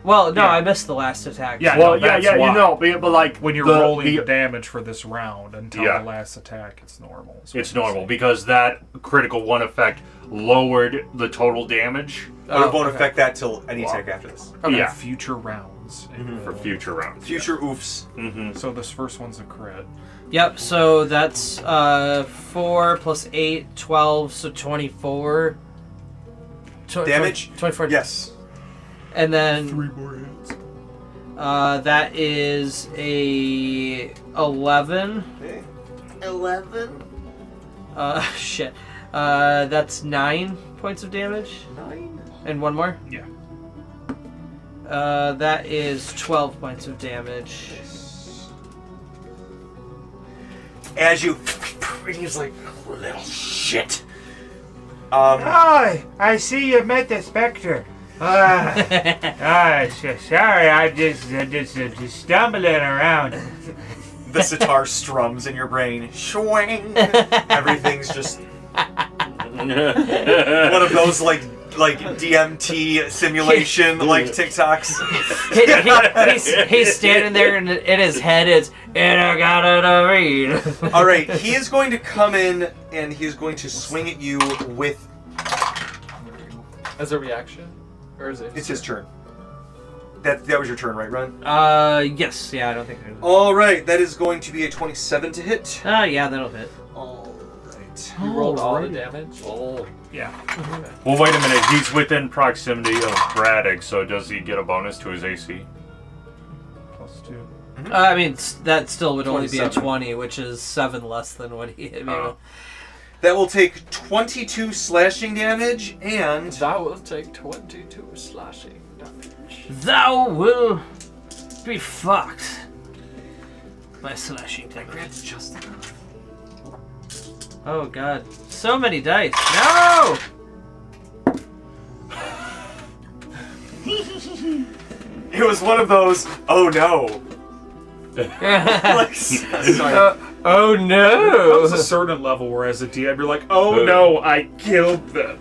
Well, no, Yeah. I missed the last attack. Yeah, well, no, yeah, that's yeah, why. you know, but like When you're the- rolling the- the damage for this round until Yeah. the last attack, it's normal. is what it's you're normal saying. because that critical 1 effect lowered the total damage But it won't okay. affect that till any attack after this. Okay. Yeah. Future rounds. it for will. future rounds. Future oofs. Mm-hmm. So this first one's a crit. Yep, so that's 4 plus 8, 12, so 24. Damage? 24. Yes. And then 3 more hits. that is a 11. Okay. 11? Shit. That's 9 points of damage. 9. And one more? Yeah. That is 12 points of damage. As you, he's like, little shit. Oh, I see you met the Spectre. Sorry, I'm just stumbling around. The sitar strums in your brain. Swing. Everything's just one of those like DMT simulation like TikToks. He's standing there and in his head is, and I got it to read. All right, he is going to come in and he is going to swing at you with. As a reaction? Or is it? It's his turn. That was your turn, right, Ron? Yes, yeah, I don't think. All right, that is going to be a 27 to hit. Yeah, that'll hit. All right. You rolled all the Alrighty. damage? Oh. Yeah. Well, wait a minute. He's within proximity of Braddock, so does he get a bonus to his AC? +2. I mean, that still would only be a 27. 20, which is 7 less than what he hit me with. That will take 22 slashing damage and That will take 22 slashing damage. Thou will be fucked by slashing damage. just enough. Oh god. So many dice. No! It was one of those. Oh no! Like, sorry. Oh There's no! a certain level where, as a DM, you're like, "Oh no, I killed them.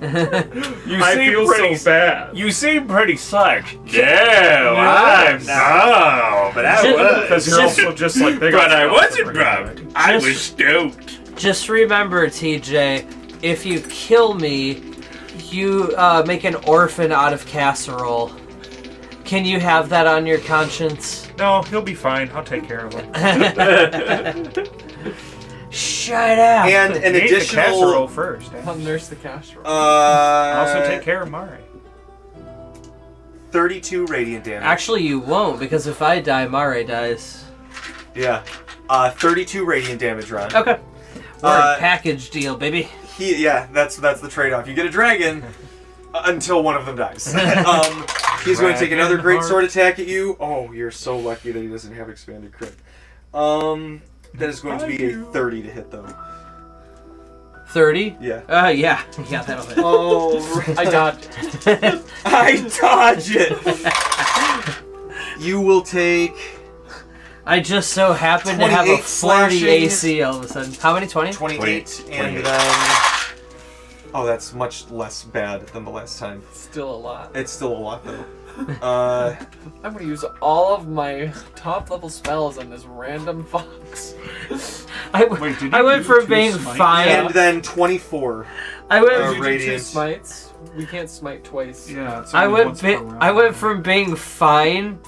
You I feel so bad." You seem pretty psyched. Yeah, I'm no, but I Because you're also just like, they But got I stuff wasn't to bring proud. back. I Just- was stoked. Just remember, TJ, if you kill me, you make an orphan out of casserole. Can you have that on your conscience? No, he'll be fine. I'll take care of him. Shut up! And an Eat the casserole additional. first. I'll nurse the cash roll. Also take care of Mari. 32 radiant damage. Actually, you won't, because if I die, Mare dies. Yeah. 32 radiant damage, Ron. Okay. We're Uh, a package deal, baby. That's the trade-off. You get a dragon until one of them dies. He's going to take another great sword attack at you. Oh, you're so lucky that he doesn't have expanded crit. That is going to be a 30 to hit, though. 30? Yeah. Yeah. Yeah, that'll hit. Oh, I dodged it. I dodge it. You will take. I just so happen to have a 28 40 slashing. AC all of a sudden. How many? 20? 28, and 28. then. Oh, that's much less bad than the last time. Still a lot. It's still a lot, though. I'm gonna use all of my top level spells on this random fox. Wait, did I you went do from 2 being smites? fine. And then 24. I went. Did you do 2 Radiant. smites? We can't smite twice. Yeah, it's I only went. once per round. I went from being fine.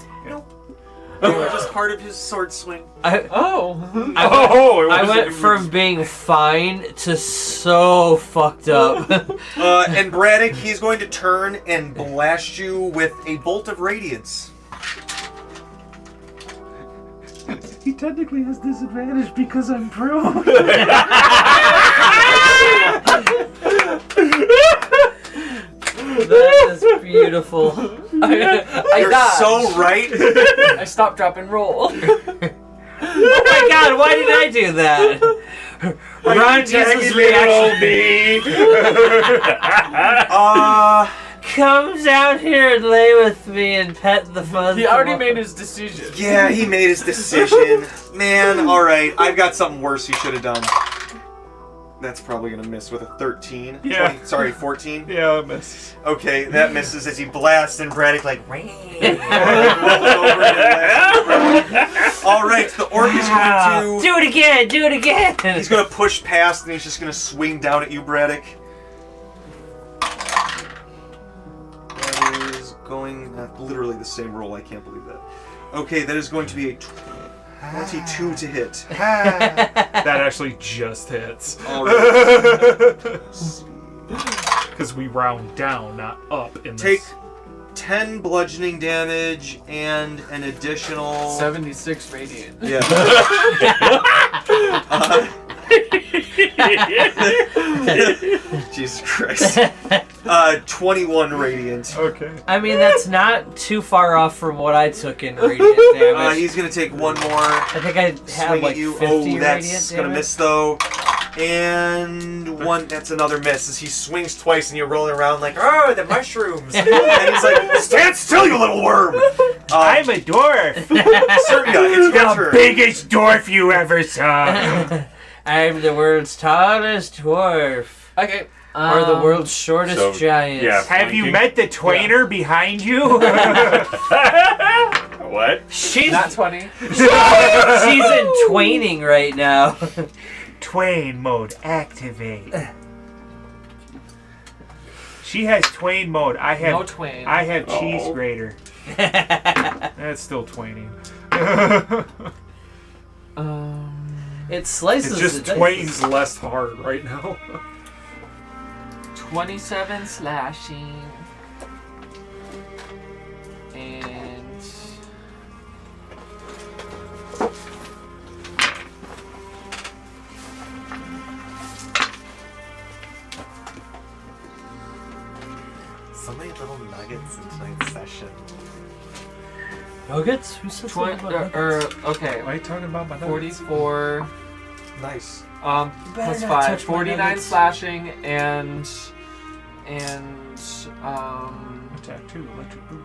They were just part of his sword swing. Oh! I went from being fine to so fucked up. And Braddock, he's going to turn and blast you with a bolt of radiance. He technically has disadvantage because I'm prone. That is beautiful. I You're dodged. so right. I stopped, drop, and roll. Oh my god, why did I do that? Ron Jesus' reaction. Come down here and lay with me and pet the fuzz. He already made his decision. Yeah, he made his decision. Man, alright. I've got something worse he should have done. That's probably going to miss with a 13. Yeah. 20, sorry, 14. Yeah, it misses. Okay, that misses as he blasts and Braddock like rain. Alright, the orc is going to... Do it again! Do it again! He's going to push past and he's just going to swing down at you, Braddock. That is going... literally the same roll, I can't believe that. Okay, that is going to be a 22 to hit. That actually just hits. Alright. Because we round down, not up. In Take this. 10 bludgeoning damage and an additional 76 radiant. Yeah. Jesus Christ. 21 radiant. Okay. I mean, that's not too far off from what I took in radiant damage. He's gonna take one more. I think I had Swing like at you. 50 Oh, radiant that's gonna damage. miss though. And one, that's another miss as he swings twice and you're rolling around like, oh, the mushrooms. And he's like, stand still, you little worm. I'm a dwarf. Cermia, it's your turn. Biggest dwarf you ever saw. I'm the world's tallest dwarf. Okay. Or the world's shortest so, giant. yeah. Have you met the twainer behind you? What? She's Not 20. she's in twaining right now. Twain mode activate. She has twain mode. I have No twain. I have cheese Oh. grater. That's still twaining. It slices. It's just the dice. twain's less hard right now. 27 slashing. And... So many little nuggets in tonight's session. Nuggets? Who said something about nuggets? okay. Why are you talking about my nuggets? 44... Nice. Plus not 5. touch my 49 nuggets. slashing and Attack 2, electric boo.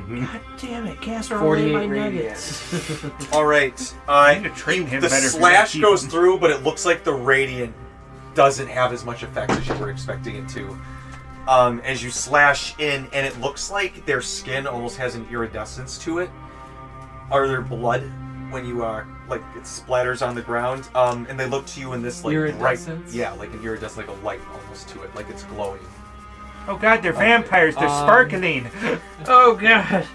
God damn it, Casper! 48 my radiant. nuggets. Alright. I need to train him The better. if you're slash gonna keep goes him. through, but it looks like the radiant doesn't have as much effect as you were expecting it to. As you slash in, and it looks like their skin almost has an iridescence to it, or their blood when you like it splatters on the ground. And they look to you in this like bright, Iridescence? yeah, like an iridescence, like a light almost to it, like it's glowing. Oh god, they're vampires. They're sparkling. Oh god.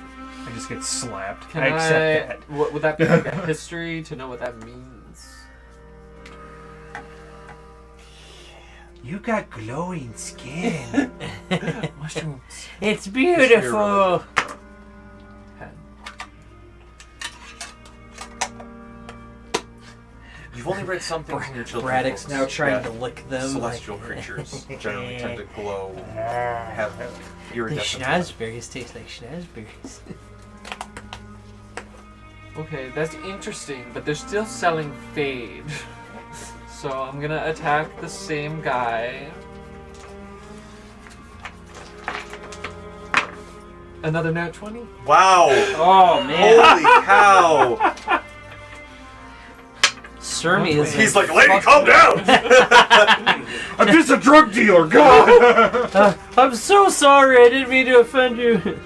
I just get slapped. Can I accept that. What, would that be like a history to know what that means? You got glowing skin. Mushrooms. It's beautiful. You've only read something from your children's Braddock's books now trying that to lick them. celestial like, creatures generally tend to glow, have the iridescent blood. schnozberries taste like schnozberries. Okay, that's interesting, but they're still selling Fade. So I'm gonna attack the same guy. Another nat 20? Wow! Oh man. Holy cow! Cermia is He's like, lady, calm down! I'm just a drug dealer, God! I'm so sorry, I didn't mean to offend you.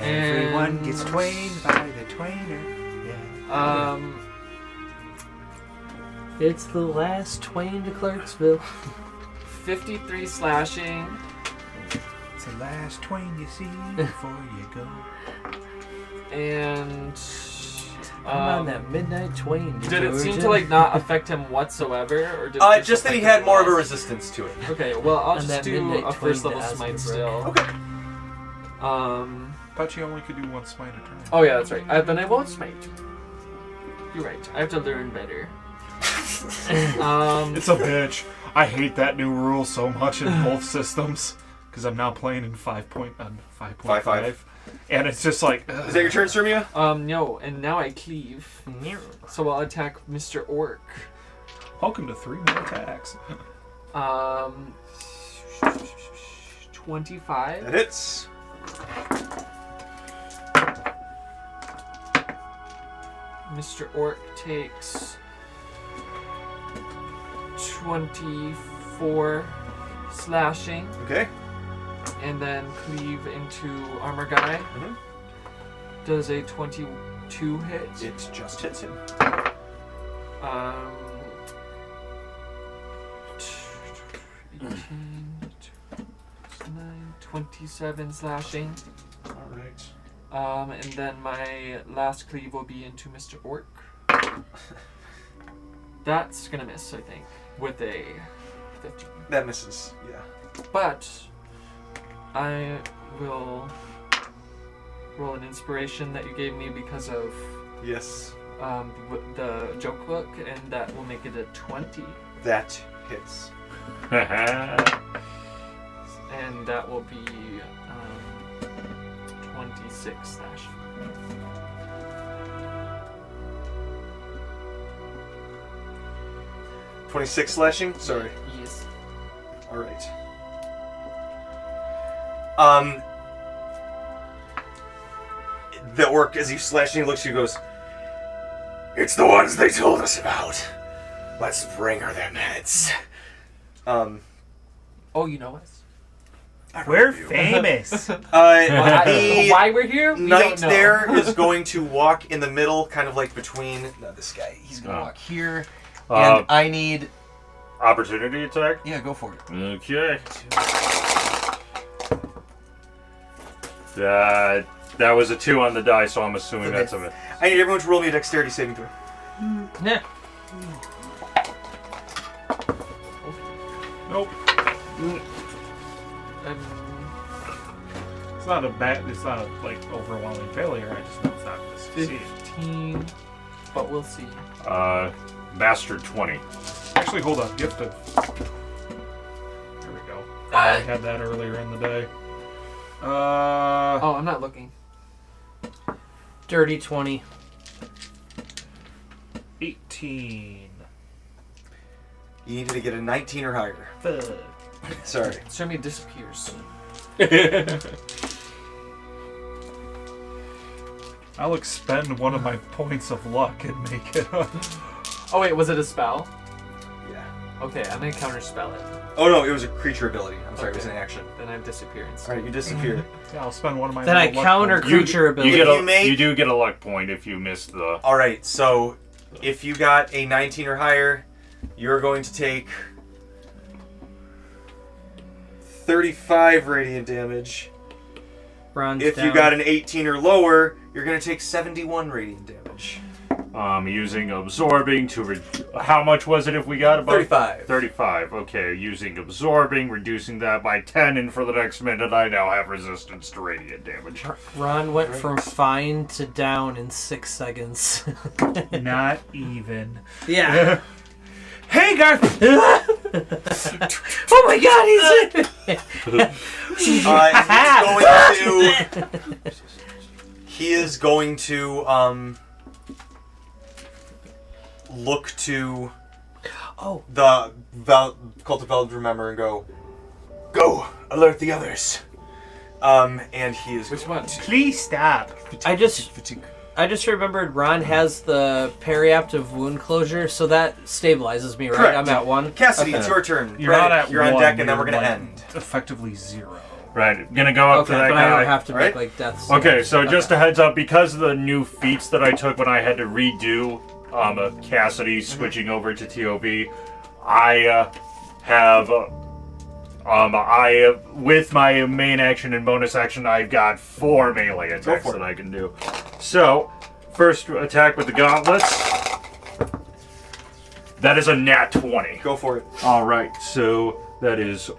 Everyone gets twained by the twainer. Yeah. It's the last twain to Clerksville. 53 slashing. It's the last twain you see before you go. And Come on, that midnight twain. did it seem Georgia. to like not affect him whatsoever, or did it Just that he affect had him more of a less? resistance to it. Okay, well I'll And just that do midnight a first twain level to smite Aspenbrook. still. Okay. Thought you only could do one smite a turn. Oh yeah, that's right. Then I won't smite. You're right. I have to learn better. It's a bitch. I hate that new rule so much in both systems because I'm now playing in 5.5, and it's just like. Ugh. Is that your turn, Cermia? No, and now I cleave. So I'll attack Mr. Orc. Welcome to 3 more attacks. 25. That hits. Mr. Orc takes 24 slashing, Okay. and then cleave into armor guy. Mhm. Does a 22 hit? It just hits him. 18, 9, 27 slashing. Alright. And then my last cleave will be into Mr. Orc. That's gonna miss, I think, with a 15. That misses, yeah. But I will roll an inspiration that you gave me because of Yes. the joke book, and that will make it a 20. That hits. And that will be 26 slashing. $26 slashing? Sorry. Yes. Alright. The orc, as he's slashing, looks at you and goes, "It's the ones they told us about. Let's bring her them heads." Oh, you know us? We're famous. Why we're here? We Knight don't know. there is going to walk in the middle, kind of like between this guy. He's going to walk here, and I need... Opportunity attack? Yeah, go for it. Okay. That was a 2 on the die, so I'm assuming Okay. that's a miss. I need everyone to roll me a dexterity saving throw. Yeah. Nope. It's not a bad. It's not a overwhelming failure. I just know it's not going to succeed. 15, but we'll see. Master 20. Actually, hold on. Gift of. There we go. I had that earlier in the day. Oh, I'm not looking. Dirty 20. 18. You needed to get a 19 or higher. Fuck. Sorry. Cermia disappears. I'll expend one of my points of luck and make it up. Oh wait, was it a spell? Yeah. Okay, I'm gonna counterspell it. Oh no, it was a creature ability. I'm sorry, it was Okay. an action. Then I disappear instead. Alright, you disappear. Yeah, I'll spend one of my. Then I little luck counter points. creature ability. You do get a luck point if you miss the... Alright, so if you got a 19 or higher, you're going to take 35 radiant damage. Runs If down. you got an 18 or lower, you're going to take 71 radiant damage. Using absorbing to how much was it if we got about 35. 35. Okay, using absorbing, reducing that by 10, and for the next minute I now have resistance to radiant damage. Ron went from fine to down in 6 seconds. Not even. Yeah. Hey guys! Oh my god, He is going to look to the Cult of Veld Remember and go alert the others. And he is Which one? Please stop. I just remembered Ron has the periaptive wound closure, so that stabilizes me, right? Correct. I'm at 1. Cassidy, Okay. it's your turn. You're not at You're on one, deck, and then you're we're gonna like end. Effectively 0. Right, gonna go up to that but I guy. don't have to make Alright. like death Okay, saves. so just a heads up, because of the new feats that I took when I had to redo Cassidy switching over to TOV, I have with my main action and bonus action, I've got 4 melee attacks that I can do. So, first attack with the gauntlets. That is a nat 20. Go for it. All right, so that is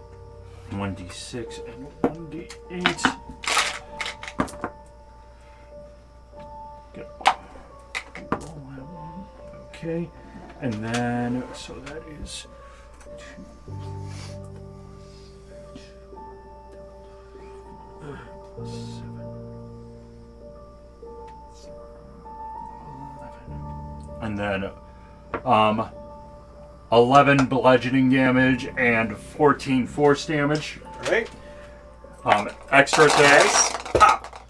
1d6 and 1d8. Okay, and then so that is 2, 7, 11, and then 11 bludgeoning damage and 14 force damage. Alright. Extra attacks. Pop.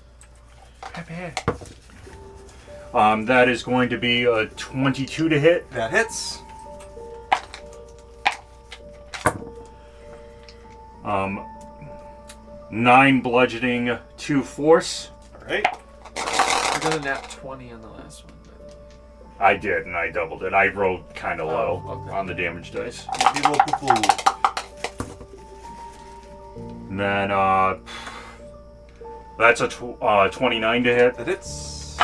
That is going to be a 22 to hit. That hits. 9 bludgeoning, 2 force. Alright. I got a nat 20 on the last one. I did, and I doubled it. I rolled kind of low okay. on the damage dice. Let me roll poo-poo. And then, that's a 29 to hit. That hits.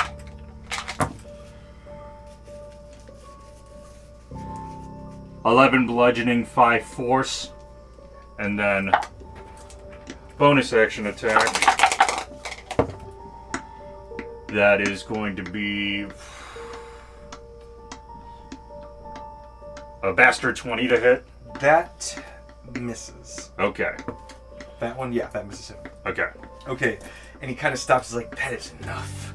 $11 bludgeoning, 5 force, and then bonus action attack. That is going to be a bastard 20 to hit. That misses. Okay. That one, yeah, that misses him. Okay. Okay, and he kind of stops. He's like, "That is enough."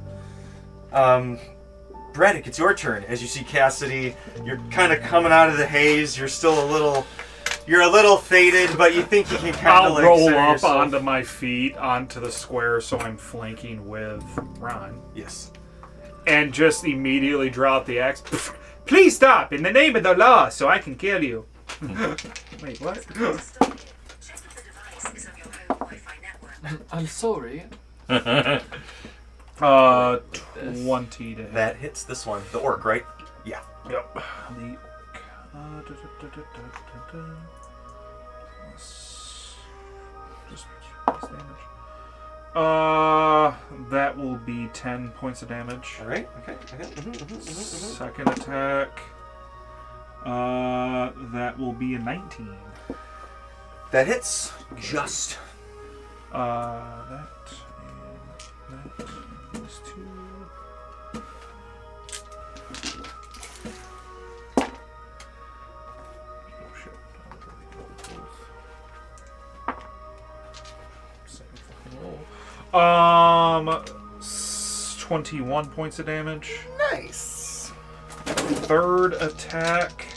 Braddock, it's your turn. As you see Cassidy, you're kind of coming out of the haze. You're still a little faded, but you think you can kind of I'll like roll center up yourself. onto my feet onto the square so I'm flanking with Ron. Yes. And just immediately drop the axe. Please stop, in the name of the law, so I can kill you. Wait, what? I'm sorry. 20 to hit. That hits this one. The orc, right? Yeah. Yep. The that will be 10 points of damage. All right. Okay. Second attack. That will be a 19. That hits just. That is 2. Oh shit. 21 points of damage. Nice. Third attack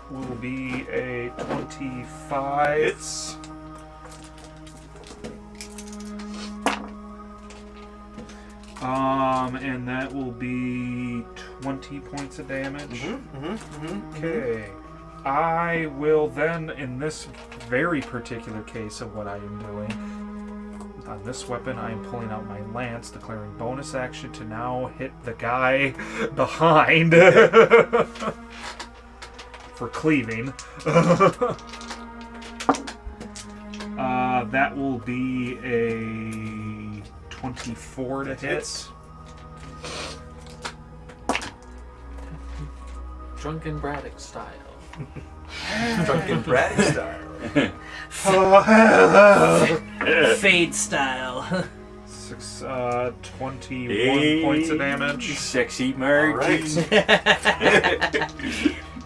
will be a 25. It's. And that will be 20 points of damage. Okay. I will then, in this very particular case of what I am doing, on this weapon, I am pulling out my lance, declaring bonus action to now hit the guy behind for cleaving. That will be a 24 to hit. Drunken Braddock style. Drunken Braddock style. Fade style. 21 points of damage. Sexy Marty.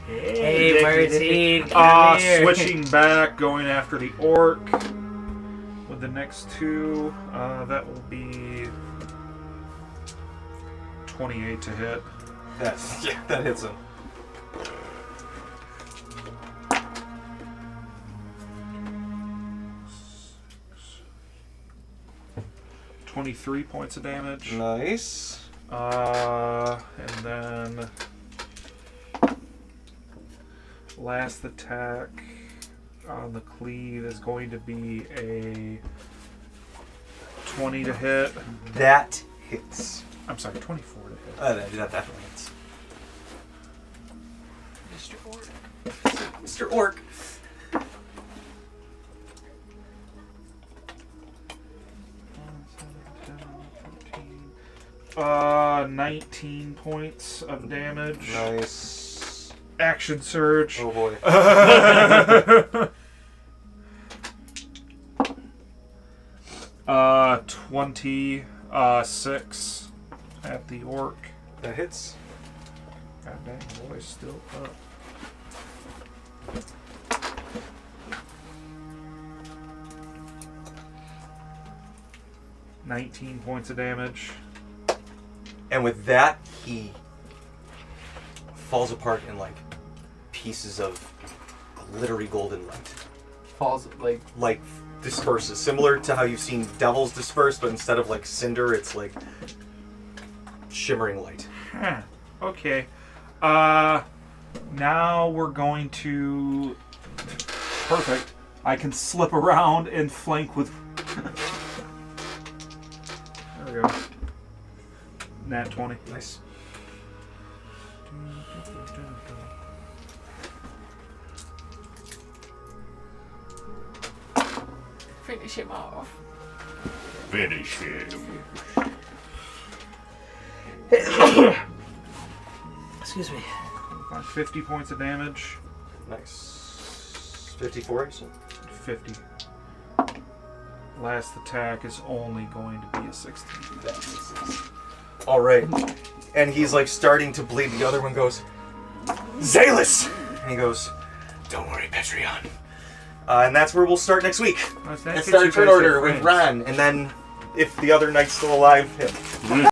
Hey, Martine, come here. Switching back, going after the orc with the next 2. That will be 28 to hit. That hits him. 23 points of damage. Nice. And then last attack on the cleave is going to be a 20 to hit. That hits. I'm sorry, 24 to hit. That definitely hits. Mr. Orc. Mr. Orc. 19 points of damage. Nice. Action surge. Oh boy. 26 at the orc. That hits. God dang, the boy's still up. $19 points of damage. And with that, he falls apart in like pieces of glittery golden light. Falls like Disperses, similar to how you've seen devils disperse, but instead of like cinder, it's like shimmering light. Huh. Okay. Now we're going to... Perfect. I can slip around and flank with... There we go. Nat 20. Nice. finish him off. Finish him. Excuse me. 50 points of damage. Nice. 54, so 50. Last attack is only going to be a 16. that makes sense. All right. And he's like starting to bleed. The other one goes, Zalus! And he goes, don't worry, Patreon. And that's where we'll start next week. That's Let's start a turn order with Ron. And then, if the other knight's still alive, him.